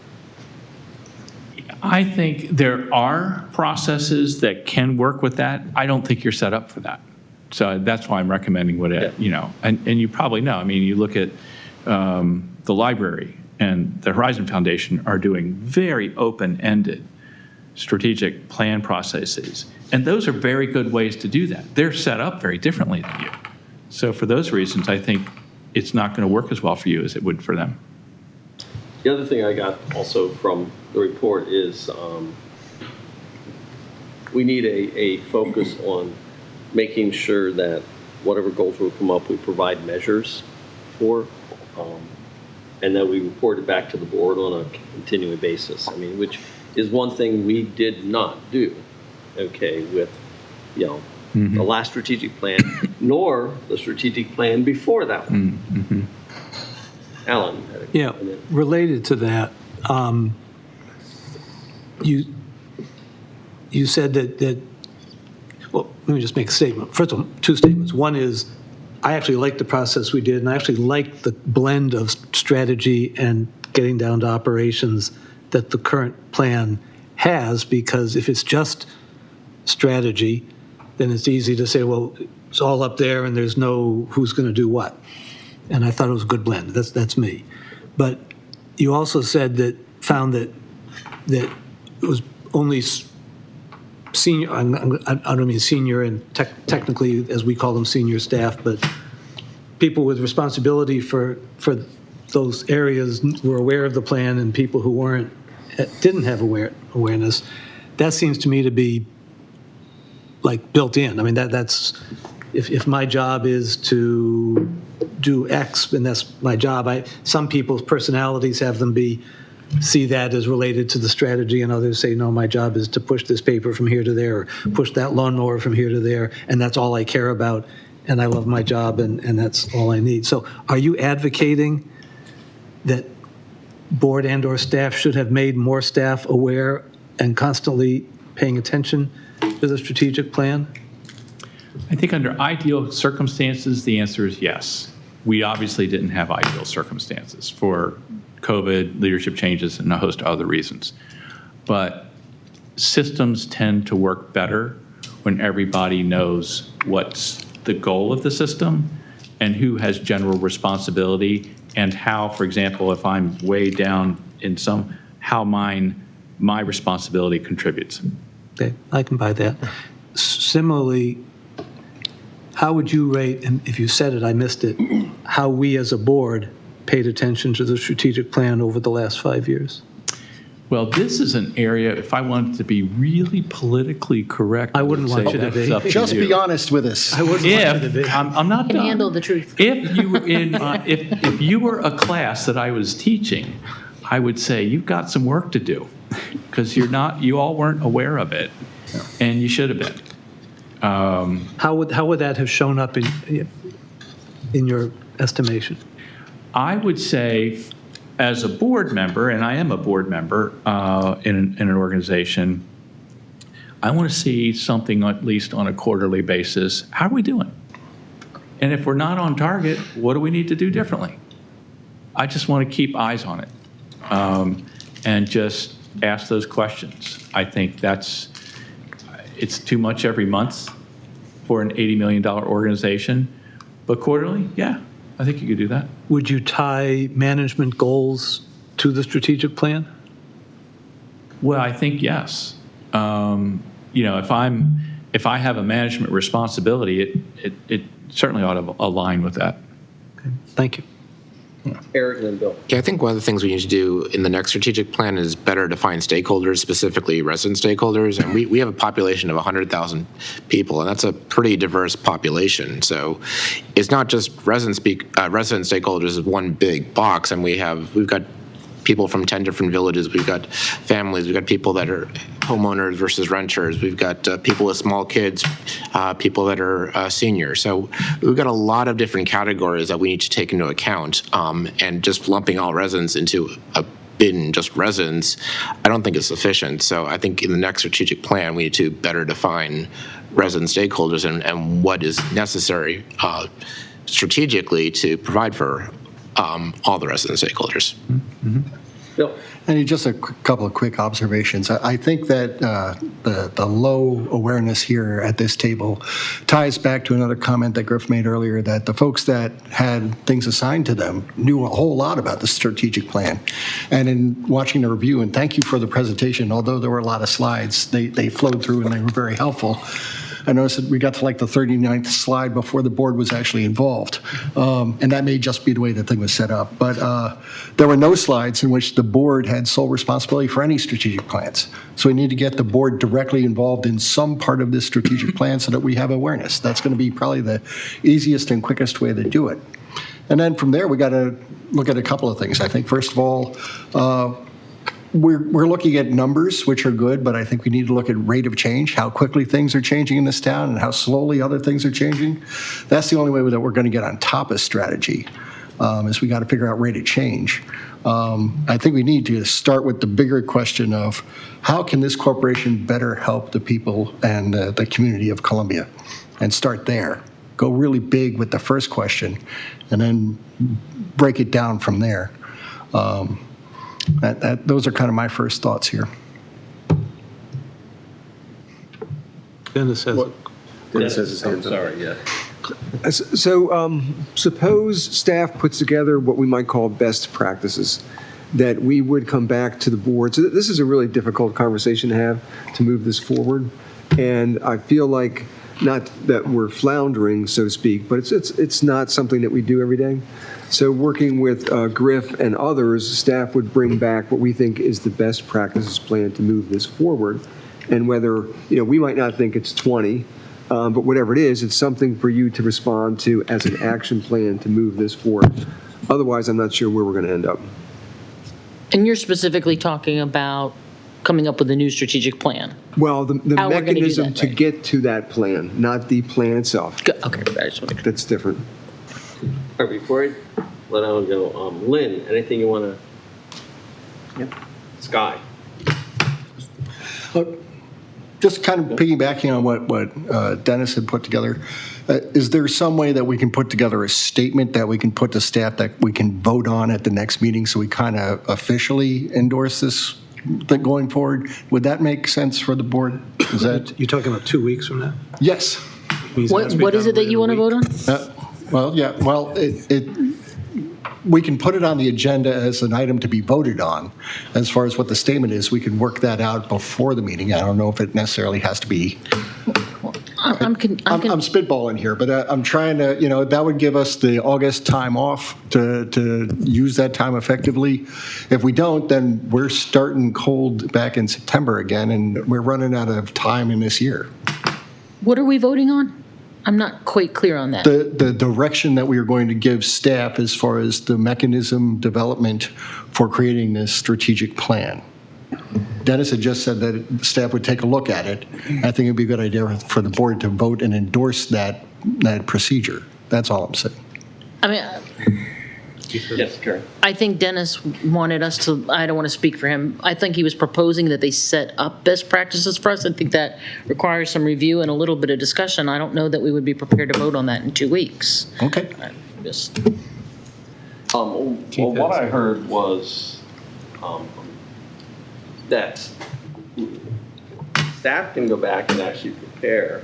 I think there are processes that can work with that. I don't think you're set up for that. So that's why I'm recommending and you probably know. I mean, you look at the library and the Horizon Foundation are doing very open-ended strategic plan processes. And those are very good ways to do that. They're set up very differently than you. So for those reasons, I think it's not going to work as well for you as it would for them. The other thing I got also from the report is we need a focus on making sure that whatever goals will come up, we provide measures for, and that we report it back to the board on a continuing basis. I mean, which is one thing we did not do, okay, with, the last strategic plan, nor the strategic plan before that one. Alan? Yeah, related to that, you said that, well, let me just make a statement. First of all, two statements. One is, I actually like the process we did, and I actually like the blend of strategy and getting down to operations that the current plan has, because if it's just strategy, then it's easy to say, well, it's all up there and there's no who's going to do what. And I thought it was a good blend. That's me. But you also said found that it was only senior, I don't mean senior and technically as we call them senior staff, but people with responsibility for those areas were aware of the plan, and people who didn't have awareness. That seems to me to be like built in. I mean, that's if my job is to do X, and that's my job. Some people's personalities have them see that as related to the strategy, and others say, no, my job is to push this paper from here to there, or push that lawnmower from here to there, and that's all I care about, and I love my job, and that's all I need. So are you advocating that board and or staff should have made more staff aware and constantly paying attention to the strategic plan? I think under ideal circumstances, the answer is yes. We obviously didn't have ideal circumstances for COVID, leadership changes, and a host of other reasons. But systems tend to work better when everybody knows what's the goal of the system and who has general responsibility, and how, for example, if I'm way down in how my responsibility contributes. Okay, I can buy that. Similarly, how would you rate, and if you said it, I missed it, how we as a board paid attention to the strategic plan over the last 5 years? Well, this is an area, if I wanted to be really politically correct, I wouldn't want you to be. Just be honest with us. I wouldn't want you to be. I'm not Can done. handle the truth. If you were if you were a class that I was teaching, I would say you've got some work to do, because you all weren't aware of it, and you should have been. How would that have shown up in your estimation? I would say, as a board member, and I am a board member in an organization, I want to see something at least on a quarterly basis. How are we doing? And if we're not on target, what do we need to do differently? I just want to keep eyes on it and just ask those questions. I think it's too much every month for an $80 million organization, but quarterly, yeah, I think you could do that. Would you tie management goals to the strategic plan? Well, I think yes. If I have a management responsibility, it certainly ought to align with that. Okay. Thank you. Eric and then Bill. Yeah, I think one of the things we need to do in the next strategic plan is better define stakeholders, specifically resident stakeholders. And we have a population of 100,000 people, and that's a pretty diverse population. So it's not just resident stakeholders is one big box, and we've got people from 10 different villages. We've got families. We've got people that are homeowners versus renters. We've got people with small kids, people that are seniors. So we've got a lot of different categories that we need to take into account. And just lumping all residents into a bin, just residents, I don't think is sufficient. So I think in the next strategic plan, we need to better define resident stakeholders and what is necessary strategically to provide for all the resident stakeholders. Mm-hmm. Bill. And just a couple of quick observations. I think that the low awareness here at this table ties back to another comment that Griff made earlier, that the folks that had things assigned to them knew a whole lot about the strategic plan. And in watching the review, and thank you for the presentation, although there were a lot of slides, they flowed through and they were very helpful. I noticed that we got to like the 39th slide before the board was actually involved. And that may just be the way the thing was set up. But there were no slides in which the board had sole responsibility for any strategic plans. So we need to get the board directly involved in some part of this strategic plan so that we have awareness. That's going to be probably the easiest and quickest way to do it. And then from there, we got to look at a couple of things. I think, first of all, we're looking at numbers, which are good, but I think we need to look at rate of change, how quickly things are changing in this town and how slowly other things are changing. That's the only way that we're going to get on top of strategy, is we got to figure out rate of change. I think we need to start with the bigger question of how can this corporation better help the people and the community of Columbia, and start there. Go really big with the first question and then break it down from there. Those are kind of my first thoughts here. Dennis has Dennis has his hand up. Sorry, yeah. So suppose staff puts together what we might call best practices, that we would come back to the board. So this is a really difficult conversation to have to move this forward. And I feel like, not that we're floundering, so to speak, but it's not something that we do every day. So working with Griff and others, staff would bring back what we think is the best practices plan to move this forward. And whether, we might not think it's 20, but whatever it is, it's something for you to respond to as an action plan to move this forward. Otherwise, I'm not sure where we're going to end up. And you're specifically talking about coming up with a new strategic plan? Well, the How we're gonna do mechanism that, to right. get to that plan, not the plan itself. Okay, I just want to. That's different. All right, before I let Alan go, Lynn, anything you want to? Yeah. Sky. Just kind of piggybacking on what Dennis had put together, is there some way that we can put together a statement that we can put to staff that we can vote on at the next meeting so we kind of officially endorse this thing going forward? Would that make sense for the board? Is that? You're talking about 2 weeks from now? Yes. What is it that you want to vote on? We can put it on the agenda as an item to be voted on. As far as what the statement is, we can work that out before the meeting. I don't know if it necessarily has to be. I'm spitballing here, but I'm trying to, that would give us the August time off to use that time effectively. If we don't, then we're starting cold back in September again, and we're running out of time in this year. What are we voting on? I'm not quite clear on that. The direction that we are going to give staff as far as the mechanism development for creating this strategic plan. Dennis had just said that staff would take a look at it. I think it'd be a good idea for the board to vote and endorse that procedure. That's all I'm saying. I mean, yes, Karen. I think Dennis wanted us to, I don't want to speak for him. I think he was proposing that they set up best practices for us. I think that requires some review and a little bit of discussion. I don't know that we would be prepared to vote on that in 2 weeks. Okay. Well, what I heard was that staff can go back and actually prepare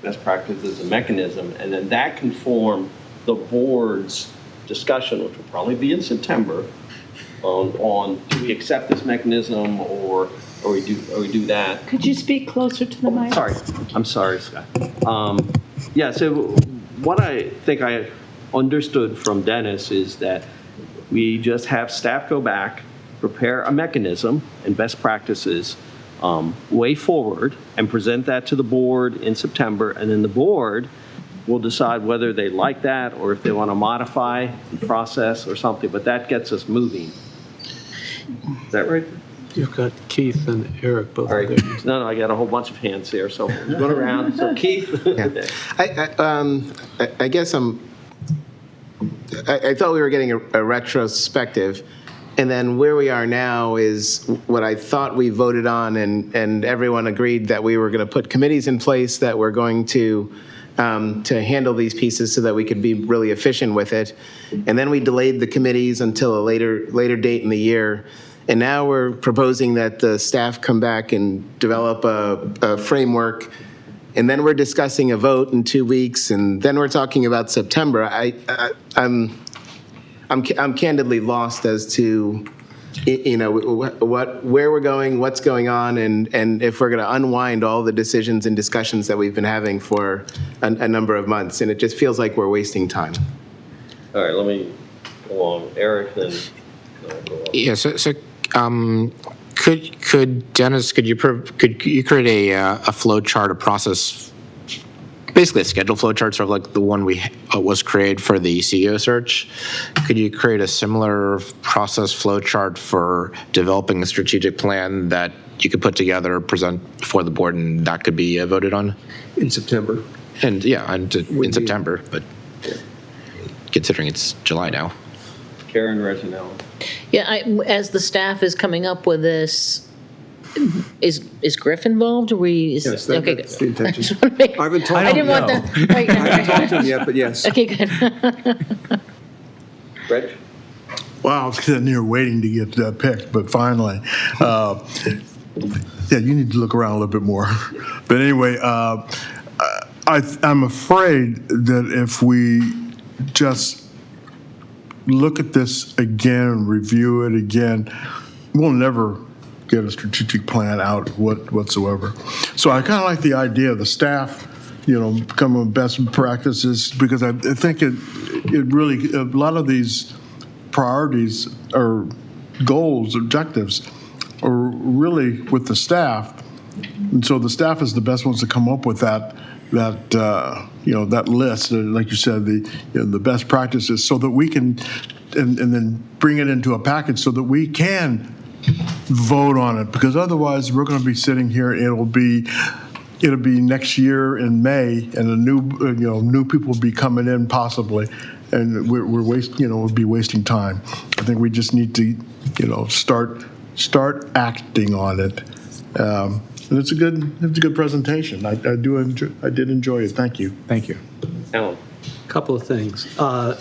best practices and mechanism, and then that can form the board's discussion, which will probably be in September, on do we accept this mechanism or we do that. Could you speak closer to the mic? Sorry, I'm sorry, Scott. Yeah, so what I think I understood from Dennis is that we just have staff go back, prepare a mechanism and best practices way forward and present that to the board in September, and then the board will decide whether they like that or if they want to modify the process or something, but that gets us moving. Is that right? You've got Keith and Eric both. All right. There. No, I got a whole bunch of hands here, so we're going around. So Keith. I guess I thought we were getting a retrospective, and then where we are now is what I thought we voted on, and everyone agreed that we were going to put committees in place that were going to handle these pieces so that we could be really efficient with it. And then we delayed the committees until a later date in the year. And now we're proposing that the staff come back and develop a framework. And then we're discussing a vote in 2 weeks. And then we're talking about September. I'm candidly lost as to, where we're going, what's going on, and if we're going to unwind all the decisions and discussions that we've been having for a number of months. And it just feels like we're wasting time. All right, let me go on. Eric, then. Yeah, so could Dennis, could you create a flow chart, a process, basically a schedule flow chart, sort of like the one we was created for the CEO search? Could you create a similar process flow chart for developing a strategic plan that you could put together, present before the board, and that could be voted on? In September. And yeah, in September, but considering it's July now. Karen Reginald. Yeah, as the staff is coming up with this, is Griff involved? Or Yes, okay, that's good. the intention. I just wanna make- I haven't talked I didn't want that. Right, I haven't talked to him yet, but yes. Okay, good. Reg? Wow, I was sitting here waiting to get picked, but finally. Yeah, you need to look around a little bit more. But anyway, I'm afraid that if we just look at this again and review it again, we'll never get a strategic plan out whatsoever. So I kind of like the idea of the staff, come with best practices, because I think it really, a lot of these priorities or goals, objectives, are really with the staff. And so the staff is the best ones to come up with that list, like you said, the best practices, so that we can, and then bring it into a package so that we can vote on it. Because otherwise, we're going to be sitting here, it'll be next year in May, and new people will be coming in possibly, and we'll be wasting time. I think we just need to, start acting on it. And it's a good presentation. I did enjoy it. Thank you. Thank you. Alan? Couple of things. And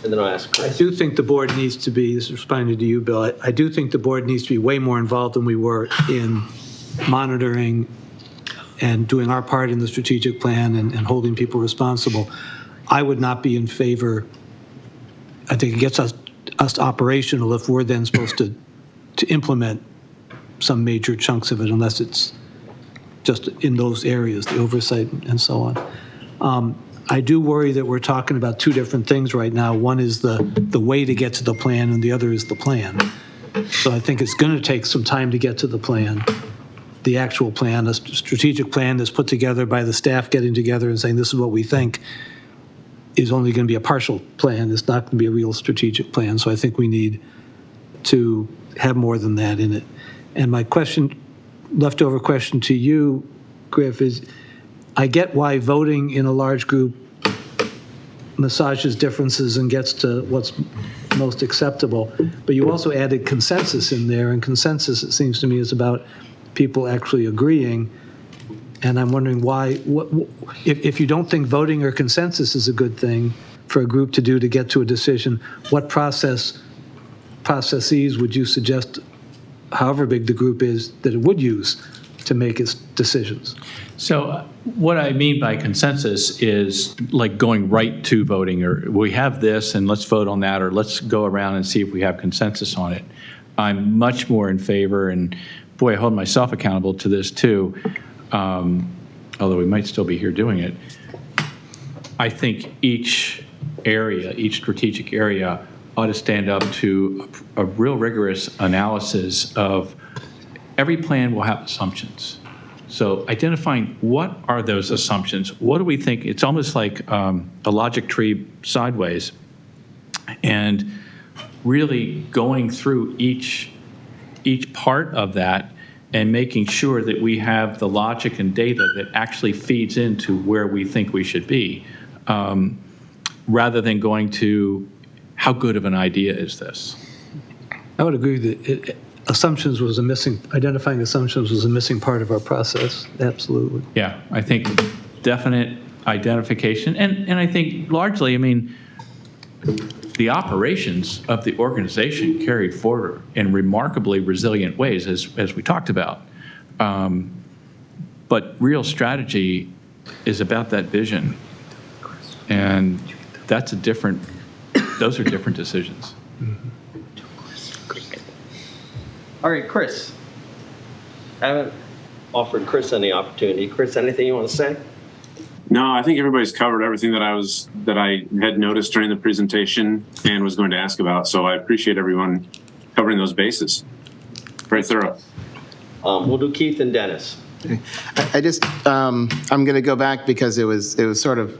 then I'll ask I Chris. do think the board needs to be, this is responding to you, Bill, I do think the board needs to be way more involved than we were in monitoring and doing our part in the strategic plan and holding people responsible. I would not be in favor, I think it gets us operational if we're then supposed to implement some major chunks of it, unless it's just in those areas, the oversight and so on. I do worry that we're talking about two different things right now. One is the way to get to the plan, and the other is the plan. So I think it's going to take some time to get to the plan, the actual plan. A strategic plan that's put together by the staff getting together and saying, this is what we think, is only going to be a partial plan. It's not going to be a real strategic plan. So I think we need to have more than that in it. And my leftover question to you, Griff, is I get why voting in a large group massages differences and gets to what's most acceptable, but you also added consensus in there, and consensus, it seems to me, is about people actually agreeing. And I'm wondering why, if you don't think voting or consensus is a good thing for a group to do to get to a decision, what processes would you suggest, however big the group is, that it would use to make its decisions? So what I mean by consensus is like going right to voting, or we have this and let's vote on that, or let's go around and see if we have consensus on it. I'm much more in favor, and boy, I hold myself accountable to this too, although we might still be here doing it. I think each strategic area ought to stand up to a real rigorous analysis of every plan will have assumptions. So identifying what are those assumptions, what do we think, it's almost like a logic tree sideways, and really going through each part of that and making sure that we have the logic and data that actually feeds into where we think we should be, rather than going to how good of an idea is this? I would agree that identifying assumptions was a missing part of our process, absolutely. Yeah, I think definite identification, and I think largely, I mean, the operations of the organization carried forward in remarkably resilient ways, as we talked about. But real strategy is about that vision, and those are different decisions. Mm-hmm. All right, Chris. I haven't offered Chris any opportunity. Chris, anything you want to say? No, I think everybody's covered everything that I had noticed during the presentation and was going to ask about. So I appreciate everyone covering those bases. Very thorough. We'll do Keith and Dennis. I'm going to go back because it was sort of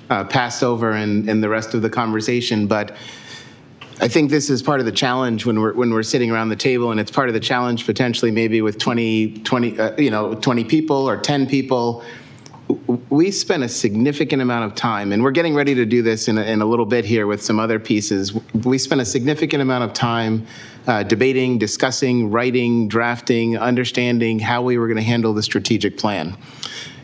passed over in the rest of the conversation, but I think this is part of the challenge when we're sitting around the table, and it's part of the challenge potentially maybe with 20 people or 10 people. We spent a significant amount of time, and we're getting ready to do this in a little bit here with some other pieces. We spent a significant amount of time debating, discussing, writing, drafting, understanding how we were going to handle the strategic plan.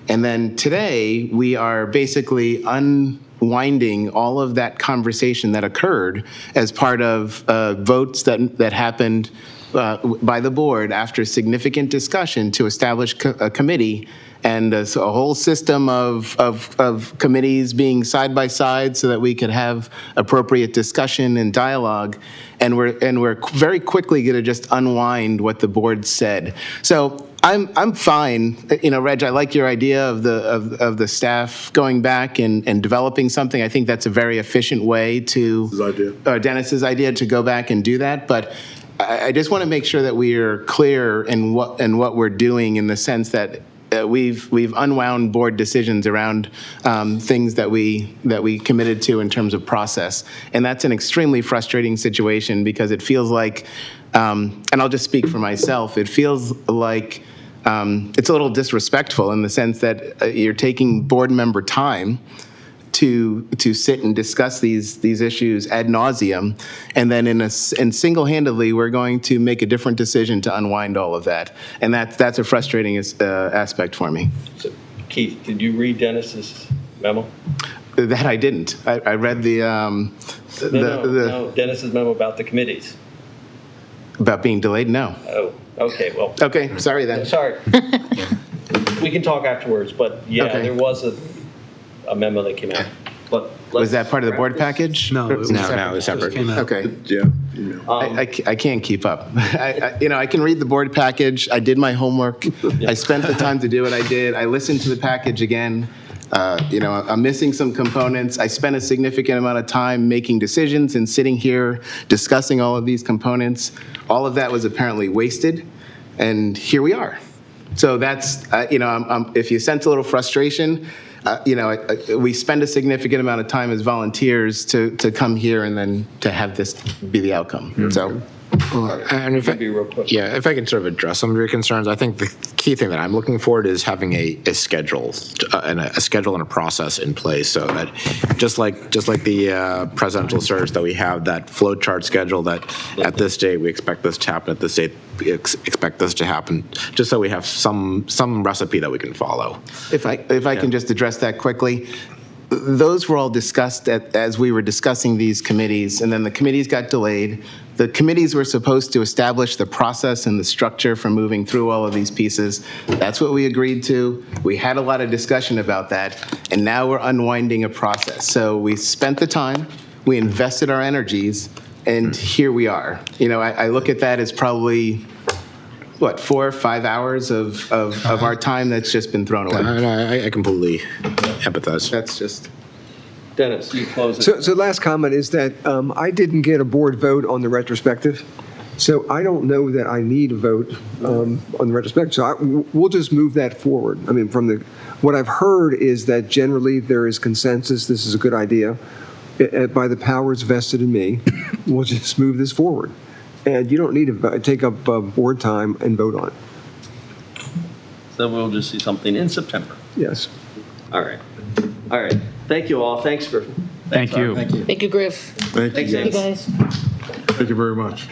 And then today, we are basically unwinding all of that conversation that occurred as part of votes that happened by the board after significant discussion to establish a committee and a whole system of committees being side by side so that we could have appropriate discussion and dialogue. And we're very quickly going to just unwind what the board said. So I'm fine. Reg, I like your idea of the staff going back and developing something. I think that's a very efficient way Dennis's idea to go back and do that. But I just want to make sure that we are clear in what we're doing, in the sense that we've unwound board decisions around things that we committed to in terms of process, and that's an extremely frustrating situation because it feels like, and I'll just speak for myself, it feels like it's a little disrespectful in the sense that you're taking board member time to sit and discuss these issues ad nauseum, and then and single-handedly we're going to make a different decision to unwind all of that, and that's a frustrating aspect for me. So, Keith, did you read Dennis's memo? That I didn't. I read No, Dennis's memo about the committees. About being delayed? No. Oh, okay. Well. Okay. Sorry then. Sorry. We can talk afterwards, but yeah, Okay. there was a memo that came out. But was that part of the board package? No, it was No, it was separate. Okay. Yeah. I can't keep up. I can read the board package. I did my homework. I spent the time to do what I did. I listened to the package again. I'm missing some components. I spent a significant amount of time making decisions and sitting here discussing all of these components. All of that was apparently wasted, and here we are. So that's, if you sense a little frustration, we spend a significant amount of time as volunteers to come here and then to have this be the outcome. So. And if I can sort of address some of your concerns, I think the key thing that I'm looking forward is having a schedule and a schedule and a process in place, so that just like the presidential search, that we have that flow chart schedule that at this date we expect this to happen, at this date we expect this to happen, just so we have some recipe that we can follow. If I can just address that quickly. Those were all discussed as we were discussing these committees, and then the committees got delayed. The committees were supposed to establish the process and the structure for moving through all of these pieces. That's what we agreed to. We had a lot of discussion about that, and now we're unwinding a process. So we spent the time, we invested our energies, and here we are. I look at that as probably 4 or 5 hours of our time that's just been thrown away. No, I completely empathize. That's just. Dennis, you close it. So last comment is that I didn't get a board vote on the retrospective, so I don't know that I need a vote on the retrospective. So we'll just move that forward. I mean, what I've heard is that generally there is consensus. This is a good idea. By the powers vested in me, we'll just move this forward. And you don't need to take up board time and vote on it. So we'll just see something in September. Yes. All right. Thank you all. Thanks, you. Thank you. Thank you, Griff. Thank you. You guys. Thank you very much.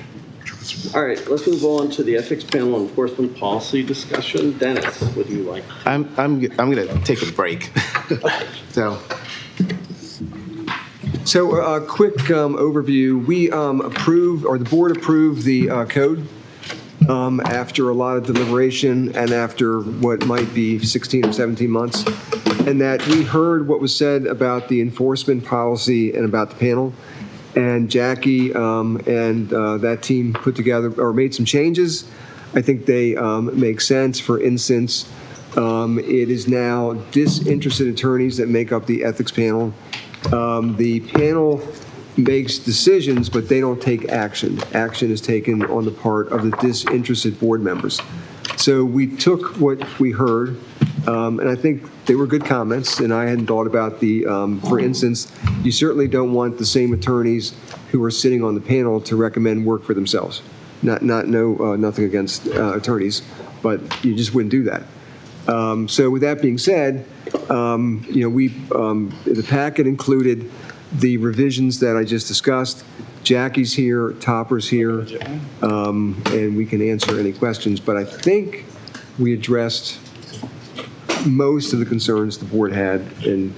All right, let's move on to the ethics panel enforcement policy discussion. Dennis, would you like? I'm going to take a break. So a quick overview. We the board approved the code after a lot of deliberation and after what might be 16 or 17 months. And that we heard what was said about the enforcement policy and about the panel. And Jackie and that team put together or made some changes. I think they make sense. For instance, it is now disinterested attorneys that make up the ethics panel. The panel makes decisions, but they don't take action. Action is taken on the part of the disinterested board members. So we took what we heard, and I think they were good comments, and I hadn't thought about for instance, you certainly don't want the same attorneys who are sitting on the panel to recommend work for themselves. Nothing against attorneys, but you just wouldn't do that. So with that being said, the packet included the revisions that I just discussed. Jackie's here, Topper's here, and we can answer any questions. But I think we addressed most of the concerns the board had, and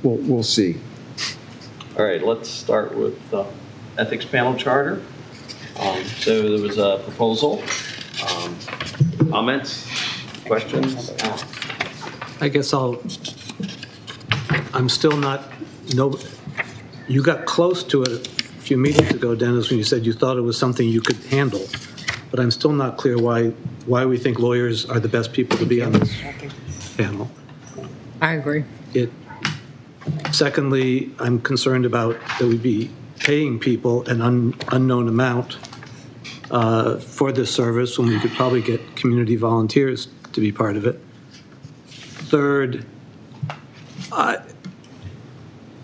we'll see. All right, let's start with ethics panel charter. So there was a proposal. Comments, questions? I guess I'm still not, you got close to it a few meetings ago, Dennis, when you said you thought it was something you could handle, but I'm still not clear why we think lawyers are the best people to be on this panel. I agree. Secondly, I'm concerned about that we'd be paying people an unknown amount for this service when we could probably get community volunteers to be part of it. Third,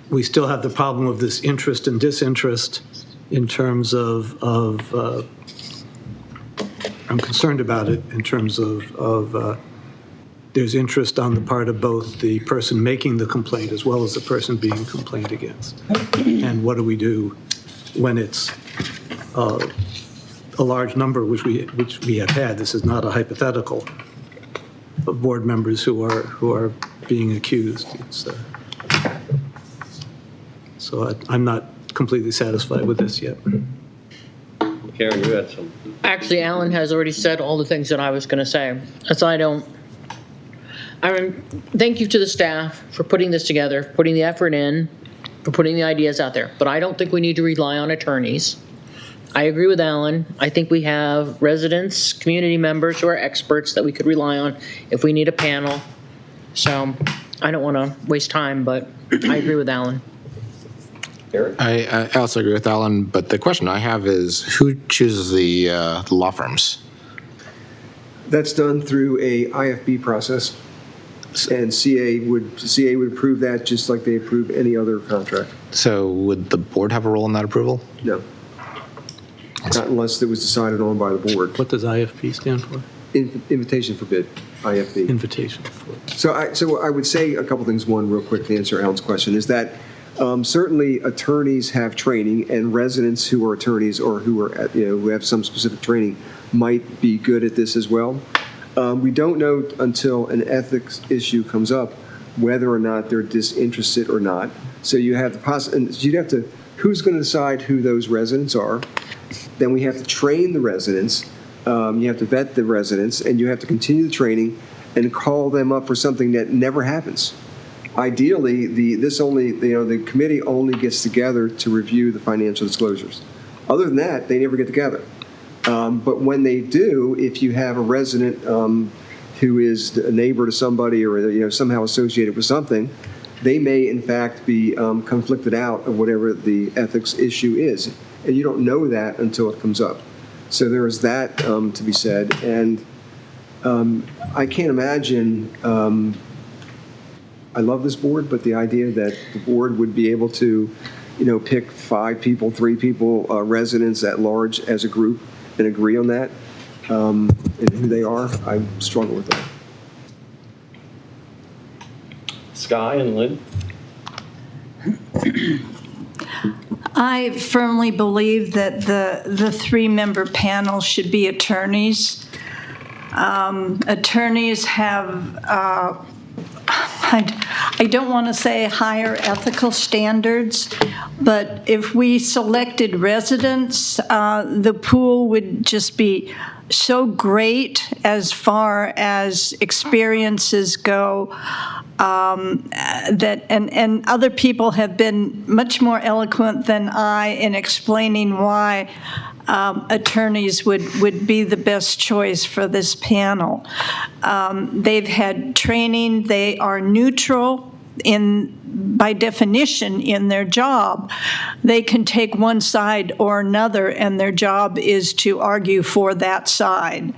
we still have the problem of this interest and disinterest in terms of I'm concerned about it in terms of there's interest on the part of both the person making the complaint as well as the person being complained against. And what do we do when it's a large number, which we have had? This is not a hypothetical, of board members who are being accused. So I'm not completely satisfied with this yet. Karen, you had some. Actually, Alan has already said all the things that I was going to say. So thank you to the staff for putting this together, putting the effort in, for putting the ideas out there. But I don't think we need to rely on attorneys. I agree with Alan. I think we have residents, community members who are experts that we could rely on if we need a panel. So I don't want to waste time, but I agree with Alan. Eric? I also agree with Alan, but the question I have is who chooses the law firms? That's done through a IFB process, and CA would approve that just like they approve any other contract. So would the board have a role in that approval? No. Not unless it was decided on by the board. What does IFB stand for? Invitation for bid, IFB. Invitation for. So I would say a couple things. One, real quick, to answer Alan's question, is that certainly attorneys have training, and residents who are attorneys or who are who have some specific training might be good at this as well. We don't know until an ethics issue comes up whether or not they're disinterested or not. So you have who's going to decide who those residents are? Then we have to train the residents. You have to vet the residents, and you have to continue the training and call them up for something that never happens. Ideally, the committee only gets together to review the financial disclosures. Other than that, they never get together. But when they do, if you have a resident who is a neighbor to somebody or somehow associated with something, they may in fact be conflicted out of whatever the ethics issue is, and you don't know that until it comes up. So there is that to be said, and I can't imagine. I love this board, but the idea that the board would be able to, pick 5 people, 3 people, residents at large as a group and agree on that and who they are, I struggle with that. Sky and Lynn? I firmly believe that the 3-member panel should be attorneys. Attorneys have I don't want to say higher ethical standards, but if we selected residents, the pool would just be so great as far as experiences go. And other people have been much more eloquent than I in explaining why attorneys would be the best choice for this panel. They've had training. They are neutral by definition in their job. They can take one side or another, and their job is to argue for that side.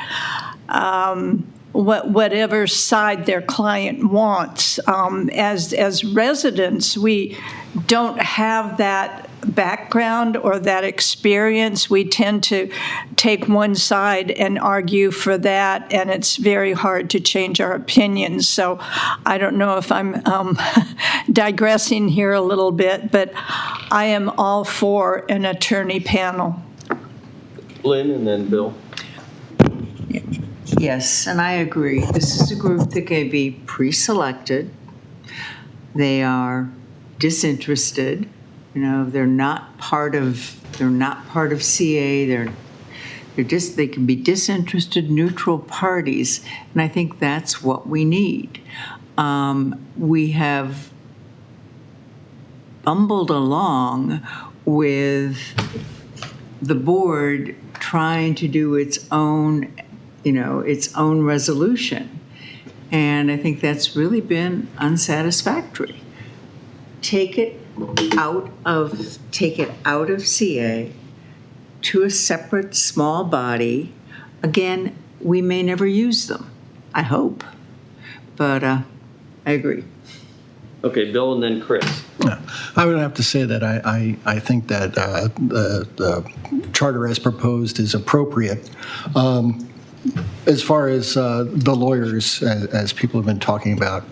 Whatever side their client wants. As residents, we don't have that background or that experience, we tend to take one side and argue for that, and it's very hard to change our opinions. So I don't know if I'm digressing here a little bit, but I am all for an attorney panel. Lynn and then Bill. Yes, and I agree. This is a group that can be pre-selected. They are disinterested. You know, they're not part of CA. They can be disinterested, neutral parties, and I think that's what we need. We have bumbled along with the board trying to do its own resolution. And I think that's really been unsatisfactory. Take it out of CA to a separate small body. Again, we may never use them, I hope. But I agree. Okay, Bill and then Chris. I would have to say that I think that the charter as proposed is appropriate. As far as the lawyers, as people have been talking about,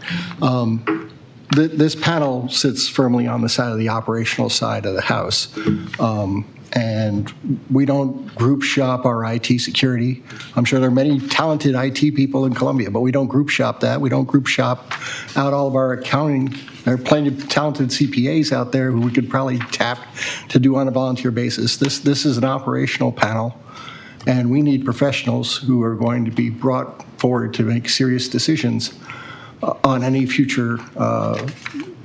this panel sits firmly on the side of the operational side of the House. And we don't group shop our IT security. I'm sure there are many talented IT people in Columbia, but we don't group shop that. We don't group shop out all of our accounting. There are plenty of talented CPAs out there who we could probably tap to do on a volunteer basis. This is an operational panel, and we need professionals who are going to be brought forward to make serious decisions on any future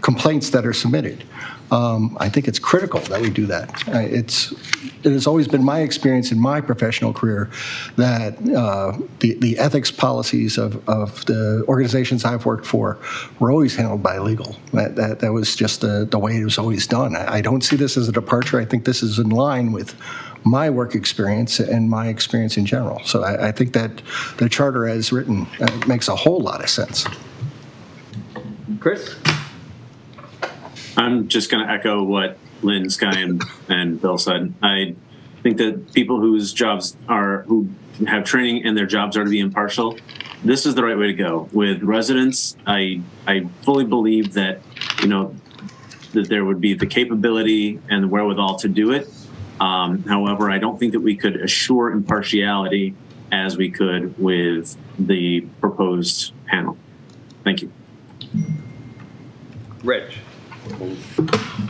complaints that are submitted. I think it's critical that we do that. It has always been my experience in my professional career that the ethics policies of the organizations I've worked for were always handled by legal. That was just the way it was always done. I don't see this as a departure. I think this is in line with my work experience and my experience in general. So I think that the charter as written makes a whole lot of sense. Chris? I'm just going to echo what Lynn, Sky, and Bill said. I think that people who have training and their jobs are to be impartial, this is the right way to go. With residents, I fully believe that, that there would be the capability and the wherewithal to do it. However, I don't think that we could assure impartiality as we could with the proposed panel. Thank you. Rich.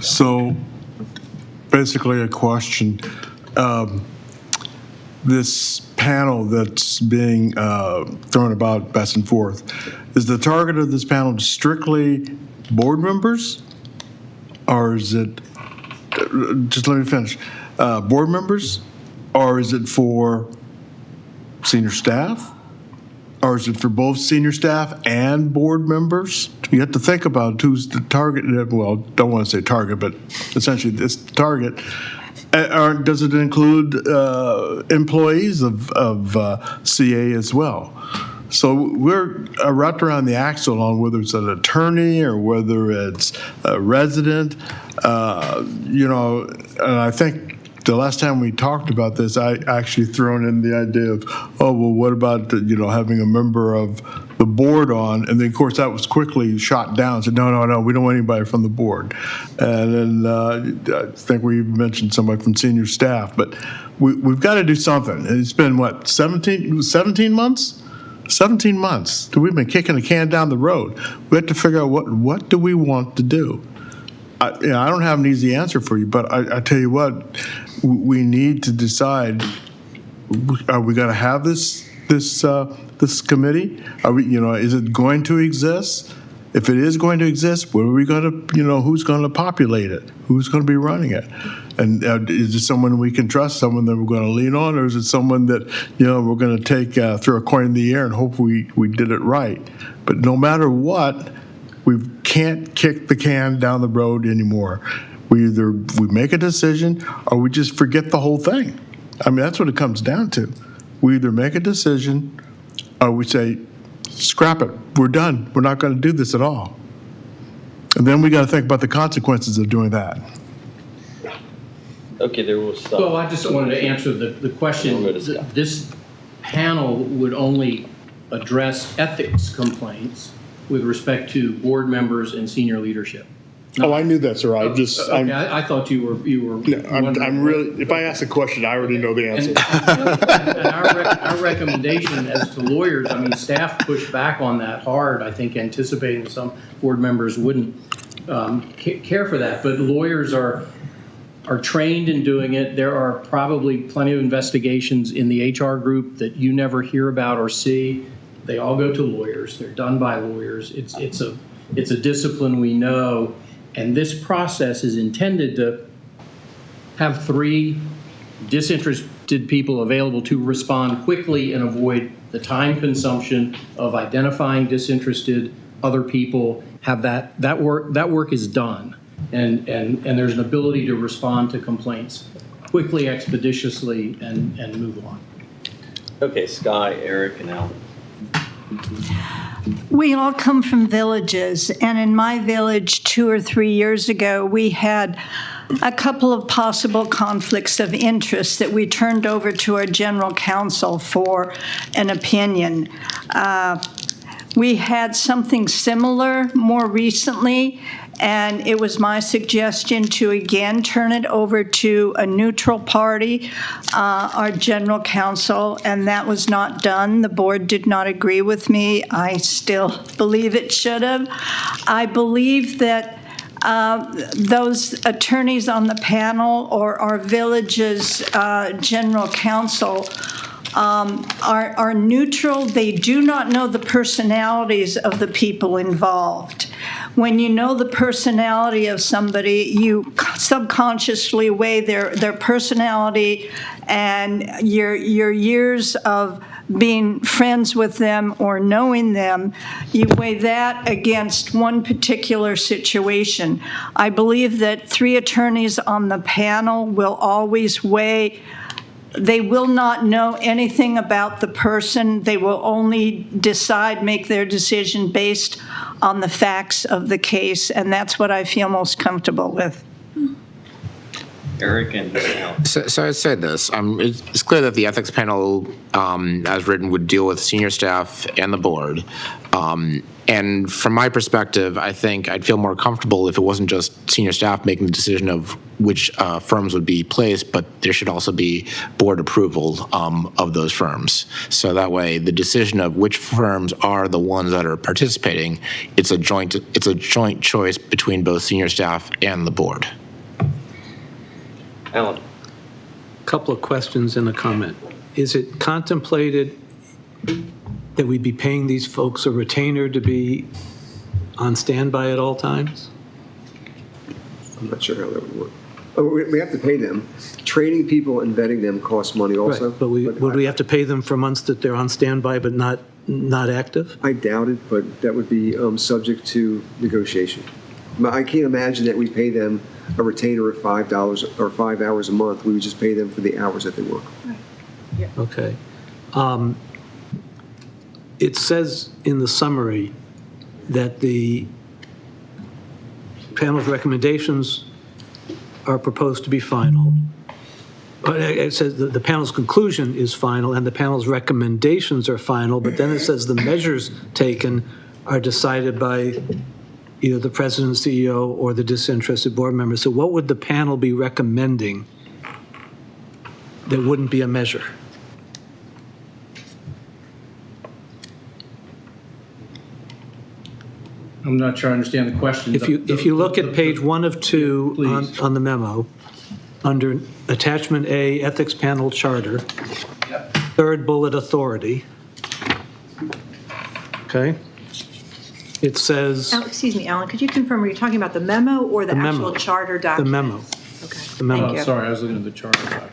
So basically a question. This panel that's being thrown about back and forth, is the target of this panel strictly board members? Or is it, just let me finish, board members? Or is it for senior staff? Or is it for both senior staff and board members? You have to think about who's the target. Well, don't want to say target, but essentially this target. Does it include employees of CA as well? So we're wrapped around the axle on whether it's an attorney or whether it's a resident. And I think the last time we talked about this, I actually thrown in the idea of, what about having a member of the board on? And then, of course, that was quickly shot down. Said, no, we don't want anybody from the board. And then I think we mentioned somebody from senior staff. But we've got to do something. It's been, 17 months? 17 months. We've been kicking the can down the road. We have to figure out what do we want to do. I don't have an easy answer for you, but I tell you what, we need to decide: are we going to have this committee? Are we, is it going to exist? If it is going to exist, where are we going to, who's going to populate it? Who's going to be running it? And is it someone we can trust, someone that we're going to lean on, or is it someone that we're going to take throw a coin in the air and hope we did it right? But no matter what, we can't kick the can down the road anymore. We make a decision or we just forget the whole thing. I mean, that's what it comes down to. We either make a decision or we say, scrap it, we're done. We're not going to do this at all. And then we got to think about the consequences of doing that. Okay, there was some. Well, I just wanted to answer the question. This panel would only address ethics complaints with respect to board members and senior leadership. Oh, I knew that, sir. Okay, I thought you were. No, I'm really. If I ask a question, I already know the answer. And our recommendation as to lawyers, I mean, staff pushed back on that hard, I think anticipating some board members wouldn't care for that. But lawyers are trained in doing it. There are probably plenty of investigations in the HR group that you never hear about or see. They all go to lawyers. They're done by lawyers. It's a discipline we know. And this process is intended to have 3 disinterested people available to respond quickly and avoid the time consumption of identifying disinterested other people. Have that work is done, and there's an ability to respond to complaints quickly, expeditiously, and move on. Okay, Sky, Eric, and Alan. We all come from villages, and in my village 2 or 3 years ago, we had a couple of possible conflicts of interest that we turned over to our general counsel for an opinion. We had something similar more recently, and it was my suggestion to again turn it over to a neutral party, our general counsel, and that was not done. The board did not agree with me. I still believe it should have. I believe that those attorneys on the panel or our village's general counsel are neutral. They do not know the personalities of the people involved. When you know the personality of somebody, you subconsciously weigh their personality and your years of being friends with them or knowing them, you weigh that against one particular situation. I believe that 3 attorneys on the panel will always weigh. They will not know anything about the person. They will only make their decision based on the facts of the case, and that's what I feel most comfortable with. Eric and Alan. So I'd say this. It's clear that the ethics panel, as written, would deal with senior staff and the board. And from my perspective, I think I'd feel more comfortable if it wasn't just senior staff making the decision of which firms would be placed, but there should also be board approval of those firms. So that way, the decision of which firms are the ones that are participating, it's a joint choice between both senior staff and the board. Alan. Couple of questions and a comment. Is it contemplated that we'd be paying these folks a retainer to be on standby at all times? I'm not sure how that would work. Oh, we have to pay them. Training people and vetting them costs money also. Right, but would we have to pay them for months that they're on standby but not active? I doubt it, but that would be subject to negotiation. I can't imagine that we pay them a retainer of $5 or 5 hours a month. We would just pay them for the hours that they work. Okay. It says in the summary that the panel's recommendations are proposed to be final. It says that the panel's conclusion is final and the panel's recommendations are final, but then it says the measures taken are decided by either the president, CEO, or the disinterested board members. So what would the panel be recommending that wouldn't be a measure? I'm not sure I understand the question. If you look at page 1 of 2 on the memo, under attachment A, ethics panel charter, third bullet, authority. Okay. It says. Excuse me, Alan, could you confirm, are you talking about the memo or the actual charter document? The memo. Okay. The memo. Thank you. Sorry, I was looking at the charter document.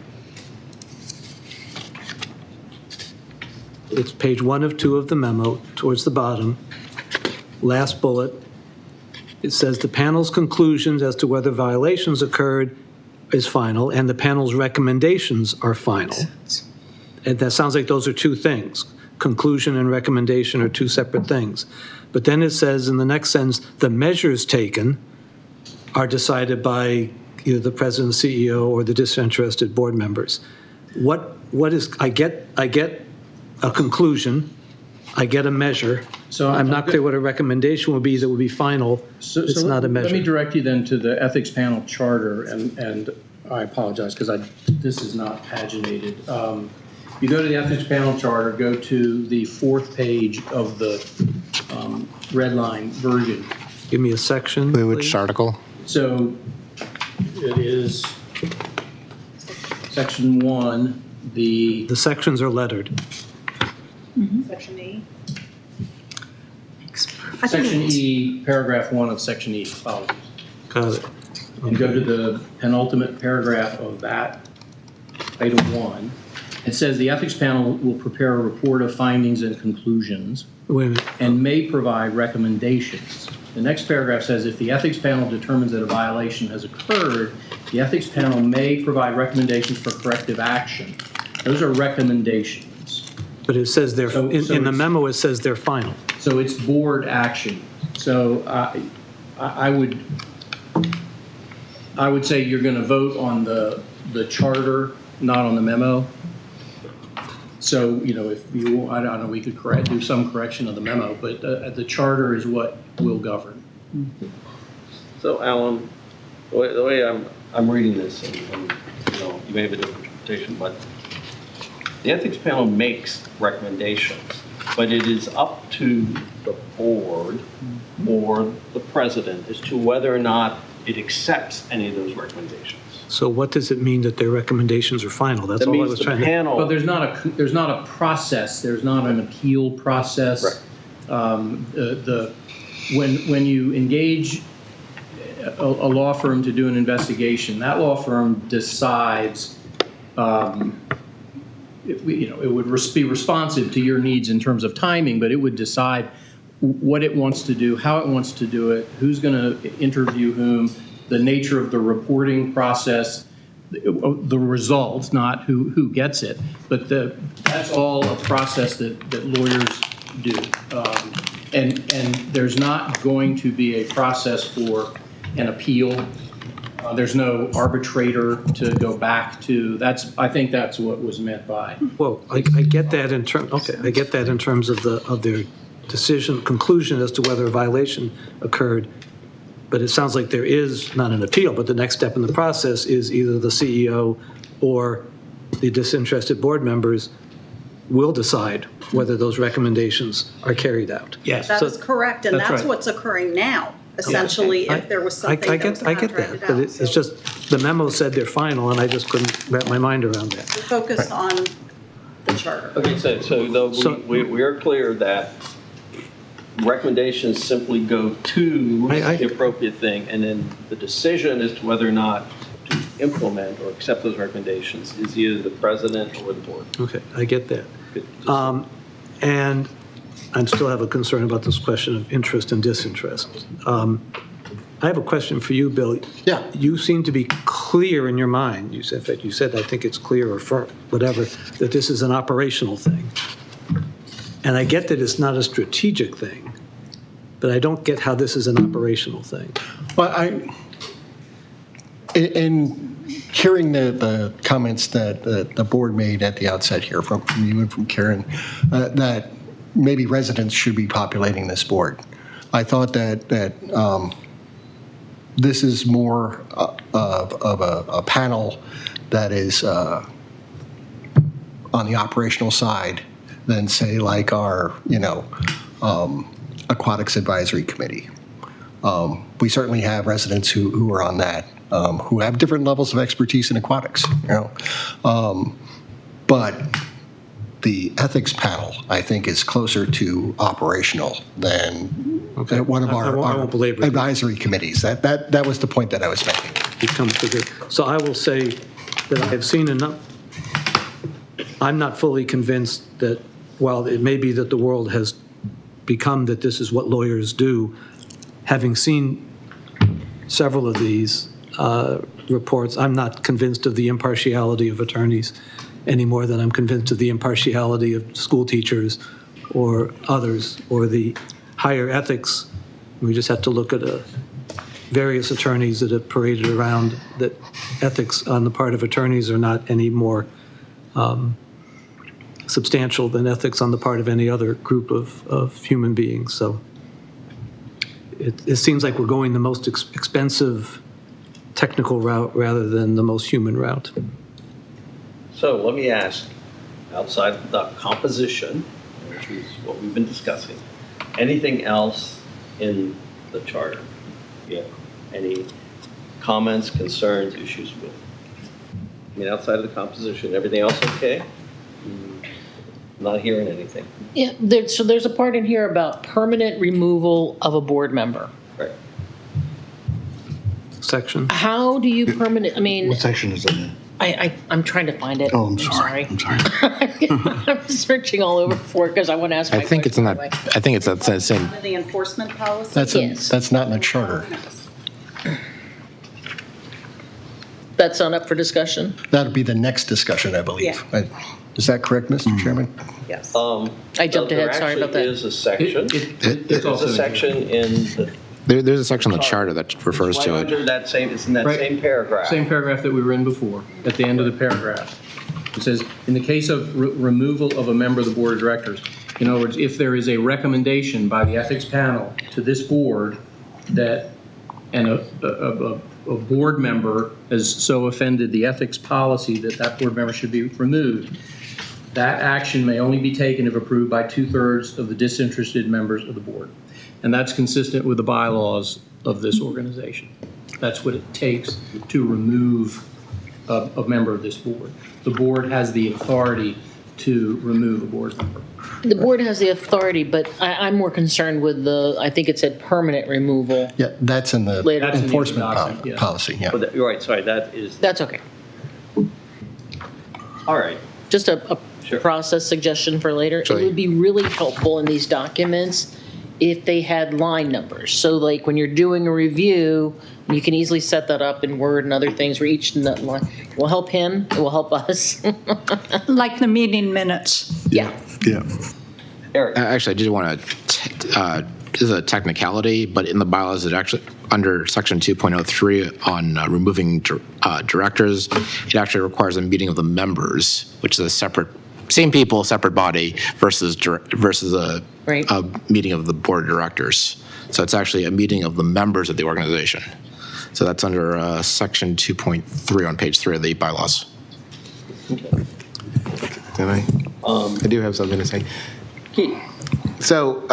It's page 1 of 2 of the memo, towards the bottom. Last bullet. It says the panel's conclusions as to whether violations occurred is final, and the panel's recommendations are final. And that sounds like those are 2 things. Conclusion and recommendation are 2 separate things. But then it says in the next sentence, the measures taken are decided by either the president, CEO, or the disinterested board members. What is, I get a conclusion, I get a measure. So I'm not clear what a recommendation would be that would be final. It's not a measure. Let me direct you then to the ethics panel charter, and I apologize because this is not paginated. You go to the ethics panel charter, go to the 4th page of the red line version. Give me a section, Which please. article? So it is section 1, the sections are lettered. Section E. Section E, paragraph 1 of section E. Apologies. Got it. And go to the penultimate paragraph of that, item 1. It says the ethics panel will prepare a report of findings and conclusions Wait a minute. and may provide recommendations. The next paragraph says if the ethics panel determines that a violation has occurred, the ethics panel may provide recommendations for corrective action. Those are recommendations. But it says they're, So in the it's- memo, it says they're final. So it's board action. So I would say you're going to vote on the charter, not on the memo. So, if you, I don't know, we could do some correction of the memo, but the charter is what will govern. So Alan, the way I'm reading this, and you may have a different interpretation, but the ethics panel makes recommendations, but it is up to the board or the president as to whether or not it accepts any of those recommendations. So what does it mean that their recommendations are final? That's That all I means was the trying to. panel. Well, there's not a process. There's not an appeal process. When you engage a law firm to do an investigation, that law firm decides. It would be responsive to your needs in terms of timing, but it would decide what it wants to do, how it wants to do it, who's going to interview whom, the nature of the reporting process, the results, not who gets it. But that's all a process that lawyers do. And there's not going to be a process for an appeal. There's no arbitrator to go back to. I think that's what was meant by. Well, I get that in I get that in terms of their conclusion as to whether a violation occurred. But it sounds like there is not an appeal, but the next step in the process is either the CEO or the disinterested board members will decide whether those recommendations are carried out. Yes. That is correct, and that's what's occurring now, essentially, if there was something that was I get contracted that, but out. it's just, the memo said they're final, and I just couldn't wrap my mind around that. We're focused on the charter. Okay, so we are clear that recommendations simply go to the appropriate thing, and then the decision as to whether or not to implement or accept those recommendations is either the president or the board. Okay, I get that. And I still have a concern about this question of interest and disinterest. I have a question for you, Bill. Yeah. You seem to be clear in your mind. You said, I think it's clear or firm, whatever, that this is an operational thing. And I get that it's not a strategic thing, but I don't get how this is an operational thing. Well, in hearing the comments that the board made at the outset here from you and from Karen, that maybe residents should be populating this board. I thought that this is more of a panel that is on the operational side than, say, like our, Aquatics Advisory Committee. We certainly have residents who are on that, who have different levels of expertise in aquatics, but the ethics panel, I think, is closer to operational than one of our advisory committees. That was the point that I was making. So I will say that I have seen enough. I'm not fully convinced that, while it may be that the world has become that this is what lawyers do, having seen several of these reports, I'm not convinced of the impartiality of attorneys any more than I'm convinced of the impartiality of school teachers or others, or the higher ethics. We just have to look at various attorneys that have paraded around that ethics on the part of attorneys are not any more substantial than ethics on the part of any other group of human beings. So it seems like we're going the most expensive technical route rather than the most human route. So let me ask, outside the composition, which is what we've been discussing, anything else in the charter? Yeah. Any comments, concerns, issues with? I mean, outside of the composition, everything else okay? Not hearing anything. Yeah, so there's a part in here about permanent removal of a board member. Right. Section. How do you permanent, I mean, What section is it in? I'm trying to find it. Oh, I'm sorry. I'm sorry. I'm searching all over for it because I want to ask my I think it's in that, question I think it's that same, The enforcement policy? That's not in the charter. That's not up for discussion? That'll be the next discussion, I believe. Is that correct, Mr. Chairman? Yes. I jumped ahead, sorry about that. There is a section. There's also a section in the. there's a section on the charter that refers Right to under it. that same, it's in that Right. same paragraph. Same paragraph that we were in before, at the end of the paragraph. It says, in the case of removal of a member of the board of directors, in other words, if there is a recommendation by the ethics panel to this board that a board member has so offended the ethics policy that that board member should be removed, that action may only be taken if approved by 2/3 of the disinterested members of the board. And that's consistent with the bylaws of this organization. That's what it takes to remove a member of this board. The board has the authority to remove a board member. The board has the authority, but I'm more concerned with I think it said permanent removal. Yeah, that's in the Later. That's in the enforcement document, yes. policy, yeah. You're right, sorry, that is. That's okay. All right. Just a process suggestion for later. It would be really helpful in these documents if they had line numbers. So like when you're doing a review, you can easily set that up in Word and other things where each line will help him, it will help us. Like the meeting minutes. Yeah. Yeah. Eric. Actually, I did want to, this is a technicality, but in the bylaws, it actually, under section 2.03 on removing directors, it actually requires a meeting of the members, which is a separate, same people, separate body versus a meeting of the board of directors. So it's actually a meeting of the members of the organization. So that's under section 2.3 on page 3 of the bylaws. Can I? I do have something to say. So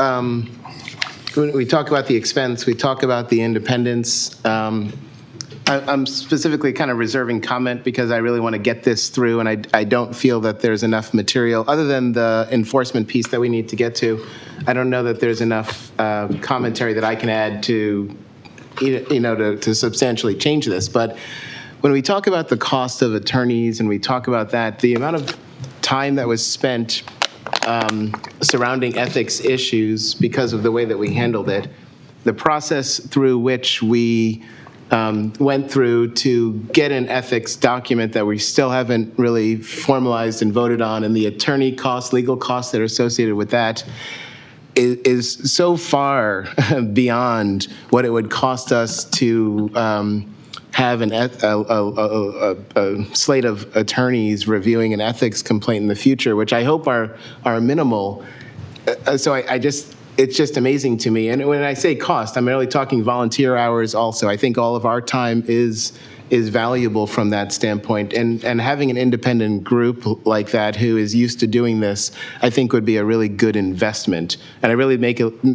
when we talk about the expense, we talk about the independence. I'm specifically kind of reserving comment because I really want to get this through, and I don't feel that there's enough material, other than the enforcement piece that we need to get to. I don't know that there's enough commentary that I can add to, to substantially change this. But when we talk about the cost of attorneys and we talk about that, the amount of time that was spent surrounding ethics issues because of the way that we handled it, the process through which we went through to get an ethics document that we still haven't really formalized and voted on, and the attorney costs, legal costs that are associated with that, is so far beyond what it would cost us to have a slate of attorneys reviewing an ethics complaint in the future, which I hope are minimal. So it's just amazing to me. And when I say cost, I'm really talking volunteer hours also. I think all of our time is valuable from that standpoint. And having an independent group like that who is used to doing this, I think would be a really good investment. And I really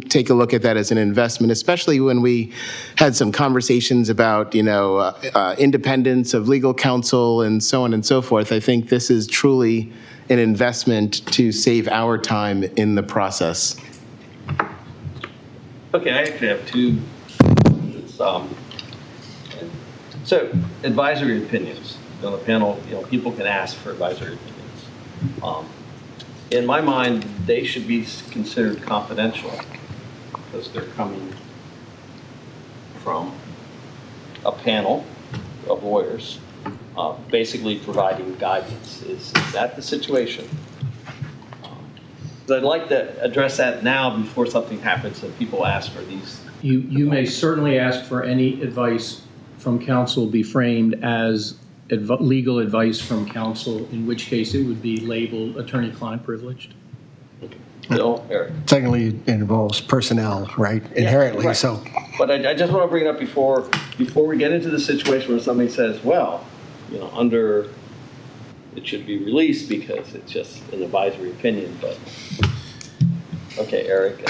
take a look at that as an investment, especially when we had some conversations about, independence of legal counsel and so on and so forth. I think this is truly an investment to save our time in the process. Okay, I actually have two. So advisory opinions on the panel. People can ask for advisory opinions. In my mind, they should be considered confidential because they're coming from a panel of lawyers, basically providing guidance. Is that the situation? I'd like to address that now before something happens and people ask for these You may certainly ask for any advice from counsel be framed as legal advice from counsel, in which case it would be labeled attorney-client privileged. Bill, Eric. Technically, it involves personnel, right, inherently, right. so. But I just want to bring it up before we get into the situation where somebody says, well, under, it should be released because it's just an advisory opinion, but, okay, Eric.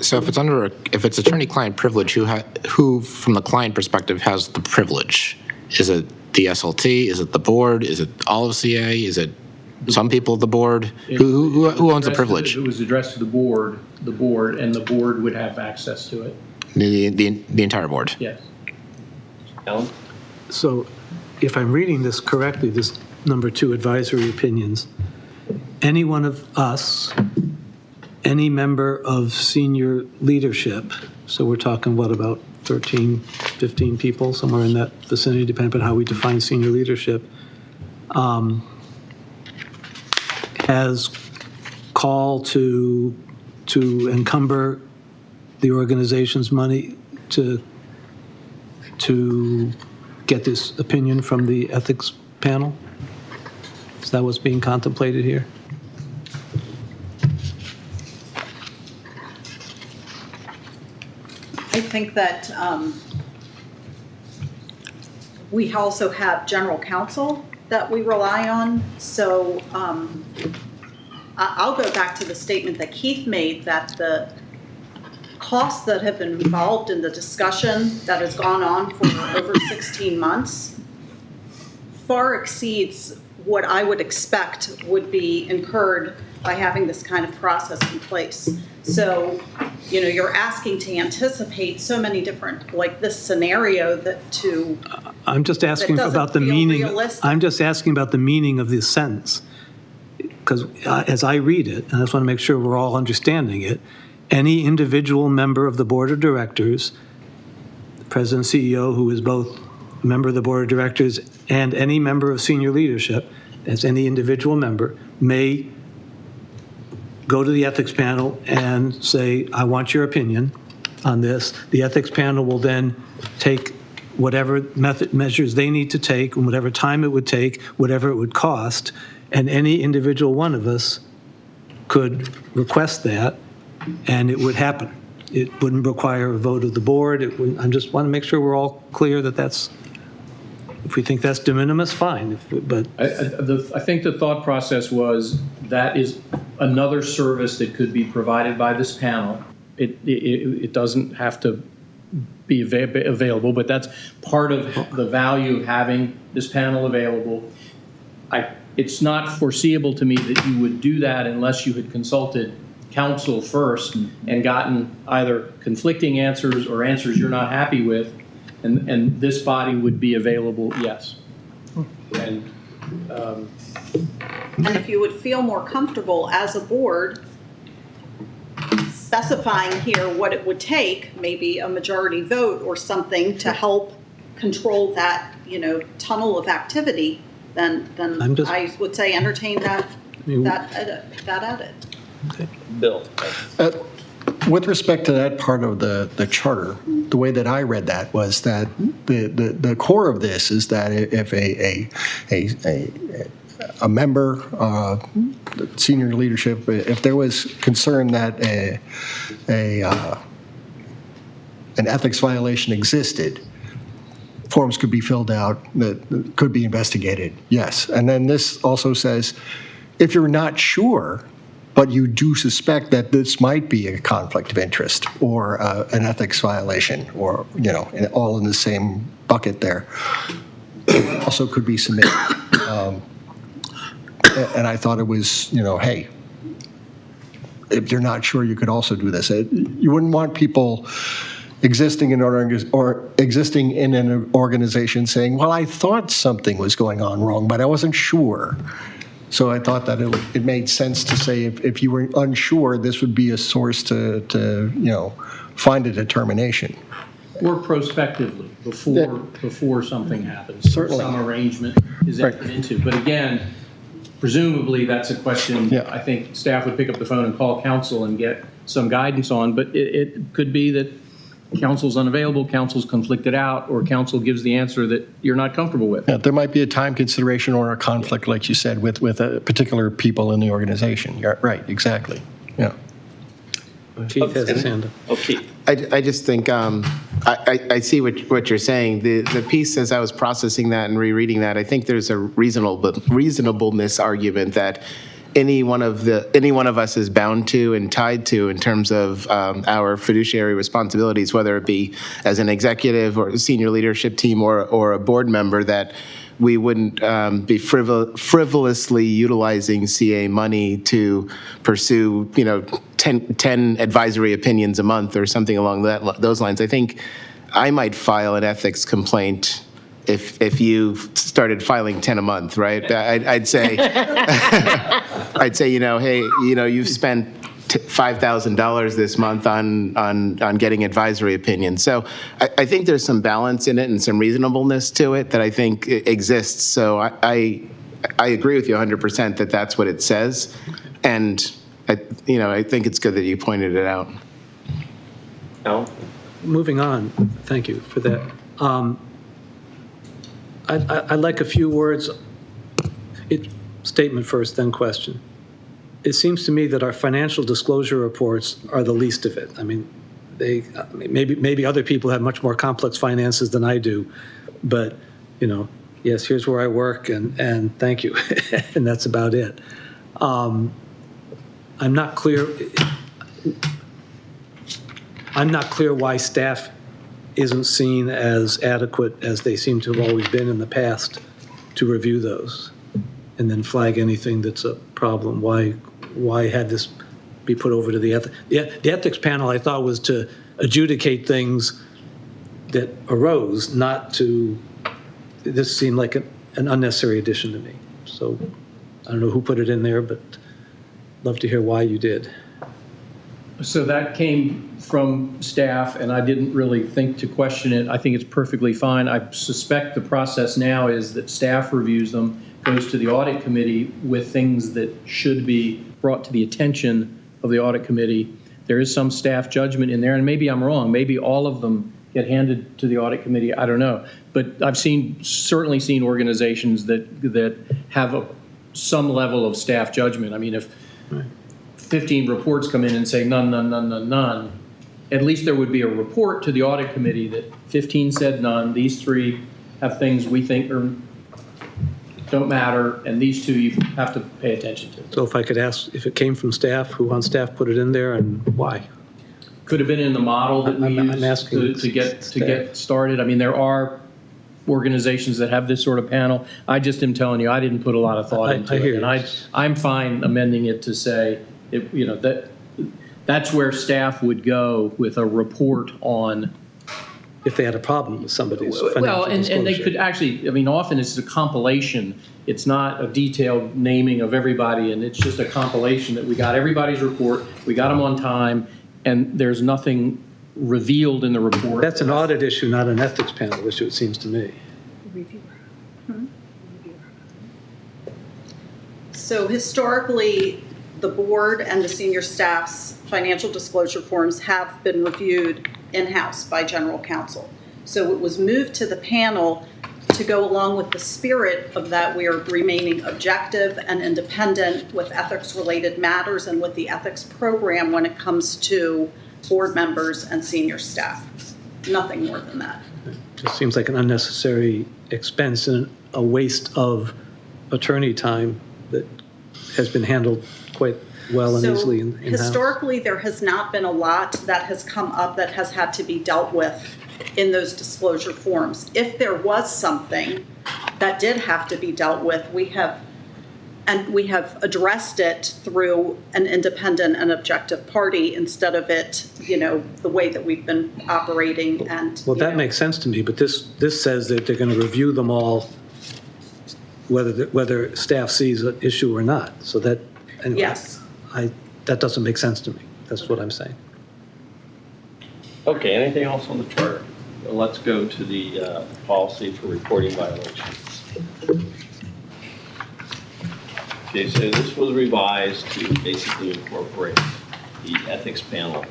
So if it's attorney-client privilege, who from the client perspective has the privilege? Is it the SLT? Is it the board? Is it all of CA? Is it some people of the board? Who owns the privilege? It was addressed to the board, and the board would have access to it. The entire board? Yes. Alan? So if I'm reading this correctly, this number 2, advisory opinions, any one of us, any member of senior leadership, so we're talking, what, about 13, 15 people, somewhere in that vicinity, depending on how we define senior leadership, has call to encumber the organization's money to get this opinion from the ethics panel? Is that what's being contemplated here? I think that we also have general counsel that we rely on. So I'll go back to the statement that Keith made, that the costs that have been involved in the discussion that has gone on for over 16 months far exceeds what I would expect would be incurred by having this kind of process in place. So, you're asking to anticipate so many different, like this scenario I'm just asking about the meaning. I'm just asking about the meaning of this sentence. Because as I read it, and I just want to make sure we're all understanding it, any individual member of the board of directors, the president and CEO, who is both a member of the board of directors and any member of senior leadership, as any individual member, may go to the ethics panel and say, I want your opinion on this. The ethics panel will then take whatever measures they need to take and whatever time it would take, whatever it would cost, and any individual one of us could request that, and it would happen. It wouldn't require a vote of the board. I just want to make sure we're all clear that that's, if we think that's de minimis, fine. But I think the thought process was that is another service that could be provided by this panel. It doesn't have to be available, but that's part of the value of having this panel available. It's not foreseeable to me that you would do that unless you had consulted counsel first and gotten either conflicting answers or answers you're not happy with, and this body would be available, yes. And if you would feel more comfortable as a board specifying here what it would take, maybe a majority vote or something to help control that, tunnel of activity, then I would say entertain that edit. Okay. Bill. With respect to that part of the charter, the way that I read that was that the core of this is that if a member, senior leadership, if there was concern that an ethics violation existed, forms could be filled out that could be investigated, yes. And then this also says, if you're not sure, but you do suspect that this might be a conflict of interest or an ethics violation, or, all in the same bucket there, also could be submitted. And I thought it was, hey, if you're not sure, you could also do this. You wouldn't want people existing in an organization saying, well, I thought something was going on wrong, but I wasn't sure. So I thought that it made sense to say if you were unsure, this would be a source to find a determination. Or prospectively, before something happens. Certainly. Some arrangement is entered into. But again, presumably that's a question I think staff would pick up the phone and call counsel and get some guidance on. But it could be that council's unavailable, council's conflicted out, or council gives the answer that you're not comfortable with. Yeah, there might be a time consideration or a conflict, like you said, with particular people in the organization. You're right, exactly. Yeah. Keith has his hand up. Okay. I just think, I see what you're saying. The piece, as I was processing that and rereading that, I think there's a reasonableness argument that any one of us is bound to and tied to in terms of our fiduciary responsibilities, whether it be as an executive or a senior leadership team or a board member, that we wouldn't be frivolously utilizing CA money to pursue, 10 advisory opinions a month or something along those lines. I think I might file an ethics complaint if you started filing 10 a month, right? I'd say, hey, you've spent $5,000 this month on getting advisory opinions. So I think there's some balance in it and some reasonableness to it that I think exists. So I agree with you 100% that that's what it says, and I think it's good that you pointed it out. Al? Moving on, thank you for that. I'd like a few words. Statement first, then question. It seems to me that our financial disclosure reports are the least of it. I mean, maybe other people have much more complex finances than I do, but yes, here's where I work, and thank you, and that's about it. I'm not clear why staff isn't seen as adequate as they seem to have always been in the past to review those and then flag anything that's a problem. Why had this be put over to the ethics panel? I thought was to adjudicate things that arose, not to. This seemed like an unnecessary addition to me. So I don't know who put it in there, but love to hear why you did. So that came from staff, and I didn't really think to question it. I think it's perfectly fine. I suspect the process now is that staff reviews them, goes to the audit committee with things that should be brought to the attention of the audit committee. There is some staff judgment in there, and maybe I'm wrong. Maybe all of them get handed to the audit committee. I don't know. But I've certainly seen organizations that have some level of staff judgment. I mean, if 15 reports come in and say none, none, none, none, none, at least there would be a report to the audit committee that 15 said none, these 3 have things we think don't matter, and these 2 you have to pay attention to. So if I could ask if it came from staff, who on staff put it in there and why? Could have been in the model that we used to get started. I mean, there are organizations that have this sort of panel. I just am telling you, I didn't put a lot of thought into it, and I'm fine amending it to say, that's where staff would go with a report on. If they had a problem with somebody's financial well, and they disclosure. could actually, I mean, often it's a compilation. It's not a detailed naming of everybody, and it's just a compilation that we got everybody's report, we got them on time, and there's nothing revealed in the report. That's an audit issue, not an ethics panel issue, it seems to me. So historically, the board and the senior staff's financial disclosure forms have been reviewed in-house by general counsel. So it was moved to the panel to go along with the spirit of that we are remaining objective and independent with ethics-related matters and with the ethics program when it comes to board members and senior staff. Nothing more than that. Just seems like an unnecessary expense and a waste of attorney time that has been handled quite well and easily in-house. Historically, there has not been a lot that has come up that has had to be dealt with in those disclosure forms. If there was something that did have to be dealt with, we have addressed it through an independent and objective party instead of it, the way that we've been operating. And well, that makes sense to me, but this says that they're going to review them all, whether staff sees an issue or not. So that, anyway, yes, that doesn't make sense to me. That's what I'm saying. Okay, anything else on the chart? Let's go to the policy for reporting violations. Okay, so this was revised to basically incorporate the ethics panel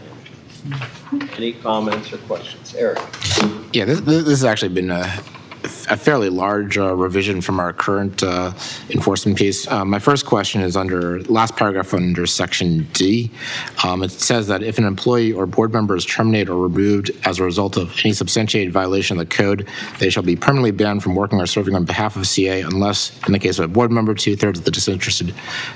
Any comments or questions? Eric? Yeah, this has actually been a fairly large revision from our current enforcement piece. My first question is under last paragraph under section D. It says that if an employee or board member is terminated or removed as a result of any substantiated violation of the code, they shall be permanently banned from working or serving on behalf of CA unless, in the case of a board member, 2/3 of the disinterested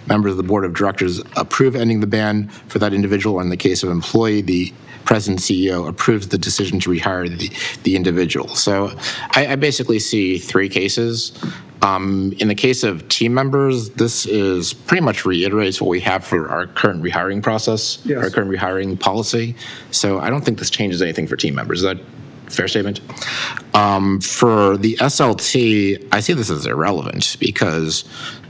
members of the board of directors approve ending the ban for that individual, or in the case of employee, the president CEO approves the decision to rehire the individual. So I basically see three cases. In the case of team members, this is pretty much reiterates what we have for our current rehiring process, our current rehiring policy. So I don't think this changes anything for team members. Is that a fair statement? For the SLT, I see this as irrelevant because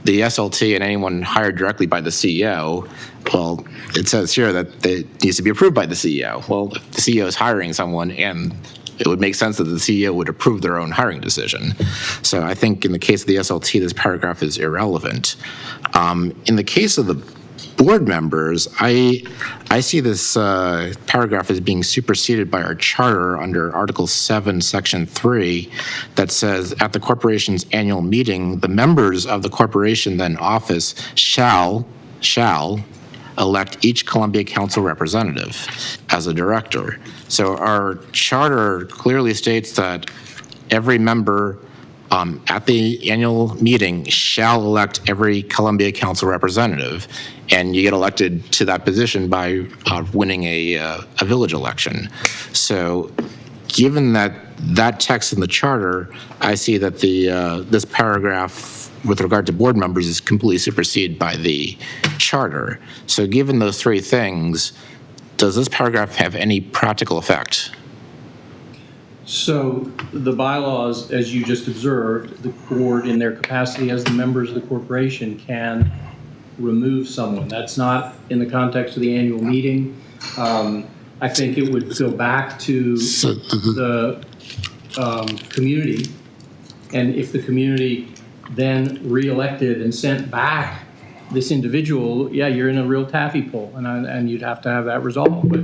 the SLT and anyone hired directly by the CEO, well, it says here that it needs to be approved by the CEO. Well, if the CEO is hiring someone, and it would make sense that the CEO would approve their own hiring decision. So I think in the case of the SLT, this paragraph is irrelevant. In the case of the board members, I see this paragraph as being superseded by our charter under Article 7, Section 3, that says at the corporation's annual meeting, the members of the corporation then office shall elect each Columbia Council representative as a director. So our charter clearly states that every member at the annual meeting shall elect every Columbia Council representative, and you get elected to that position by winning a village election. So given that text in the charter, I see that this paragraph with regard to board members is completely superseded by the charter. So given those three things, does this paragraph have any practical effect? So the bylaws, as you just observed, the board in their capacity as the members of the corporation can remove someone. That's not in the context of the annual meeting. I think it would go back to the community, and if the community then re-elected and sent back this individual, yeah, you're in a real taffy pull, and you'd have to have that resolved. But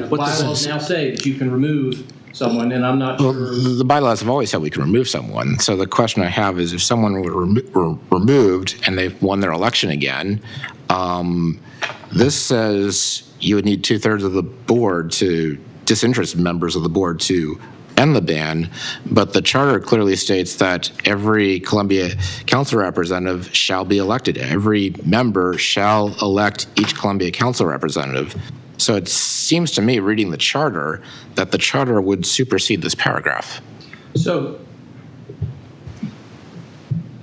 bylaws now say that you can remove someone, and I'm not sure. The bylaws have always said we can remove someone. So the question I have is if someone were removed and they've won their election again, this says you would need 2/3 of the board disinterested members of the board to end the ban, but the charter clearly states that every Columbia Council representative shall be elected. Every member shall elect each Columbia Council representative. So it seems to me, reading the charter, that the charter would supersede this paragraph. So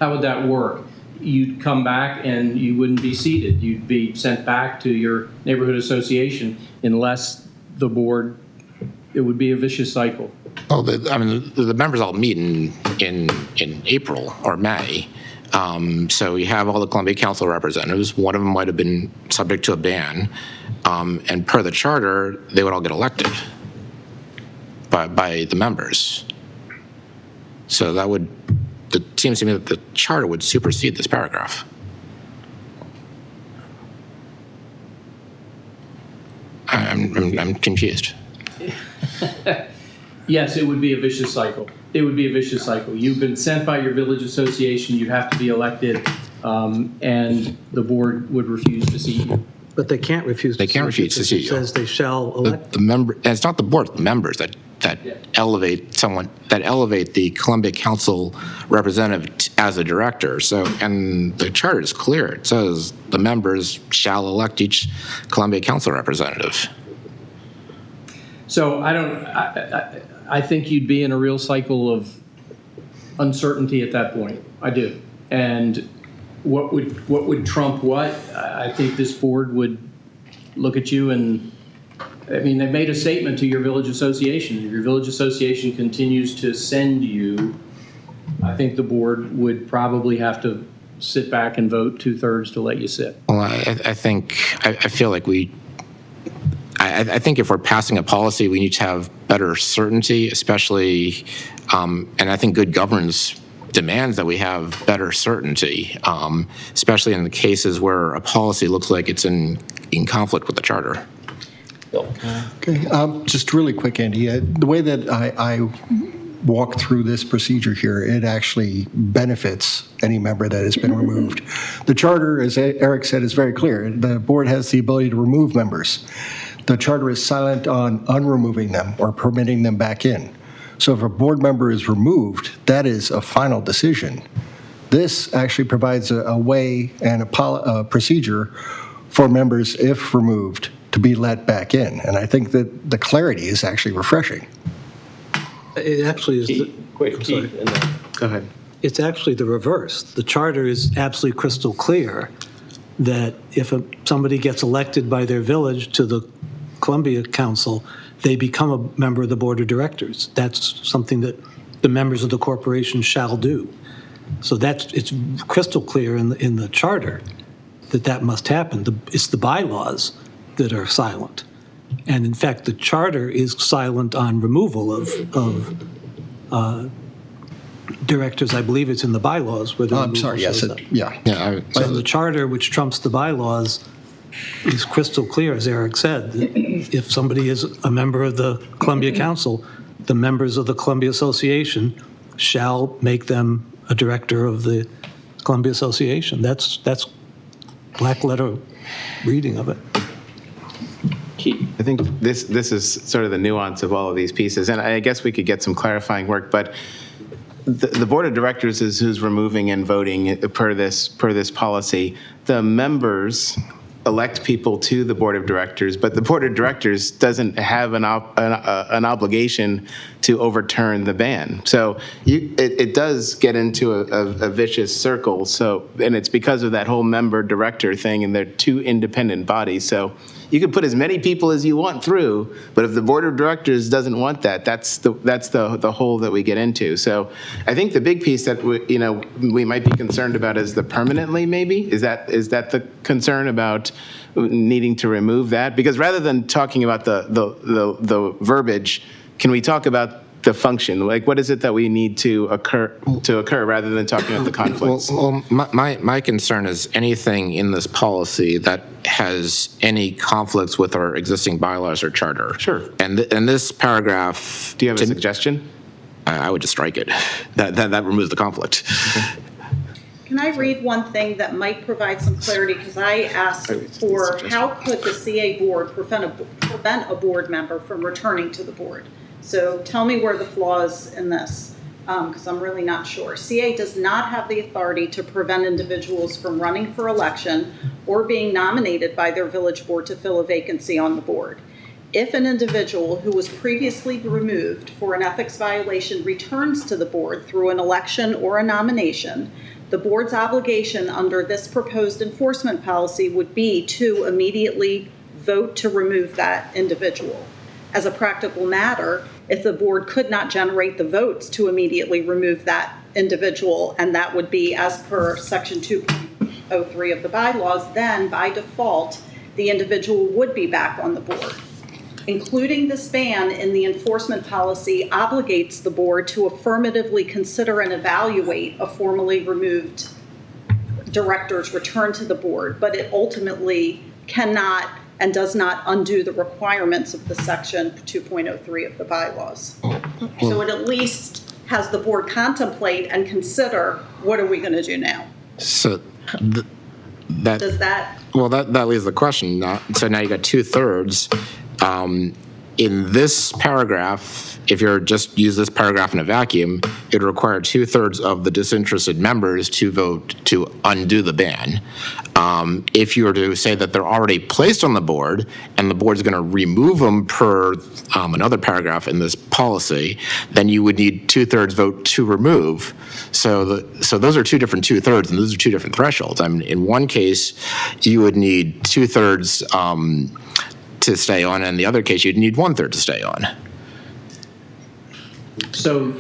how would that work? You'd come back and you wouldn't be seated. You'd be sent back to your neighborhood association unless the board, it would be a vicious cycle. Oh, the members all meet in April or May. So you have all the Columbia Council representatives. One of them might have been subject to a ban. And per the charter, they would all get elected by the members. So it seems to me that the charter would supersede this paragraph. I'm confused. Yes, it would be a vicious cycle. It would be a vicious cycle. You've been sent by your village association, you have to be elected, and the board would refuse to seat you. But they can't refuse. They can't refuse to seat you. It says they shall elect. The member, and it's not the board, it's the members that elevate the Columbia Council representative as a director. So, and the charter is clear. It says the members shall elect each Columbia Council representative. So I think you'd be in a real cycle of uncertainty at that point. I do. And what would trump what? I think this board would look at you and, I mean, they made a statement to your village association. If your village association continues to send you, I think the board would probably have to sit back and vote 2/3 to let you sit. Well, I feel like I think if we're passing a policy, we need to have better certainty, especially, and I think good governance demands that we have better certainty, especially in the cases where a policy looks like it's in conflict with the charter. Okay, just really quick, Andy. The way that I walk through this procedure here, it actually benefits any member that has been removed. The charter, as Eric said, is very clear. The board has the ability to remove members. The charter is silent on unremoving them or permitting them back in. So if a board member is removed, that is a final decision. This actually provides a way and a procedure for members, if removed, to be let back in. And I think that the clarity is actually refreshing. It actually is. Go ahead. It's actually the reverse. The charter is absolutely crystal clear that if somebody gets elected by their village to the Columbia Council, they become a member of the board of directors. That's something that the members of the corporation shall do. So it's crystal clear in the charter that must happen. It's the bylaws that are silent. And in fact, the charter is silent on removal of directors. I believe it's in the bylaws. Where I'm sorry, yes, so the charter, which trumps the bylaws, is crystal clear, as Eric said. That if somebody is a member of the Columbia Council, the members of the Columbia Association shall make them a director of the Columbia Association. That's black letter reading of it. I think this is sort of the nuance of all of these pieces, and I guess we could get some clarifying work, but the board of directors is who's removing and voting per this policy. The members elect people to the board of directors, but the board of directors doesn't have an obligation to overturn the ban. So it does get into a vicious circle. So, and it's because of that whole member director thing, and they're two independent bodies. So you can put as many people as you want through, but if the board of directors doesn't want that, that's the hole that we get into. So I think the big piece that we might be concerned about is the permanently, maybe. Is that the concern about needing to remove that? Because rather than talking about the verbiage, can we talk about the function? Like, what is it that we need to occur rather than talking about the conflicts? Well, my concern is anything in this policy that has any conflicts with our existing bylaws or charter. Sure. And this paragraph. Do you have a suggestion? I would just strike it. That removes the conflict. Okay. Can I read one thing that might provide some clarity? Because I asked for how could the CA board prevent a board member from returning to the board? So tell me where the flaw is in this, because I'm really not sure. CA does not have the authority to prevent individuals from running for election or being nominated by their village board to fill a vacancy on the board. If an individual who was previously removed for an ethics violation returns to the board through an election or a nomination, the board's obligation under this proposed enforcement policy would be to immediately vote to remove that individual. As a practical matter, if the board could not generate the votes to immediately remove that individual, and that would be as per section 2.03 of the bylaws, then by default, the individual would be back on the board. Including this ban in the enforcement policy obligates the board to affirmatively consider and evaluate a formally removed director's return to the board, but it ultimately cannot and does not undo the requirements of the section 2.03 of the bylaws. So it at least has the board contemplate and consider, what are we going to do now? So Does that? Well, that leaves the question. So now you got 2/3. In this paragraph, if you're just use this paragraph in a vacuum, it would require 2/3 of the disinterested members to vote to undo the ban. If you were to say that they're already placed on the board and the board's going to remove them per another paragraph in this policy, then you would need 2/3 vote to remove. So those are two different 2/3, and those are two different thresholds. I mean, in one case, you would need 2/3 to stay on, and in the other case, you'd need 1/3 to stay on. So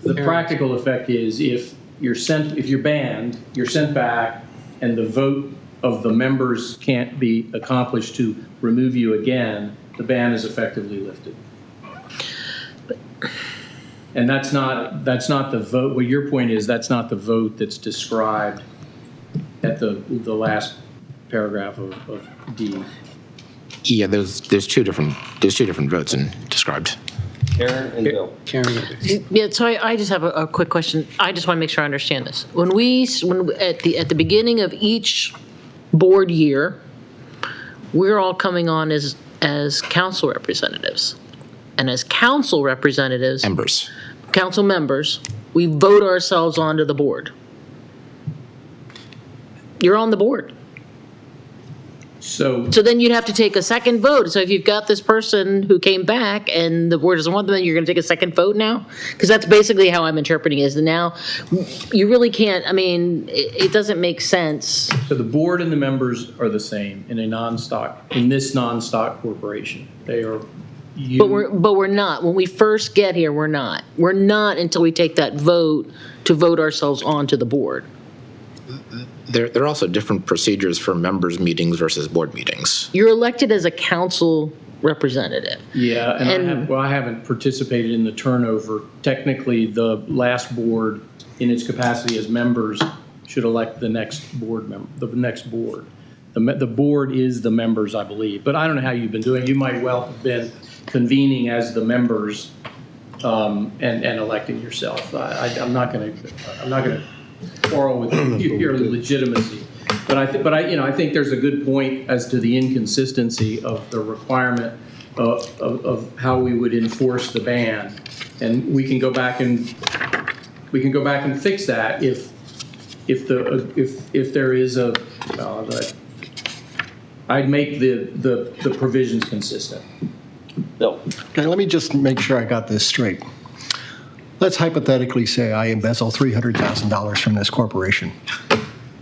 the practical effect is if you're banned, you're sent back, and the vote of the members can't be accomplished to remove you again, the ban is effectively lifted. And that's not the vote, what your point is, that's not the vote that's described at the last paragraph of D. Yeah, there's two different votes described. Karen and Bill. Yeah, so I just have a quick question. I just want to make sure I understand this. When at the beginning of each board year, we're all coming on as council representatives. And as council representatives, council members, we vote ourselves onto the board. You're on the board. So then you'd have to take a second vote. So if you've got this person who came back and the board doesn't want them, then you're going to take a second vote now? Because that's basically how I'm interpreting it, is that now you really can't, I mean, it doesn't make sense. So the board and the members are the same in this non-stock corporation. They are But we're not. When we first get here, we're not. We're not until we take that vote to vote ourselves onto the board. There are also different procedures for members' meetings versus board meetings. You're elected as a council representative. Yeah, and I haven't participated in the turnover. Technically, the last board, in its capacity as members, should elect the next board member, the next board. The board is the members, I believe. But I don't know how you've been doing. You might well have been convening as the members and electing yourself. I'm not going to quarrel with your legitimacy, but I think there's a good point as to the inconsistency of the requirement of how we would enforce the ban, and we can go back and fix that if there is a. I'd make the provisions consistent. Bill. Okay, let me just make sure I got this straight. Let's hypothetically say I embezzle $300,000 from this corporation.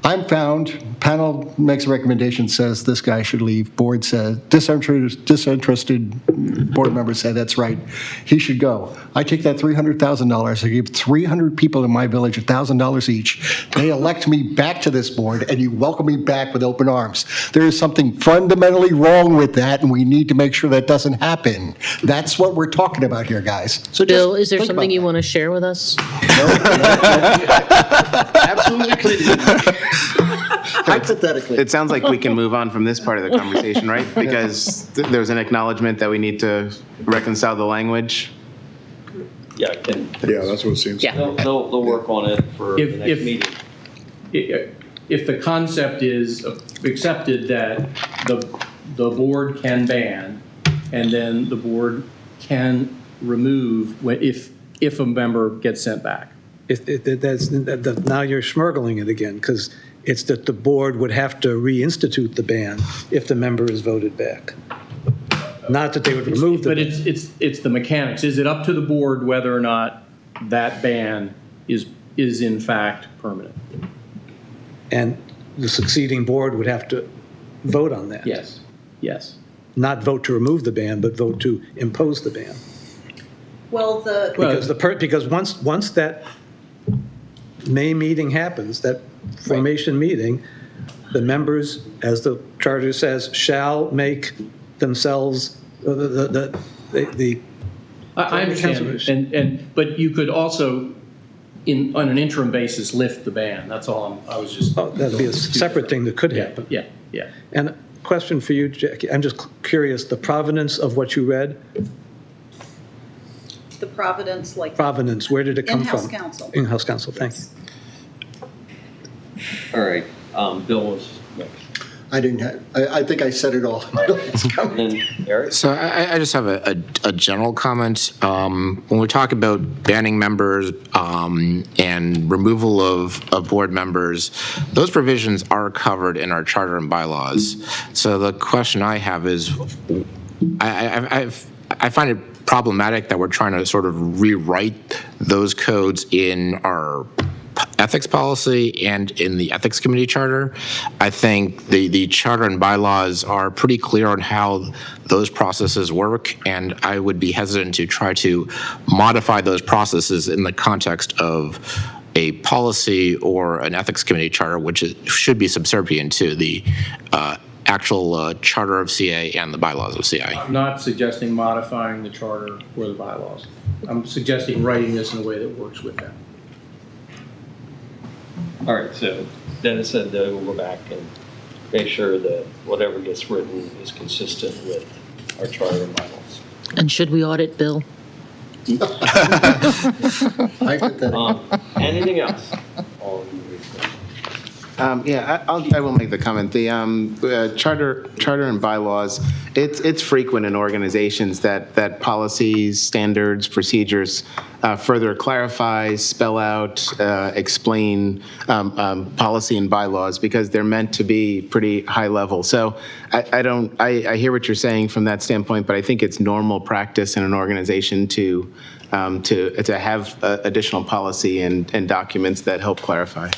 I'm found, panel makes a recommendation, says this guy should leave, board says, disinterested board member said that's right, he should go. I take that $300,000, I give 300 people in my village $1,000 each. They elect me back to this board, and you welcome me back with open arms. There is something fundamentally wrong with that, and we need to make sure that doesn't happen. That's what we're talking about here, guys. So Bill, is there something you want to share with us? Absolutely. Hypothetically. It sounds like we can move on from this part of the conversation, right? Because there's an acknowledgement that we need to reconcile the language. Yeah, that's what it seems. Yeah. They'll work on it for the next meeting. If the concept is accepted that the board can ban, and then the board can remove if a member gets sent back. Now you're smirgling it again, because it's that the board would have to reinstitute the ban if the member is voted back. Not that they would remove the ban. But it's the mechanics. Is it up to the board whether or not that ban is in fact permanent? And the succeeding board would have to vote on that. Yes. Yes. Not vote to remove the ban, but vote to impose the ban. Well, Because once that May meeting happens, that formation meeting, the members, as the charter says, shall make themselves the I understand, but you could also, on an interim basis, lift the ban. That's all. I was just. That'd be a separate thing that could happen. Yeah. And a question for you, Jackie. I'm just curious, the provenance of what you read. the Providence, like. Provenance, where did it come from? In-house counsel. In-house counsel, thank you. All right, Bill was next. I didn't have, I think I said it all. Then Eric? So I just have a general comment. When we talk about banning members and removal of board members, those provisions are covered in our charter and bylaws. So the question I have is, I find it problematic that we're trying to sort of rewrite those codes in our ethics policy and in the ethics committee charter. I think the charter and bylaws are pretty clear on how those processes work, and I would be hesitant to try to modify those processes in the context of a policy or an ethics committee charter, which should be subservient to the actual charter of CA and the bylaws of CA. I'm not suggesting modifying the charter or the bylaws. I'm suggesting writing this in a way that works with that. All right, so Dennis said that we'll go back and make sure that whatever gets written is consistent with our charter and bylaws. And should we audit Bill? Anything else? I will make the comment. The charter and bylaws, it's frequent in organizations that policies, standards, procedures further clarify, spell out, explain policy and bylaws because they're meant to be pretty high level. So I hear what you're saying from that standpoint, but I think it's normal practice in an organization to have additional policy and documents that help clarify.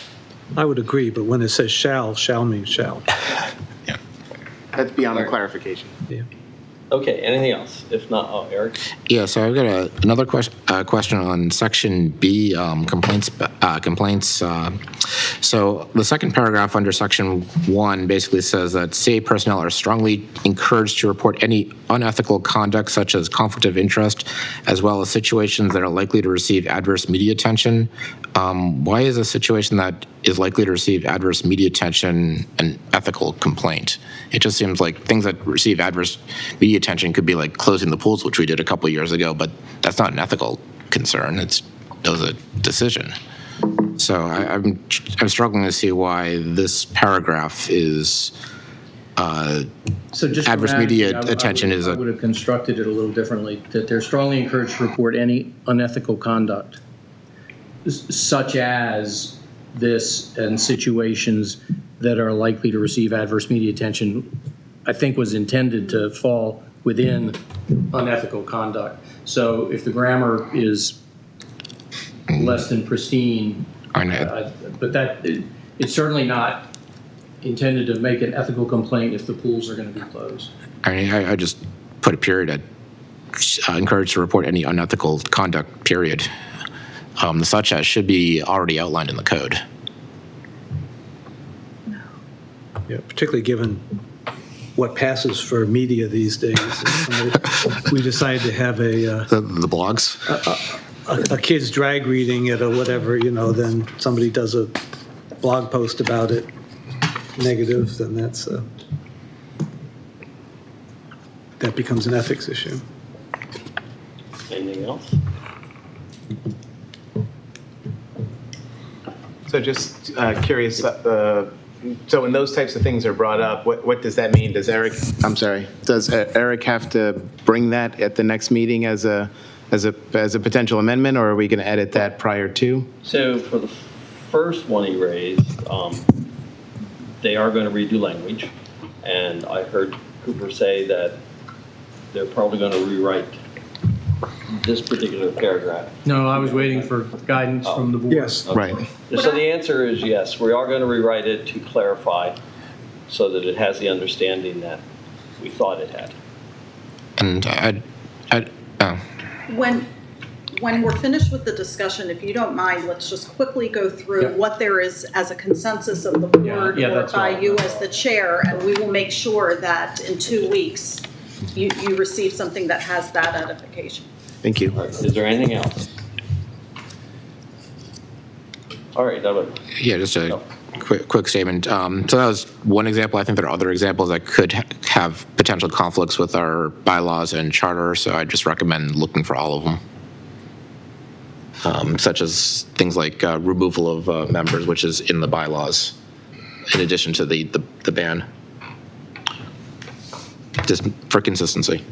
I would agree, but when it says shall means shall. That's beyond the clarification. Yeah. Okay, anything else? If not, Eric? Yeah, so I've got another question on Section B, complaints. So the second paragraph under Section 1 basically says that CA personnel are strongly encouraged to report any unethical conduct such as conflict of interest, as well as situations that are likely to receive adverse media attention. Why is a situation that is likely to receive adverse media attention an ethical complaint? It just seems like things that receive adverse media attention could be like closing the pools, which we did a couple of years ago, but that's not an ethical concern. It was a decision. So I'm struggling to see why this paragraph is So just adverse media attention is I would have constructed it a little differently, that they're strongly encouraged to report any unethical conduct, such as this and situations that are likely to receive adverse media attention, I think was intended to fall within unethical conduct. So if the grammar is less than pristine, but that it's certainly not intended to make an ethical complaint if the pools are going to be closed. I mean, I just put a period at encouraged to report any unethical conduct, period. The such as should be already outlined in the code. Yeah, particularly given what passes for media these days. We decided to have the blogs, a kid's drag reading at a whatever, then somebody does a blog post about it, negative, then that becomes an ethics issue. Anything else? So just curious, so when those types of things are brought up, what does that mean? Does Eric have to bring that at the next meeting as a potential amendment, or are we going to edit that prior to? So for the first one he raised, they are going to redo language, and I heard Cooper say that they're probably going to rewrite this particular paragraph. No, I was waiting for guidance from the board. Yes. Right. So the answer is yes, we are going to rewrite it to clarify so that it has the understanding that we thought it had. And When we're finished with the discussion, if you don't mind, let's just quickly go through what there is as a consensus of the board or by you as the chair, and we will make sure that in 2 weeks you receive something that has that edification. Thank you. Is there anything else? All right, yeah, just a quick statement. So that was one example. I think there are other examples that could have potential conflicts with our bylaws and charter, so I just recommend looking for all of them, such as things like removal of members, which is in the bylaws, in addition to the ban, just for consistency.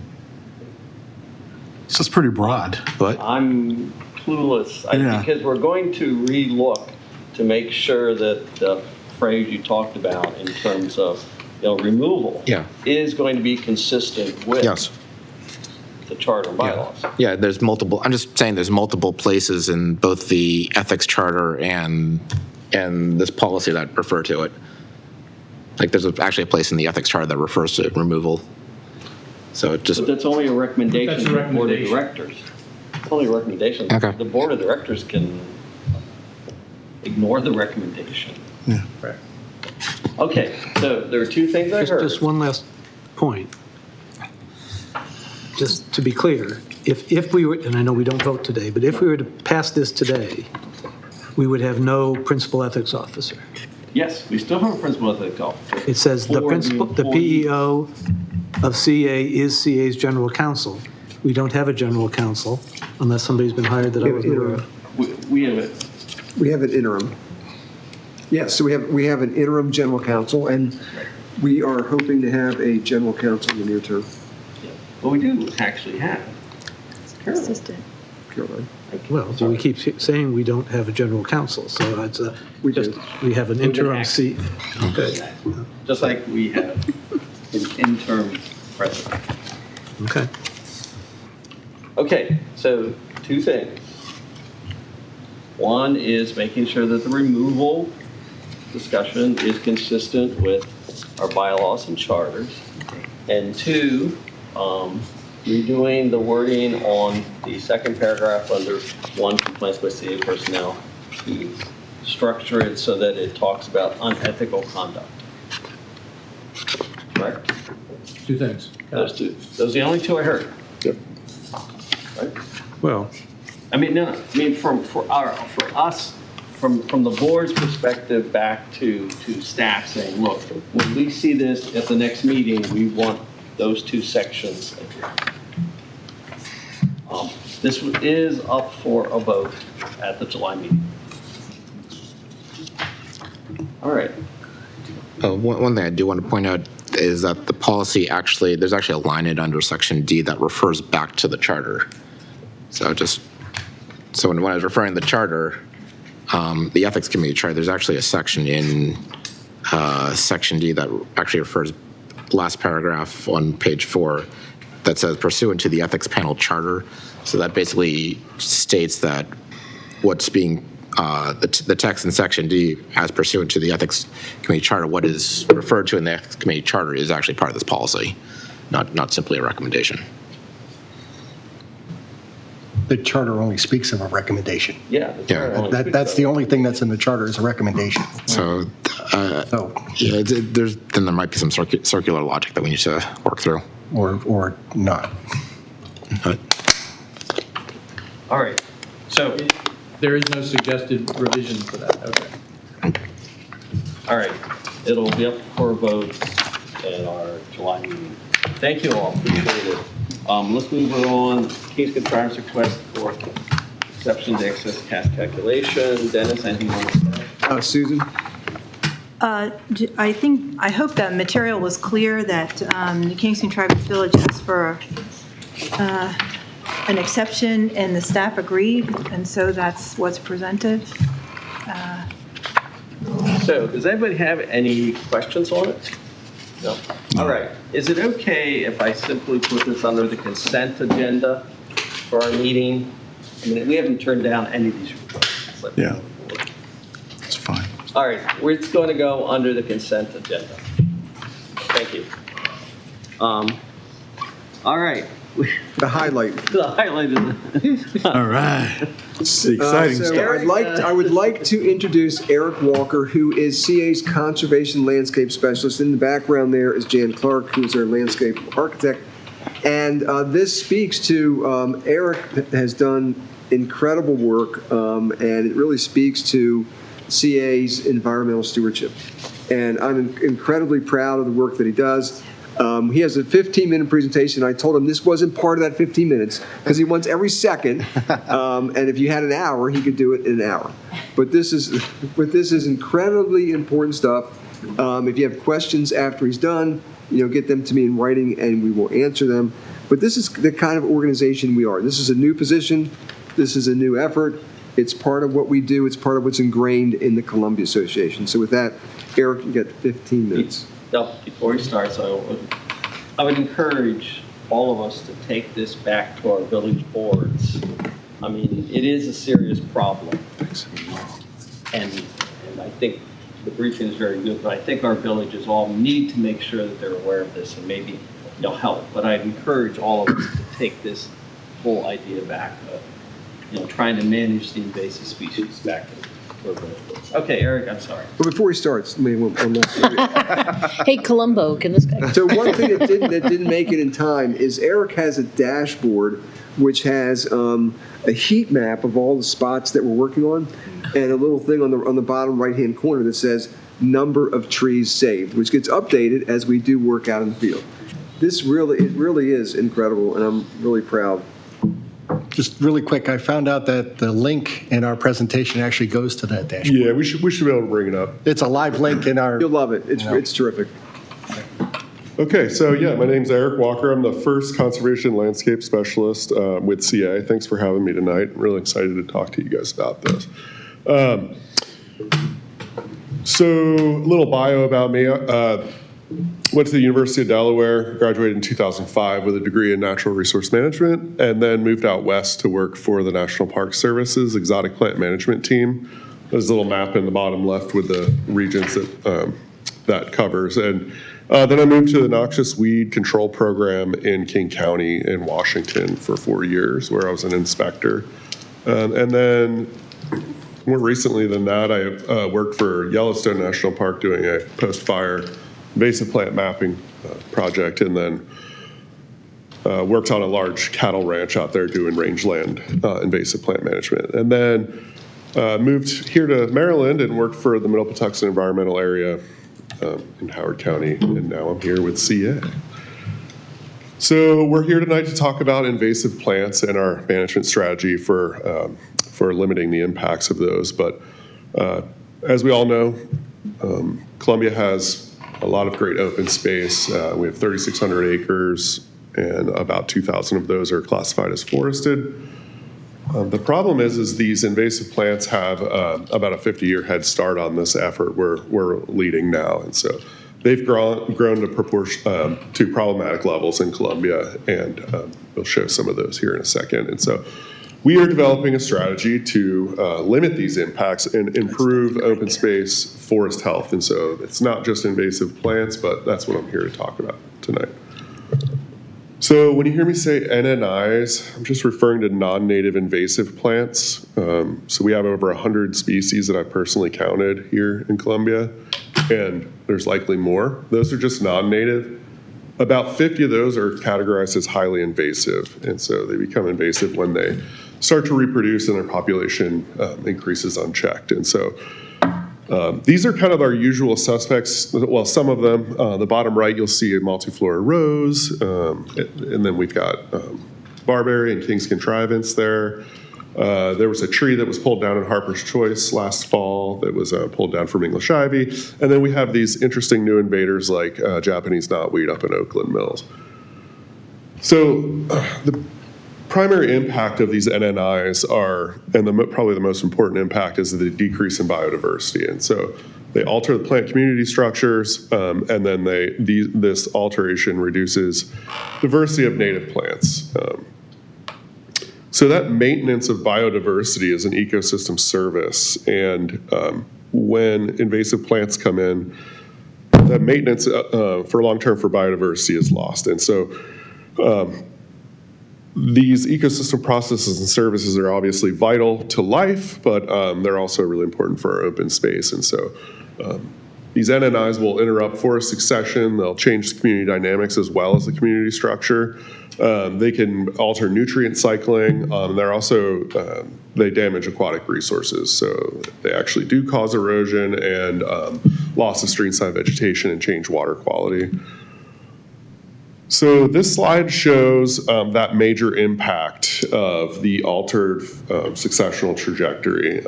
So it's pretty broad. But I'm clueless because we're going to re-look to make sure that the phrase you talked about in terms of removal is going to be consistent with the charter and bylaws. Yeah, there's multiple. I'm just saying there's multiple places in both the ethics charter and this policy that refer to it. Like there's actually a place in the ethics charter that refers to removal. So it just. But that's only a recommendation from the board of directors. It's only a recommendation. Okay. The board of directors can ignore the recommendation. Yeah. Right. Okay, so there are two things I heard. Just one last point. Just to be clear, if we were, and I know we don't vote today, but if we were to pass this today, we would have no principal ethics officer. Yes, we still have a principal ethics officer. It says the For principal, the employees. PEO of CA is CA's general counsel. We don't have a general counsel unless somebody's been hired that I wasn't aware of. We have it. We have an interim. Yes, so we have an interim general counsel, and we are hoping to have a general counsel in the near term. Well, we do actually have. Assistant. Caroline. Well, so we keep saying we don't have a general counsel, so it's a, we have an interim seat. Okay. Just like we have an interim president. Okay. Okay, so two things. One is making sure that the removal discussion is consistent with our bylaws and charters. And two, redoing the wording on the second paragraph under 1 complaints by CA personnel to structure it so that it talks about unethical conduct. Right? Two things. Those are the only two I heard. Yep. Right? Well, I mean, no, I mean, for us, from the board's perspective back to staff saying, look, when we see this at the next meeting, we want those two sections addressed. This is up for a vote at the July meeting. All right. One thing I do want to point out is that the policy actually, there's actually a line in under section D that refers back to the charter. So when I was referring to the charter, the ethics committee charter, there's actually a section in section D that actually refers, last paragraph on page 4, that says pursuant to the ethics panel charter. So that basically states that what's being, the text in section D as pursuant to the ethics committee charter, what is referred to in the ethics committee charter is actually part of this policy, not simply a recommendation. The charter only speaks of a recommendation. Yeah. That's the only thing that's in the charter is a recommendation. So, yeah, then there might be some circular logic that we need to work through. Or not. All right. So there is no suggested revision for that. Okay. All right. It'll be up for a vote at our July meeting. Thank you all. Appreciate it. Let's move on. King's Contractor's request for exception to excess cash calculation. Dennis, anything you want to say? Susan? I hope that material was clear that the Kingston Traverse Village asked for an exception and the staff agreed, and so that's what's presented. So does anybody have any questions on it? No. All right. Is it okay if I simply put this under the consent agenda for our meeting? I mean, we haven't turned down any of these requests. Yeah. It's fine. All right, it's going to go under the consent agenda. Thank you. All right. The highlight. The highlight is All right. It's the exciting So stuff. I would like to introduce Eric Walker, who is CA's Conservation Landscape Specialist. In the background there is Jan Clark, who's our landscape architect. And this speaks to, Eric has done incredible work, and it really speaks to CA's environmental stewardship. And I'm incredibly proud of the work that he does. He has a 15-minute presentation. I told him this wasn't part of that 15 minutes because he wants every second. And if you had an hour, he could do it in an hour. But this is incredibly important stuff. If you have questions after he's done, get them to me in writing and we will answer them. But this is the kind of organization we are. This is a new position. This is a new effort. It's part of what we do. It's part of what's ingrained in the Columbia Association. So with that, Eric, you get 15 minutes. Before he starts, I would encourage all of us to take this back to our village boards. I mean, it is a serious problem. And I think the briefing is very good, but I think our villages all need to make sure that they're aware of this and maybe help. But I'd encourage all of us to take this whole idea back of, trying to manage the invasive species back to our village boards. Okay, Eric, I'm sorry. But before he starts, Hey, Columbo, can this guy? So one thing that didn't make it in time is Eric has a dashboard which has a heat map of all the spots that we're working on, and a little thing on the bottom right-hand corner that says number of trees saved, which gets updated as we do work out in the field. It really is incredible, and I'm really proud. Just really quick, I found out that the link in our presentation actually goes to that dashboard. Yeah, we should be able to bring it up. It's a live link in our. You'll love it. It's terrific. Okay, so yeah, my name's Eric Walker. I'm the first conservation landscape specialist with CA. Thanks for having me tonight. I'm really excited to talk to you guys about this. So a little bio about me. Went to the University of Delaware, graduated in 2005 with a degree in natural resource management, and then moved out west to work for the National Park Service's exotic plant management team. There's a little map in the bottom left with the regions that covers. And then I moved to the noxious weed control program in King County in Washington for 4 years, where I was an inspector. And then more recently than that, I worked for Yellowstone National Park doing a post-fire invasive plant mapping project, and then worked on a large cattle ranch out there doing rangeland invasive plant management. And then moved here to Maryland and worked for the Middle Patuxent Environmental Area in Howard County, and now I'm here with CA. So we're here tonight to talk about invasive plants and our management strategy for limiting the impacts of those. But as we all know, Columbia has a lot of great open space. We have 3,600 acres, and about 2,000 of those are classified as forested. The problem is these invasive plants have about a 50-year head start on this effort we're leading now, and so they've grown to problematic levels in Columbia, and we'll show some of those here in a second. And so we are developing a strategy to limit these impacts and improve open space forest health. And so it's not just invasive plants, but that's what I'm here to talk about tonight. So when you hear me say NNIs, I'm just referring to non-native invasive plants. So we have over 100 species that I've personally counted here in Columbia, and there's likely more. Those are just non-native. About 50 of those are categorized as highly invasive, and so they become invasive when they start to reproduce and their population increases unchecked. And so these are kind of our usual suspects. Well, some of them, the bottom right, you'll see a multiflora rose, and then we've got barberry and king's contrivance there. There was a tree that was pulled down in Harper's Choice last fall that was pulled down from English ivy. And then we have these interesting new invaders like Japanese knotweed up in Oakland Mills. So the primary impact of these NNIs are, and probably the most important impact, is the decrease in biodiversity. And so they alter the plant community structures, and then this alteration reduces diversity of native plants. So that maintenance of biodiversity is an ecosystem service, and when invasive plants come in, that maintenance for long-term for biodiversity is lost. And so these ecosystem processes and services are obviously vital to life, but they're also really important for our open space. And so these NNIs will interrupt forest succession, they'll change the community dynamics as well as the community structure. They can alter nutrient cycling. They're also, they damage aquatic resources. So they actually do cause erosion and loss of streamside vegetation and change water quality. So this slide shows that major impact of the altered successional trajectory.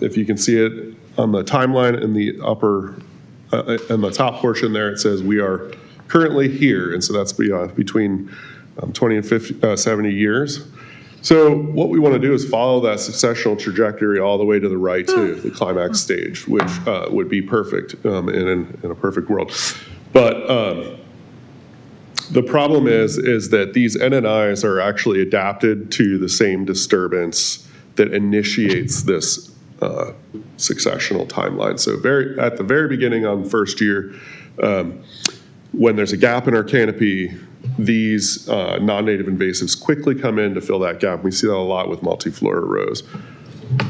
If you can see it on the timeline in the in the top portion there, it says we are currently here. And so that's between 20 and 70 years. So what we want to do is follow that successional trajectory all the way to the right to the climax stage, which would be perfect in a perfect world. But the problem is that these NNIs are actually adapted to the same disturbance that initiates this successional timeline. So at the very beginning on first year, when there's a gap in our canopy, these non-native invasives quickly come in to fill that gap. We see that a lot with multiflora rose.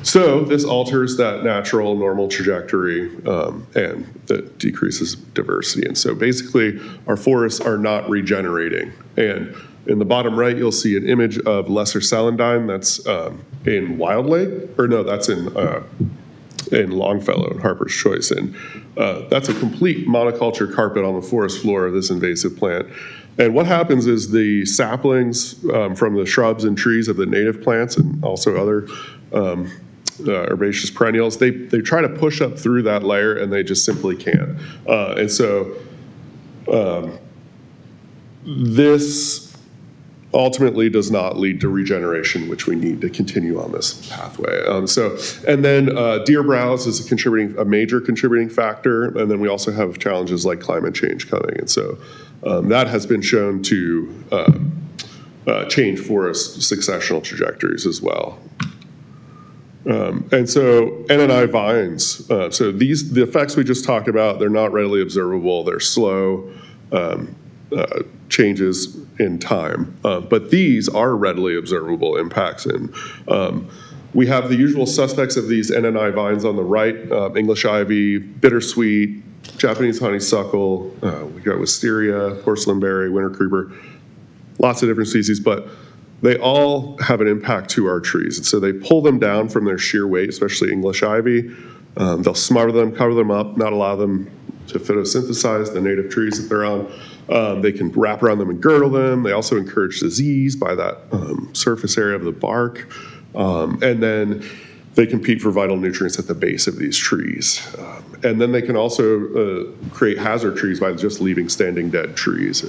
So this alters that natural normal trajectory and that decreases diversity. And so basically our forests are not regenerating. And In the bottom right, you'll see an image of lesser celandine that's in Wild Lake, or no, that's in Longfellow and Harper's Choice. And that's a complete monoculture carpet on the forest floor of this invasive plant. And what happens is the saplings from the shrubs and trees of the native plants and also other herbaceous perennials, they try to push up through that layer and they just simply can't. And so this ultimately does not lead to regeneration, which we need to continue on this pathway. And then deer browse is a major contributing factor, and then we also have challenges like climate change coming, and so that has been shown to change forest successional trajectories as well. And so NNI vines, so the effects we just talked about, they're not readily observable, they're slow changes in time, but these are readily observable impacts. And we have the usual suspects of these NNI vines on the right: English ivy, bittersweet, Japanese honeysuckle, we got wisteria, porcelainberry, winter creeper, lots of different species, but they all have an impact to our trees. And so they pull them down from their sheer weight, especially English ivy. They'll smother them, cover them up, not allow them to photosynthesize the native trees that they're on. They can wrap around them and girdle them. They also encourage disease by that surface area of the bark. And then they compete for vital nutrients at the base of these trees. And then they can also create hazard trees by just leaving standing dead trees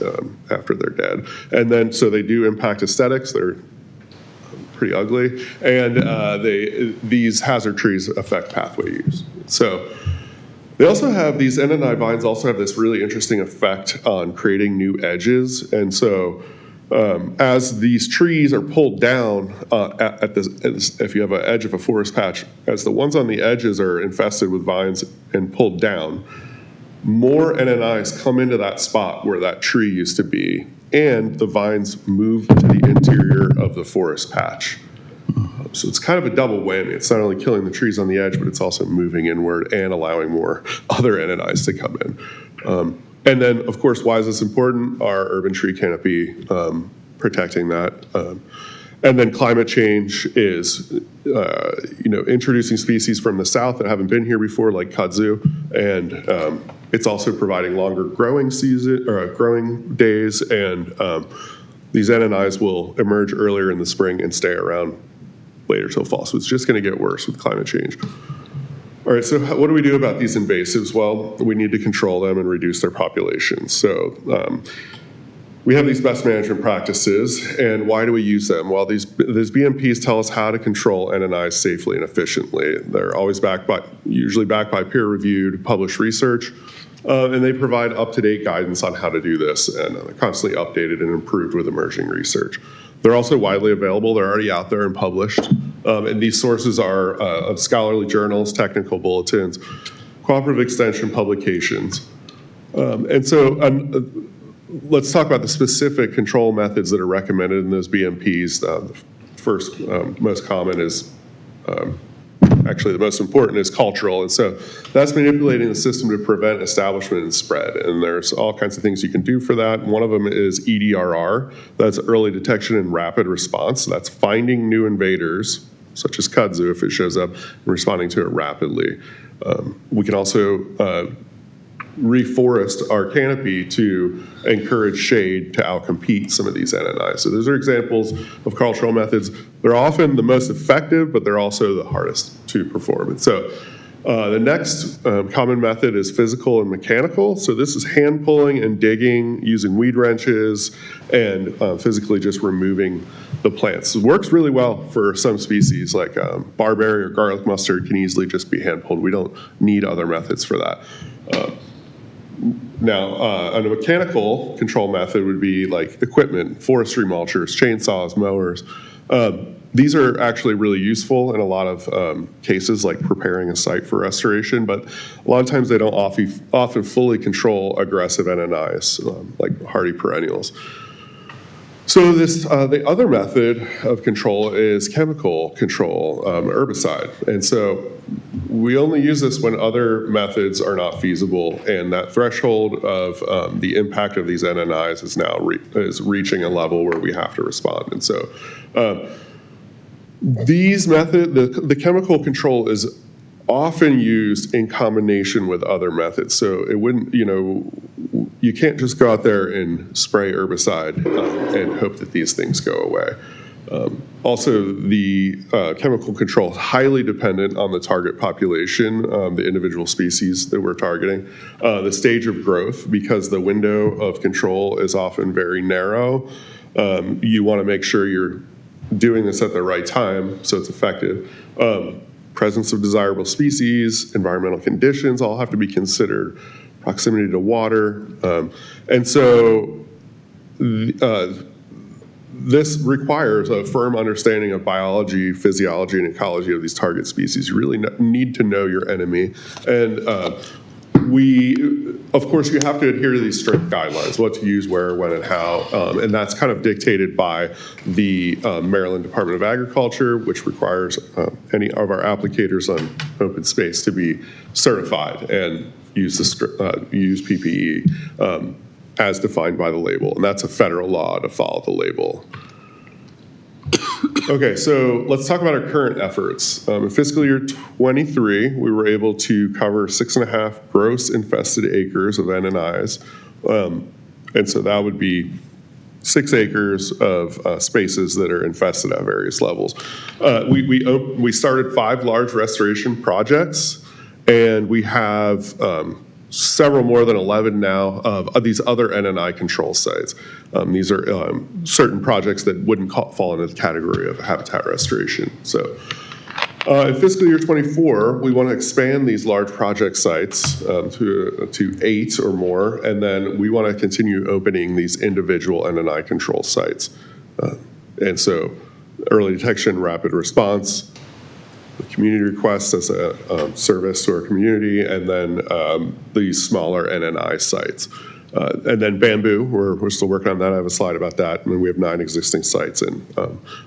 after they're dead. And then, so they do impact aesthetics. They're pretty ugly. And these hazard trees affect pathway use. So they also have, these NNI vines also have this really interesting effect on creating new edges. And so as these trees are pulled down if you have an edge of a forest patch, as the ones on the edges are infested with vines and pulled down, more NNIs come into that spot where that tree used to be, and the vines move to the interior of the forest patch. So it's kind of a double whammy. It's not only killing the trees on the edge, but it's also moving inward and allowing more other NNIs to come in. And then, of course, why is this important? Our urban tree canopy protecting that. And then climate change is, introducing species from the south that haven't been here before, like kudzu, and it's also providing longer growing season or growing days. And these NNIs will emerge earlier in the spring and stay around later till fall. So it's just going to get worse with climate change. All right, so what do we do about these invasives? Well, we need to control them and reduce their populations. So we have these best management practices, and why do we use them? Well, these BMPs tell us how to control NNIs safely and efficiently. They're always usually backed by peer-reviewed, published research, and they provide up-to-date guidance on how to do this, and they're constantly updated and improved with emerging research. They're also widely available. They're already out there and published. And these sources are of scholarly journals, technical bulletins, cooperative extension publications. And so let's talk about the specific control methods that are recommended in those BMPs. The first most common is, actually the most important is cultural. And so that's manipulating the system to prevent establishment and spread. And there's all kinds of things you can do for that. One of them is EDRR. That's early detection and rapid response. So that's finding new invaders, such as kudzu if it shows up, and responding to it rapidly. We can also reforest our canopy to encourage shade to outcompete some of these NNIs. So those are examples of cultural methods. They're often the most effective, but they're also the hardest to perform. And so the next common method is physical and mechanical. So this is hand pulling and digging using weed wrenches and physically just removing the plants. It works really well for some species like barberry or garlic mustard can easily just be hand pulled. We don't need other methods for that. Now, a mechanical control method would be like equipment, forestry mulchers, chainsaws, mowers. These are actually really useful in a lot of cases, like preparing a site for restoration, but a lot of times they don't often fully control aggressive NNIs, like hardy perennials. So the other method of control is chemical control, herbicide. And so we only use this when other methods are not feasible, and that threshold of the impact of these NNIs is now reaching a level where we have to respond. And so the chemical control is often used in combination with other methods. So it wouldn't, you can't just go out there and spray herbicide and hope that these things go away. Also, the chemical control is highly dependent on the target population, the individual species that we're targeting, the stage of growth, because the window of control is often very narrow. You want to make sure you're doing this at the right time so it's effective. Presence of desirable species, environmental conditions all have to be considered, proximity to water. And so this requires a firm understanding of biology, physiology, and ecology of these target species. You really need to know your enemy. And of course, you have to adhere to these strict guidelines, what to use, where, when, and how. And that's kind of dictated by the Maryland Department of Agriculture, which requires any of our applicators on open space to be certified and use PPE as defined by the label. And that's a federal law to follow the label. Okay, so let's talk about our current efforts. In fiscal year 23, we were able to cover 6.5 gross infested acres of NNIs. And so that would be 6 acres of spaces that are infested at various levels. We started 5 large restoration projects, and we have several more than 11 now of these other NNI control sites. These are certain projects that wouldn't fall into the category of habitat restoration. So in fiscal year 24, we want to expand these large project sites to 8 or more, and then we want to continue opening these individual NNI control sites. And so early detection, rapid response, community requests as a service to our community, and then these smaller NNI sites. And then bamboo, we're still working on that. I have a slide about that. And we have 9 existing sites and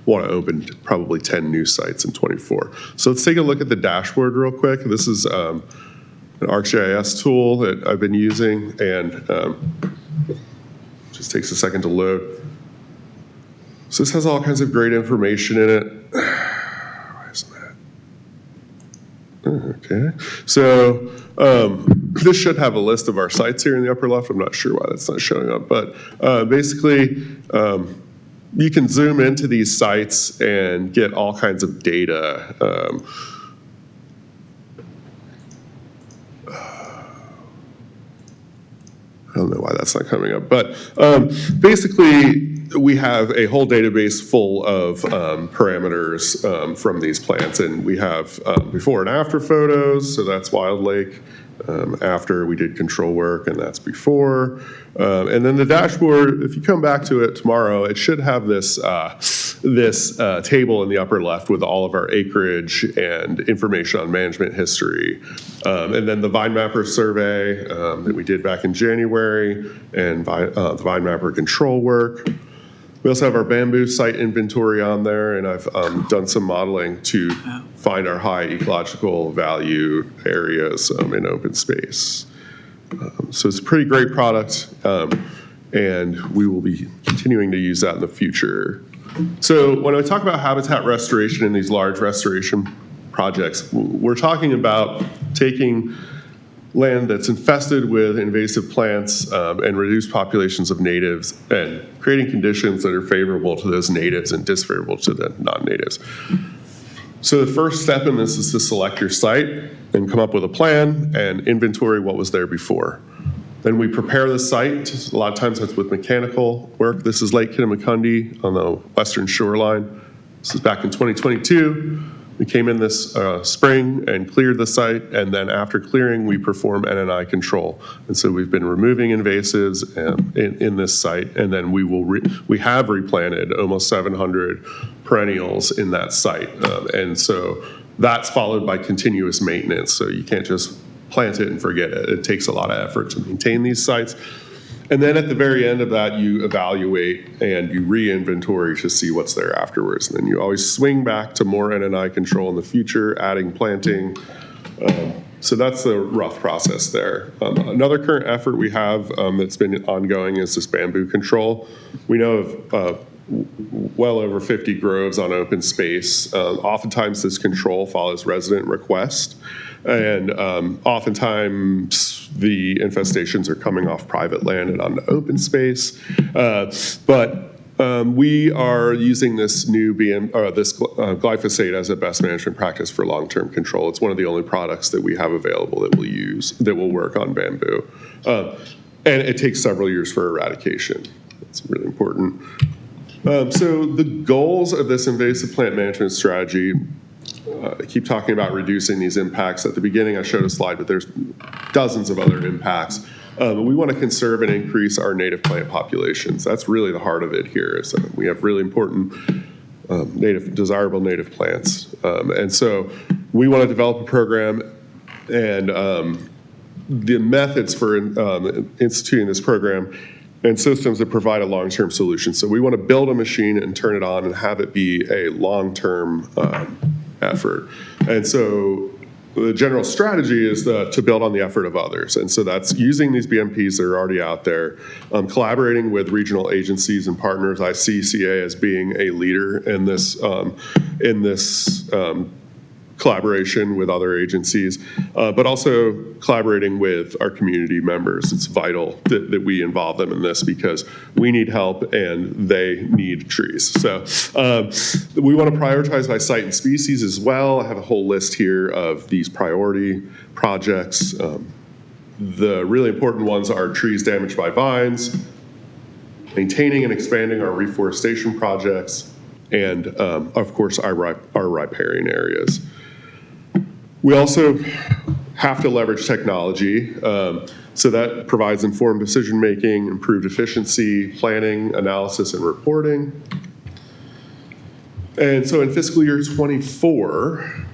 want to open probably 10 new sites in 24. So let's take a look at the dashboard real quick. This is an ArcGIS tool that I've been using, and just takes a second to load. So this has all kinds of great information in it. Okay, so this should have a list of our sites here in the upper left. I'm not sure why that's not showing up, but basically you can zoom into these sites and get all kinds of data. I don't know why that's not coming up, but basically we have a whole database full of parameters from these plants, and we have before and after photos, so that's Wild Lake, after we did control work, and that's before. And then the dashboard, if you come back to it tomorrow, it should have this table in the upper left with all of our acreage and information on management history. And then the Vine Mapper survey that we did back in January, and the Vine Mapper control work. We also have our bamboo site inventory on there, and I've done some modeling to find our high ecological value areas in open space. So it's a pretty great product, and we will be continuing to use that in the future. So when I talk about habitat restoration in these large restoration projects, we're talking about taking land that's infested with invasive plants and reduced populations of natives, and creating conditions that are favorable to those natives and disfavorable to the non-natives. So the first step in this is to select your site and come up with a plan and inventory what was there before. Then we prepare the site. A lot of times that's with mechanical work. This is Lake Kittamukundy on the western shoreline. This is back in 2022. We came in this spring and cleared the site, and then after clearing, we perform NNI control. And so we've been removing invasives in this site, and then we have replanted almost 700 perennials in that site. And so that's followed by continuous maintenance. So you can't just plant it and forget it. It takes a lot of effort to maintain these sites. And then at the very end of that, you evaluate and you re-inventory to see what's there afterwards. And then you always swing back to more NNI control in the future, adding planting. So that's the rough process there. Another current effort we have that's been ongoing is this bamboo control. We know of well over 50 groves on open space. Oftentimes this control follows resident request, and oftentimes the infestations are coming off private land and onto open space. But we are using this new glyphosate as a best management practice for long-term control. It's one of the only products that we have available that we'll use, that will work on bamboo. And it takes several years for eradication. It's really important. So the goals of this invasive plant management strategy, I keep talking about reducing these impacts. At the beginning, I showed a slide, but there's dozens of other impacts. We want to conserve and increase our native plant populations. That's really the heart of it here. Is we have really important desirable native plants. And so we want to develop a program, and the methods for instituting this program and systems that provide a long-term solution. So we want to build a machine and turn it on and have it be a long-term effort. And so the general strategy is to build on the effort of others. And so that's using these BMPs that are already out there, collaborating with regional agencies and partners. I see CA as being a leader in this collaboration with other agencies, but also collaborating with our community members. It's vital that we involve them in this because we need help and they need trees. So we want to prioritize by site and species as well. I have a whole list here of these priority projects. The really important ones are trees damaged by vines, maintaining and expanding our reforestation projects, and of course our riparian areas. We also have to leverage technology, so that provides informed decision-making, improved efficiency, planning, analysis, and reporting. And so in fiscal year 24,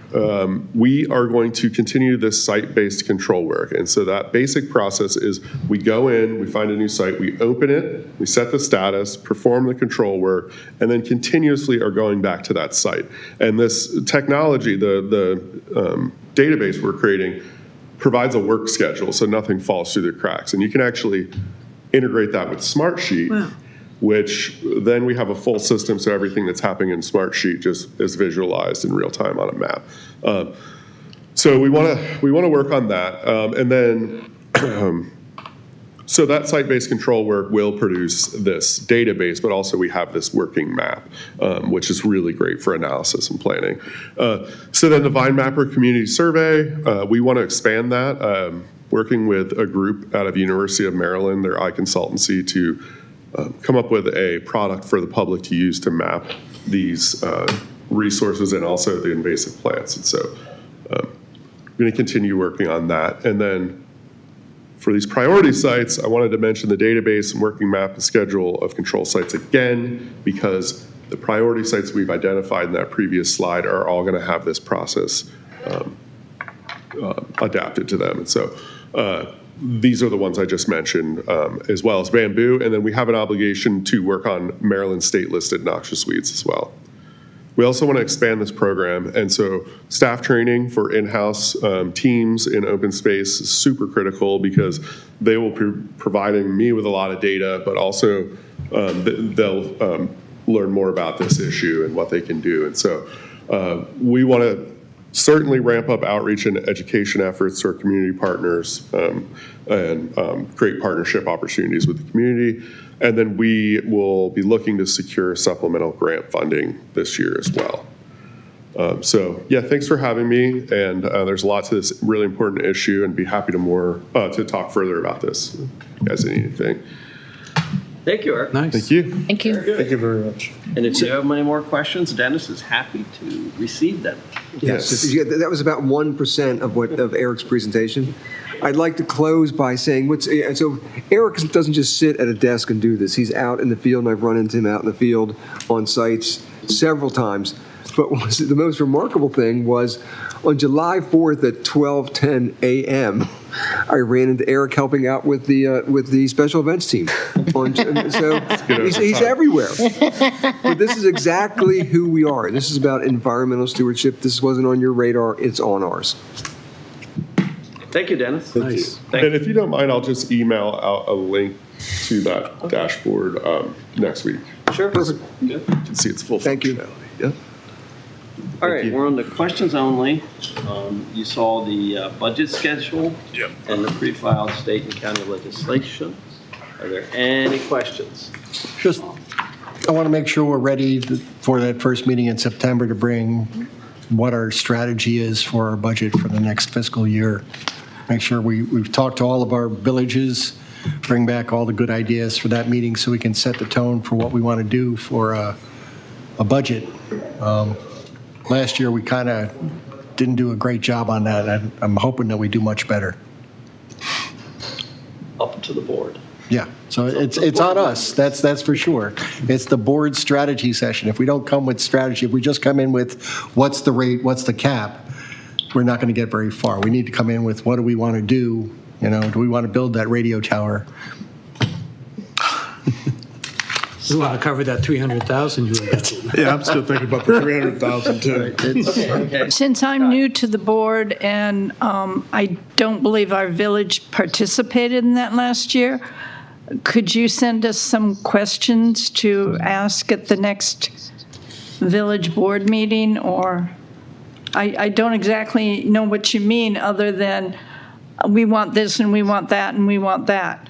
we are going to continue this site-based control work. And so that basic process is we go in, we find a new site, we open it, we set the status, perform the control work, and then continuously are going back to that site. And this technology, the database we're creating, provides a work schedule so nothing falls through the cracks. And you can actually integrate that with Smartsheet. Wow. Which then we have a full system, so everything that's happening in Smartsheet just is visualized in real time on a map. So we want to work on that, and then so that site-based control work will produce this database, but also we have this working map, which is really great for analysis and planning. So then the Vine Mapper Community Survey, we want to expand that, working with a group out of University of Maryland, their iConsultancy, to come up with a product for the public to use to map these resources and also the invasive plants. And so I'm going to continue working on that. And then for these priority sites, I wanted to mention the database and working map and schedule of control sites again, because the priority sites we've identified in that previous slide are all going to have this process adapted to them. And so these are the ones I just mentioned, as well as bamboo. And then we have an obligation to work on Maryland state-listed noxious weeds as well. We also want to expand this program. And so staff training for in-house teams in open space is super critical because they will be providing me with a lot of data, but also they'll learn more about this issue and what they can do. And so we want to certainly ramp up outreach and education efforts to our community partners, and create partnership opportunities with the community. And then we will be looking to secure supplemental grant funding this year as well. So yeah, thanks for having me. And there's a lot to this really important issue, and be happy to talk further about this if you guys need anything. Thank you, Eric. Nice. Thank you. Thank you. Thank you very much. And if you have any more questions, Dennis is happy to receive them. Yes. That was about 1% of Eric's presentation. I'd like to close by saying, so Eric doesn't just sit at a desk and do this. He's out in the field, and I've run into him out in the field on sites several times. But the most remarkable thing was on July 4th at 12:10 a.m., I ran into Eric helping out with the special events team. So he's everywhere. But this is exactly who we are. This is about environmental stewardship. This wasn't on your radar. It's on ours. Thank you, Dennis. Nice. And if you don't mind, I'll just email out a link to that dashboard next week. Sure. Perfect. You can see its full functionality. Yeah. All right, we're on the questions only. You saw the budget schedule and the pre-filed state and county legislation. Are there any questions? Just, I want to make sure we're ready for that first meeting in September to bring what our strategy is for our budget for the next fiscal year. Make sure we've talked to all of our villages, bring back all the good ideas for that meeting so we can set the tone for what we want to do for a budget. Last year, we kind of didn't do a great job on that. I'm hoping that we do much better. Up to the board. Yeah, so it's on us, that's for sure. It's the board strategy session. If we don't come with strategy, if we just come in with what's the rate, what's the cap, we're not going to get very far. We need to come in with what do we want to do? Do we want to build that radio tower? We want to cover that 300,000 you mentioned. Yeah, I'm still thinking about the 300,000 too. Okay. Since I'm new to the board and I don't believe our village participated in that last year, could you send us some questions to ask at the next village board meeting? Or I don't exactly know what you mean other than we want this and we want that and we want that.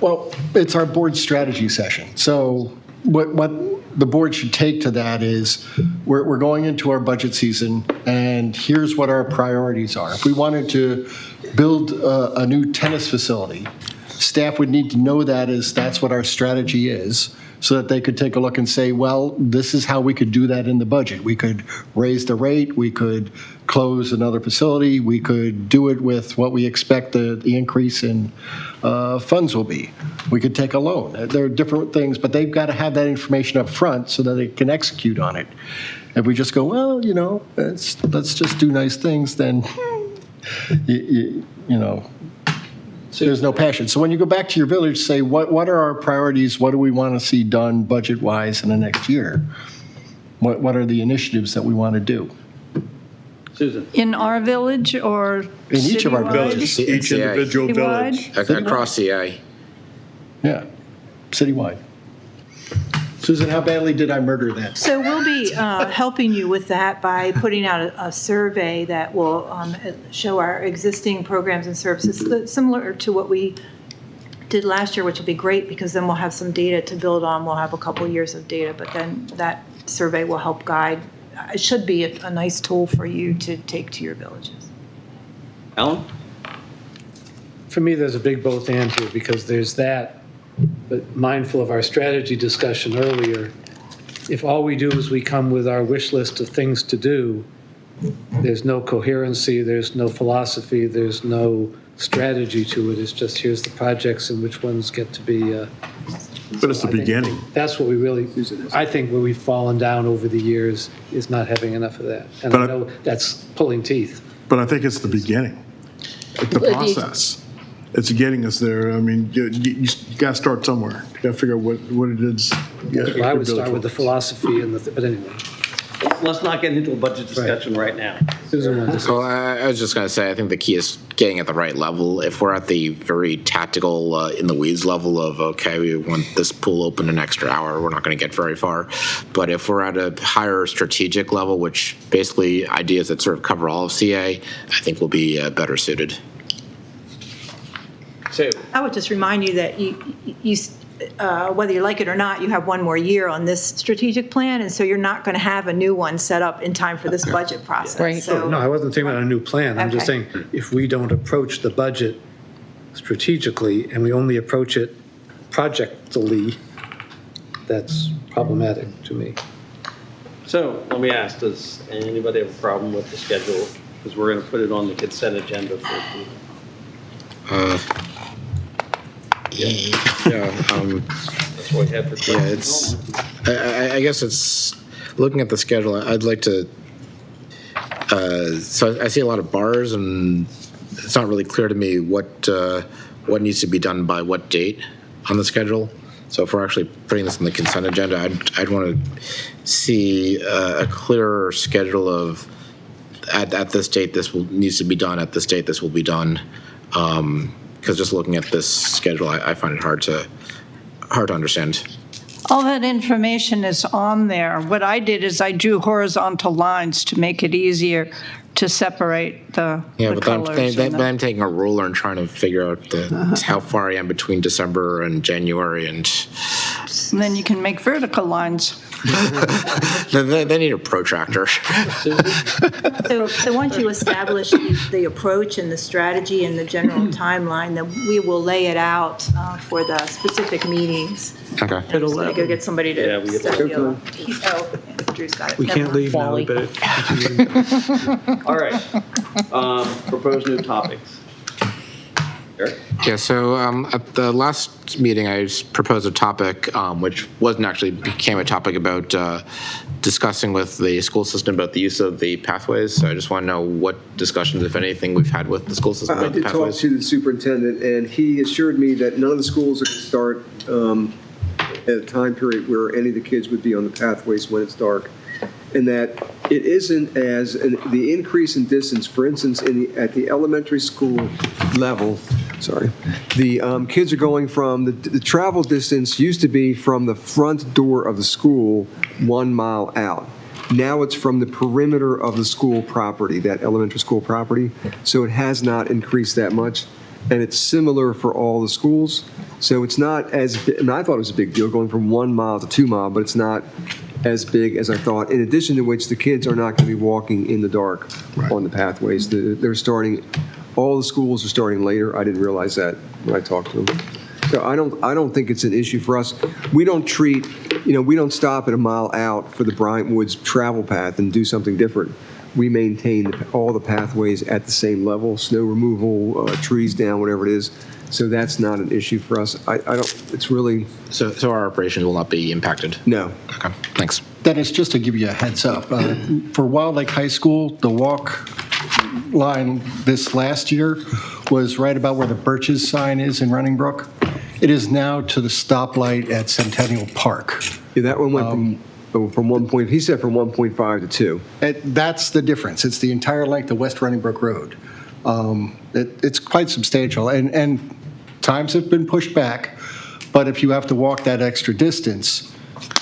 Well, it's our board strategy session. So what the board should take to that is we're going into our budget season, and here's what our priorities are. If we wanted to build a new tennis facility, staff would need to know that's what our strategy is, so that they could take a look and say, well, this is how we could do that in the budget. We could raise the rate, we could close another facility, we could do it with what we expect the increase in funds will be. We could take a loan. There are different things, but they've got to have that information up front so that they can execute on it. If we just go, well, let's just do nice things, then, there's no passion. So when you go back to your village, say, what are our priorities? What do we want to see done budget-wise in the next year? What are the initiatives that we want to do? Susan? In our village or in each of our citywide? villages, each individual Citywide? village. Across CA. Yeah, citywide. Susan, how badly did I murder that? So we'll be helping you with that by putting out a survey that will show our existing programs and services, similar to what we did last year, which will be great because then we'll have some data to build on. We'll have a couple years of data, but then that survey will help guide. It should be a nice tool for you to take to your villages. Alan? For me, there's a big both and here because there's that, but mindful of our strategy discussion earlier, if all we do is we come with our wish list of things to do, there's no coherency, there's no philosophy, there's no strategy to it. It's just here's the projects and which ones get to be. But it's the beginning. That's what we really, I think where we've fallen down over the years is not having enough of that. And I know that's pulling teeth. But I think it's the beginning, the process. It's getting us there. I mean, you got to start somewhere. You got to figure out what it is. Well, I would start with the philosophy and but anyway. Let's not get into a budget discussion right now. So I was just going to say, I think the key is getting at the right level. If we're at the very tactical, in the weeds level of, okay, we want this pool open an extra hour, we're not going to get very far. But if we're at a higher strategic level, which basically ideas that sort of cover all of CA, I think we'll be better suited. So I would just remind you that you whether you like it or not, you have one more year on this strategic plan, and so you're not going to have a new one set up in time for this budget process. Right. So, No, I wasn't thinking about a new plan. I'm just saying, if we don't approach the budget strategically and we only approach it projectally, that's problematic to me. So let me ask, does anybody have a problem with the schedule? Because we're going to put it on the consent agenda for approval. Yeah. That's what we had for Yeah, it's. I guess it's. looking at the schedule, I'd like to, so I see a lot of bars, and it's not really clear to me what needs to be done by what date on the schedule. So if we're actually putting this on the consent agenda, I'd want to see a clearer schedule of at this date this needs to be done, at this date this will be done. Because just looking at this schedule, I find it hard to understand. All that information is on there. What I did is I drew horizontal lines to make it easier to separate the colors. But I'm taking a ruler and trying to figure out how far I am between December and January, and then you can make vertical lines. they need a protractor. So once you establish the approach and the strategy and the general timeline, then we will lay it out for the specific meetings. Okay. I'm just going to go get somebody to set the Drew's got it. We Never can't mind. leave now, we better. All right. Proposed new topics. Eric? Yeah, so at the last meeting, I proposed a topic which became a topic about discussing with the school system about the use of the pathways. So I just want to know what discussions, if anything, we've had with the school system I about the did talk pathways. to the superintendent, and he assured me that none of the schools are going to start at a time period where any of the kids would be on the pathways when it's dark, and that it isn't as the increase in distance. For instance, at the elementary school level, the kids are going from the travel distance used to be from the front door of the school 1 mile out. Now it's from the perimeter of the school property, that elementary school property. So it has not increased that much. And it's similar for all the schools. So it's not as, and I thought it was a big deal going from 1 mile to 2 mile, but it's not as big as I thought. In addition to which, the kids are not going to be walking in the dark on the pathways. They're starting, all the schools are starting later. I didn't realize that when I talked to them. So I don't think it's an issue for us. We don't treat, we don't stop at a mile out for the Bryant Woods travel path and do something different. We maintain all the pathways at the same level, snow removal, trees down, whatever it is. So that's not an issue for us. I don't, it's really. So our operations will not be impacted? No. Okay, thanks. Dennis, just to give you a heads up, for Wild Lake High School, the walk line this last year was right about where the Birches sign is in Running Brook. It is now to the stoplight at Centennial Park. Yeah, that one went from 1 point, he said from 1.5 to 2. That's the difference. It's the entire length of West Running Brook Road. It's quite substantial, and times have been pushed back, but if you have to walk that extra distance,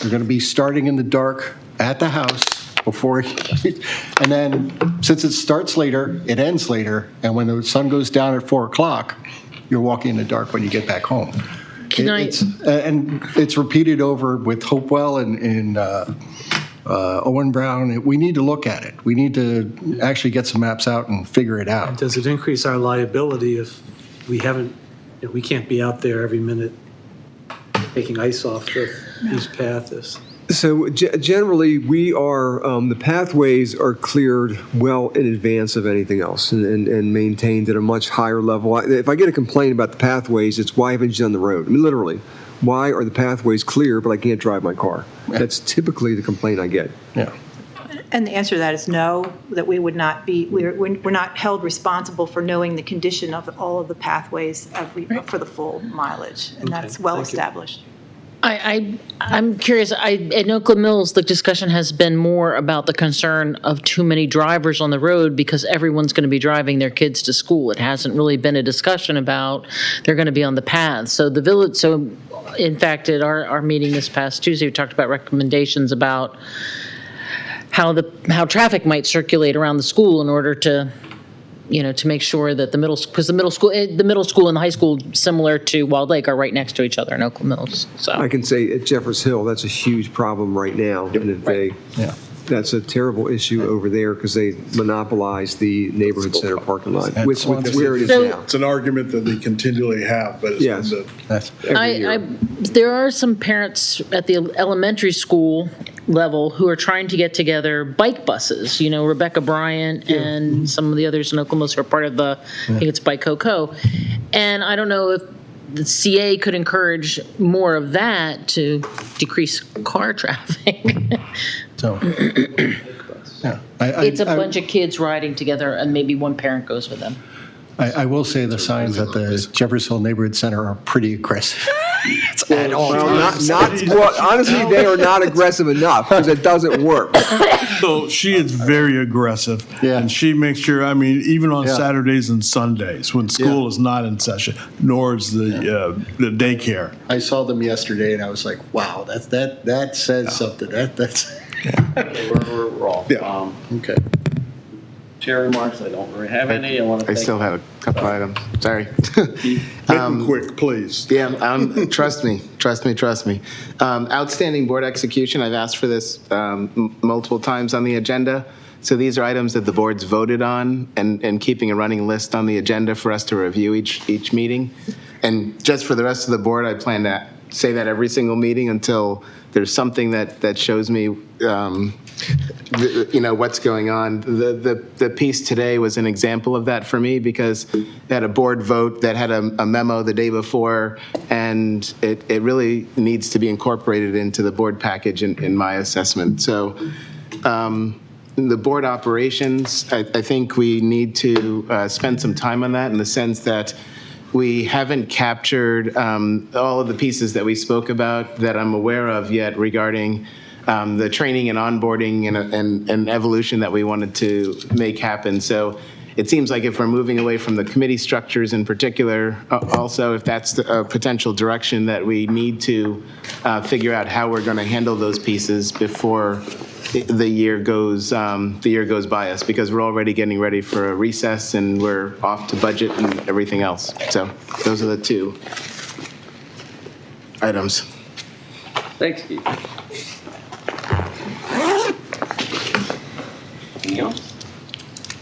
you're going to be starting in the dark at the house before, and then since it starts later, it ends later, and when the sun goes down at 4 o'clock, you're walking in the dark when you get back home. And it's repeated over with Hopewell and Owen Brown. We need to look at it. We need to actually get some maps out and figure it out. Does it increase our liability if we haven't, we can't be out there every minute taking ice off each path? So generally, we are, the pathways are cleared well in advance of anything else and maintained at a much higher level. If I get a complaint about the pathways, it's why haven't you done the road? I mean, literally, why are the pathways clear but I can't drive my car? That's typically the complaint I get. Yeah. And the answer to that is no, that we would not be, we're not held responsible for knowing the condition of all of the pathways for the full mileage, and that's well established. I'm curious. At Oakland Mills, the discussion has been more about the concern of too many drivers on the road because everyone's going to be driving their kids to school. It hasn't really been a discussion about they're going to be on the path. So the village. So, in fact, at our meeting this past Tuesday, we talked about recommendations about how traffic might circulate around the school in order to, to make sure that the middle school and the high school, similar to Wild Lake, are right next to each other in Oakland Mills. So I can say at Jeffers Hill, that's a huge problem right now. And that's a terrible issue over there because they monopolize the neighborhood center parking lot, which where it is now. It's an argument that they continually have, but it's every year. There are some parents at the elementary school level who are trying to get together bike buses. Rebecca Bryant and some of the others in Oklahoma who are part of the, I think it's Bike Coco. And I don't know if the CA could encourage more of that to decrease car traffic. So, yeah. It's a bunch of kids riding together and maybe one parent goes with them. I will say the signs at the Jeffersonville Neighborhood Center are pretty aggressive. At all times. Well, honestly, they are not aggressive enough because it doesn't work. So she is very aggressive. Yeah. And she makes sure, I mean, even on Yeah. Saturdays and Sundays when school is not in session, nor is the daycare. I saw them yesterday and I was like, wow, that says something. That's. We're off. Yeah. Okay. Chair remarks, I don't really have any. I want to I thank. still have a couple items. Sorry. Make them quick, please. Yeah, trust me. Outstanding board execution. I've asked for this multiple times on the agenda. So these are items that the board's voted on and keeping a running list on the agenda for us to review each meeting. And just for the rest of the board, I plan to say that every single meeting until there's something that shows me what's going on. The piece today was an example of that for me because they had a board vote that had a memo the day before, and it really needs to be incorporated into the board package in my assessment. So the board operations, I think we need to spend some time on that in the sense that we haven't captured all of the pieces that we spoke about that I'm aware of yet regarding the training and onboarding and evolution that we wanted to make happen. So it seems like if we're moving away from the committee structures in particular, also if that's a potential direction that we need to figure out how we're going to handle those pieces before the year goes by us, because we're already getting ready for a recess and we're off to budget and everything else. So those are the two items. Thanks, Keith. Anything else?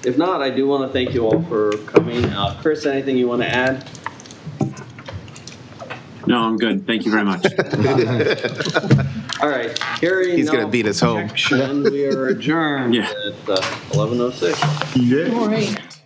If not, I do want to thank you all for coming. Chris, anything you want to add? No, I'm good. Thank you very much. All right. Hearing He's going no to beat us home. objection, we are adjourned Yeah. at 11:06. Yeah. All right.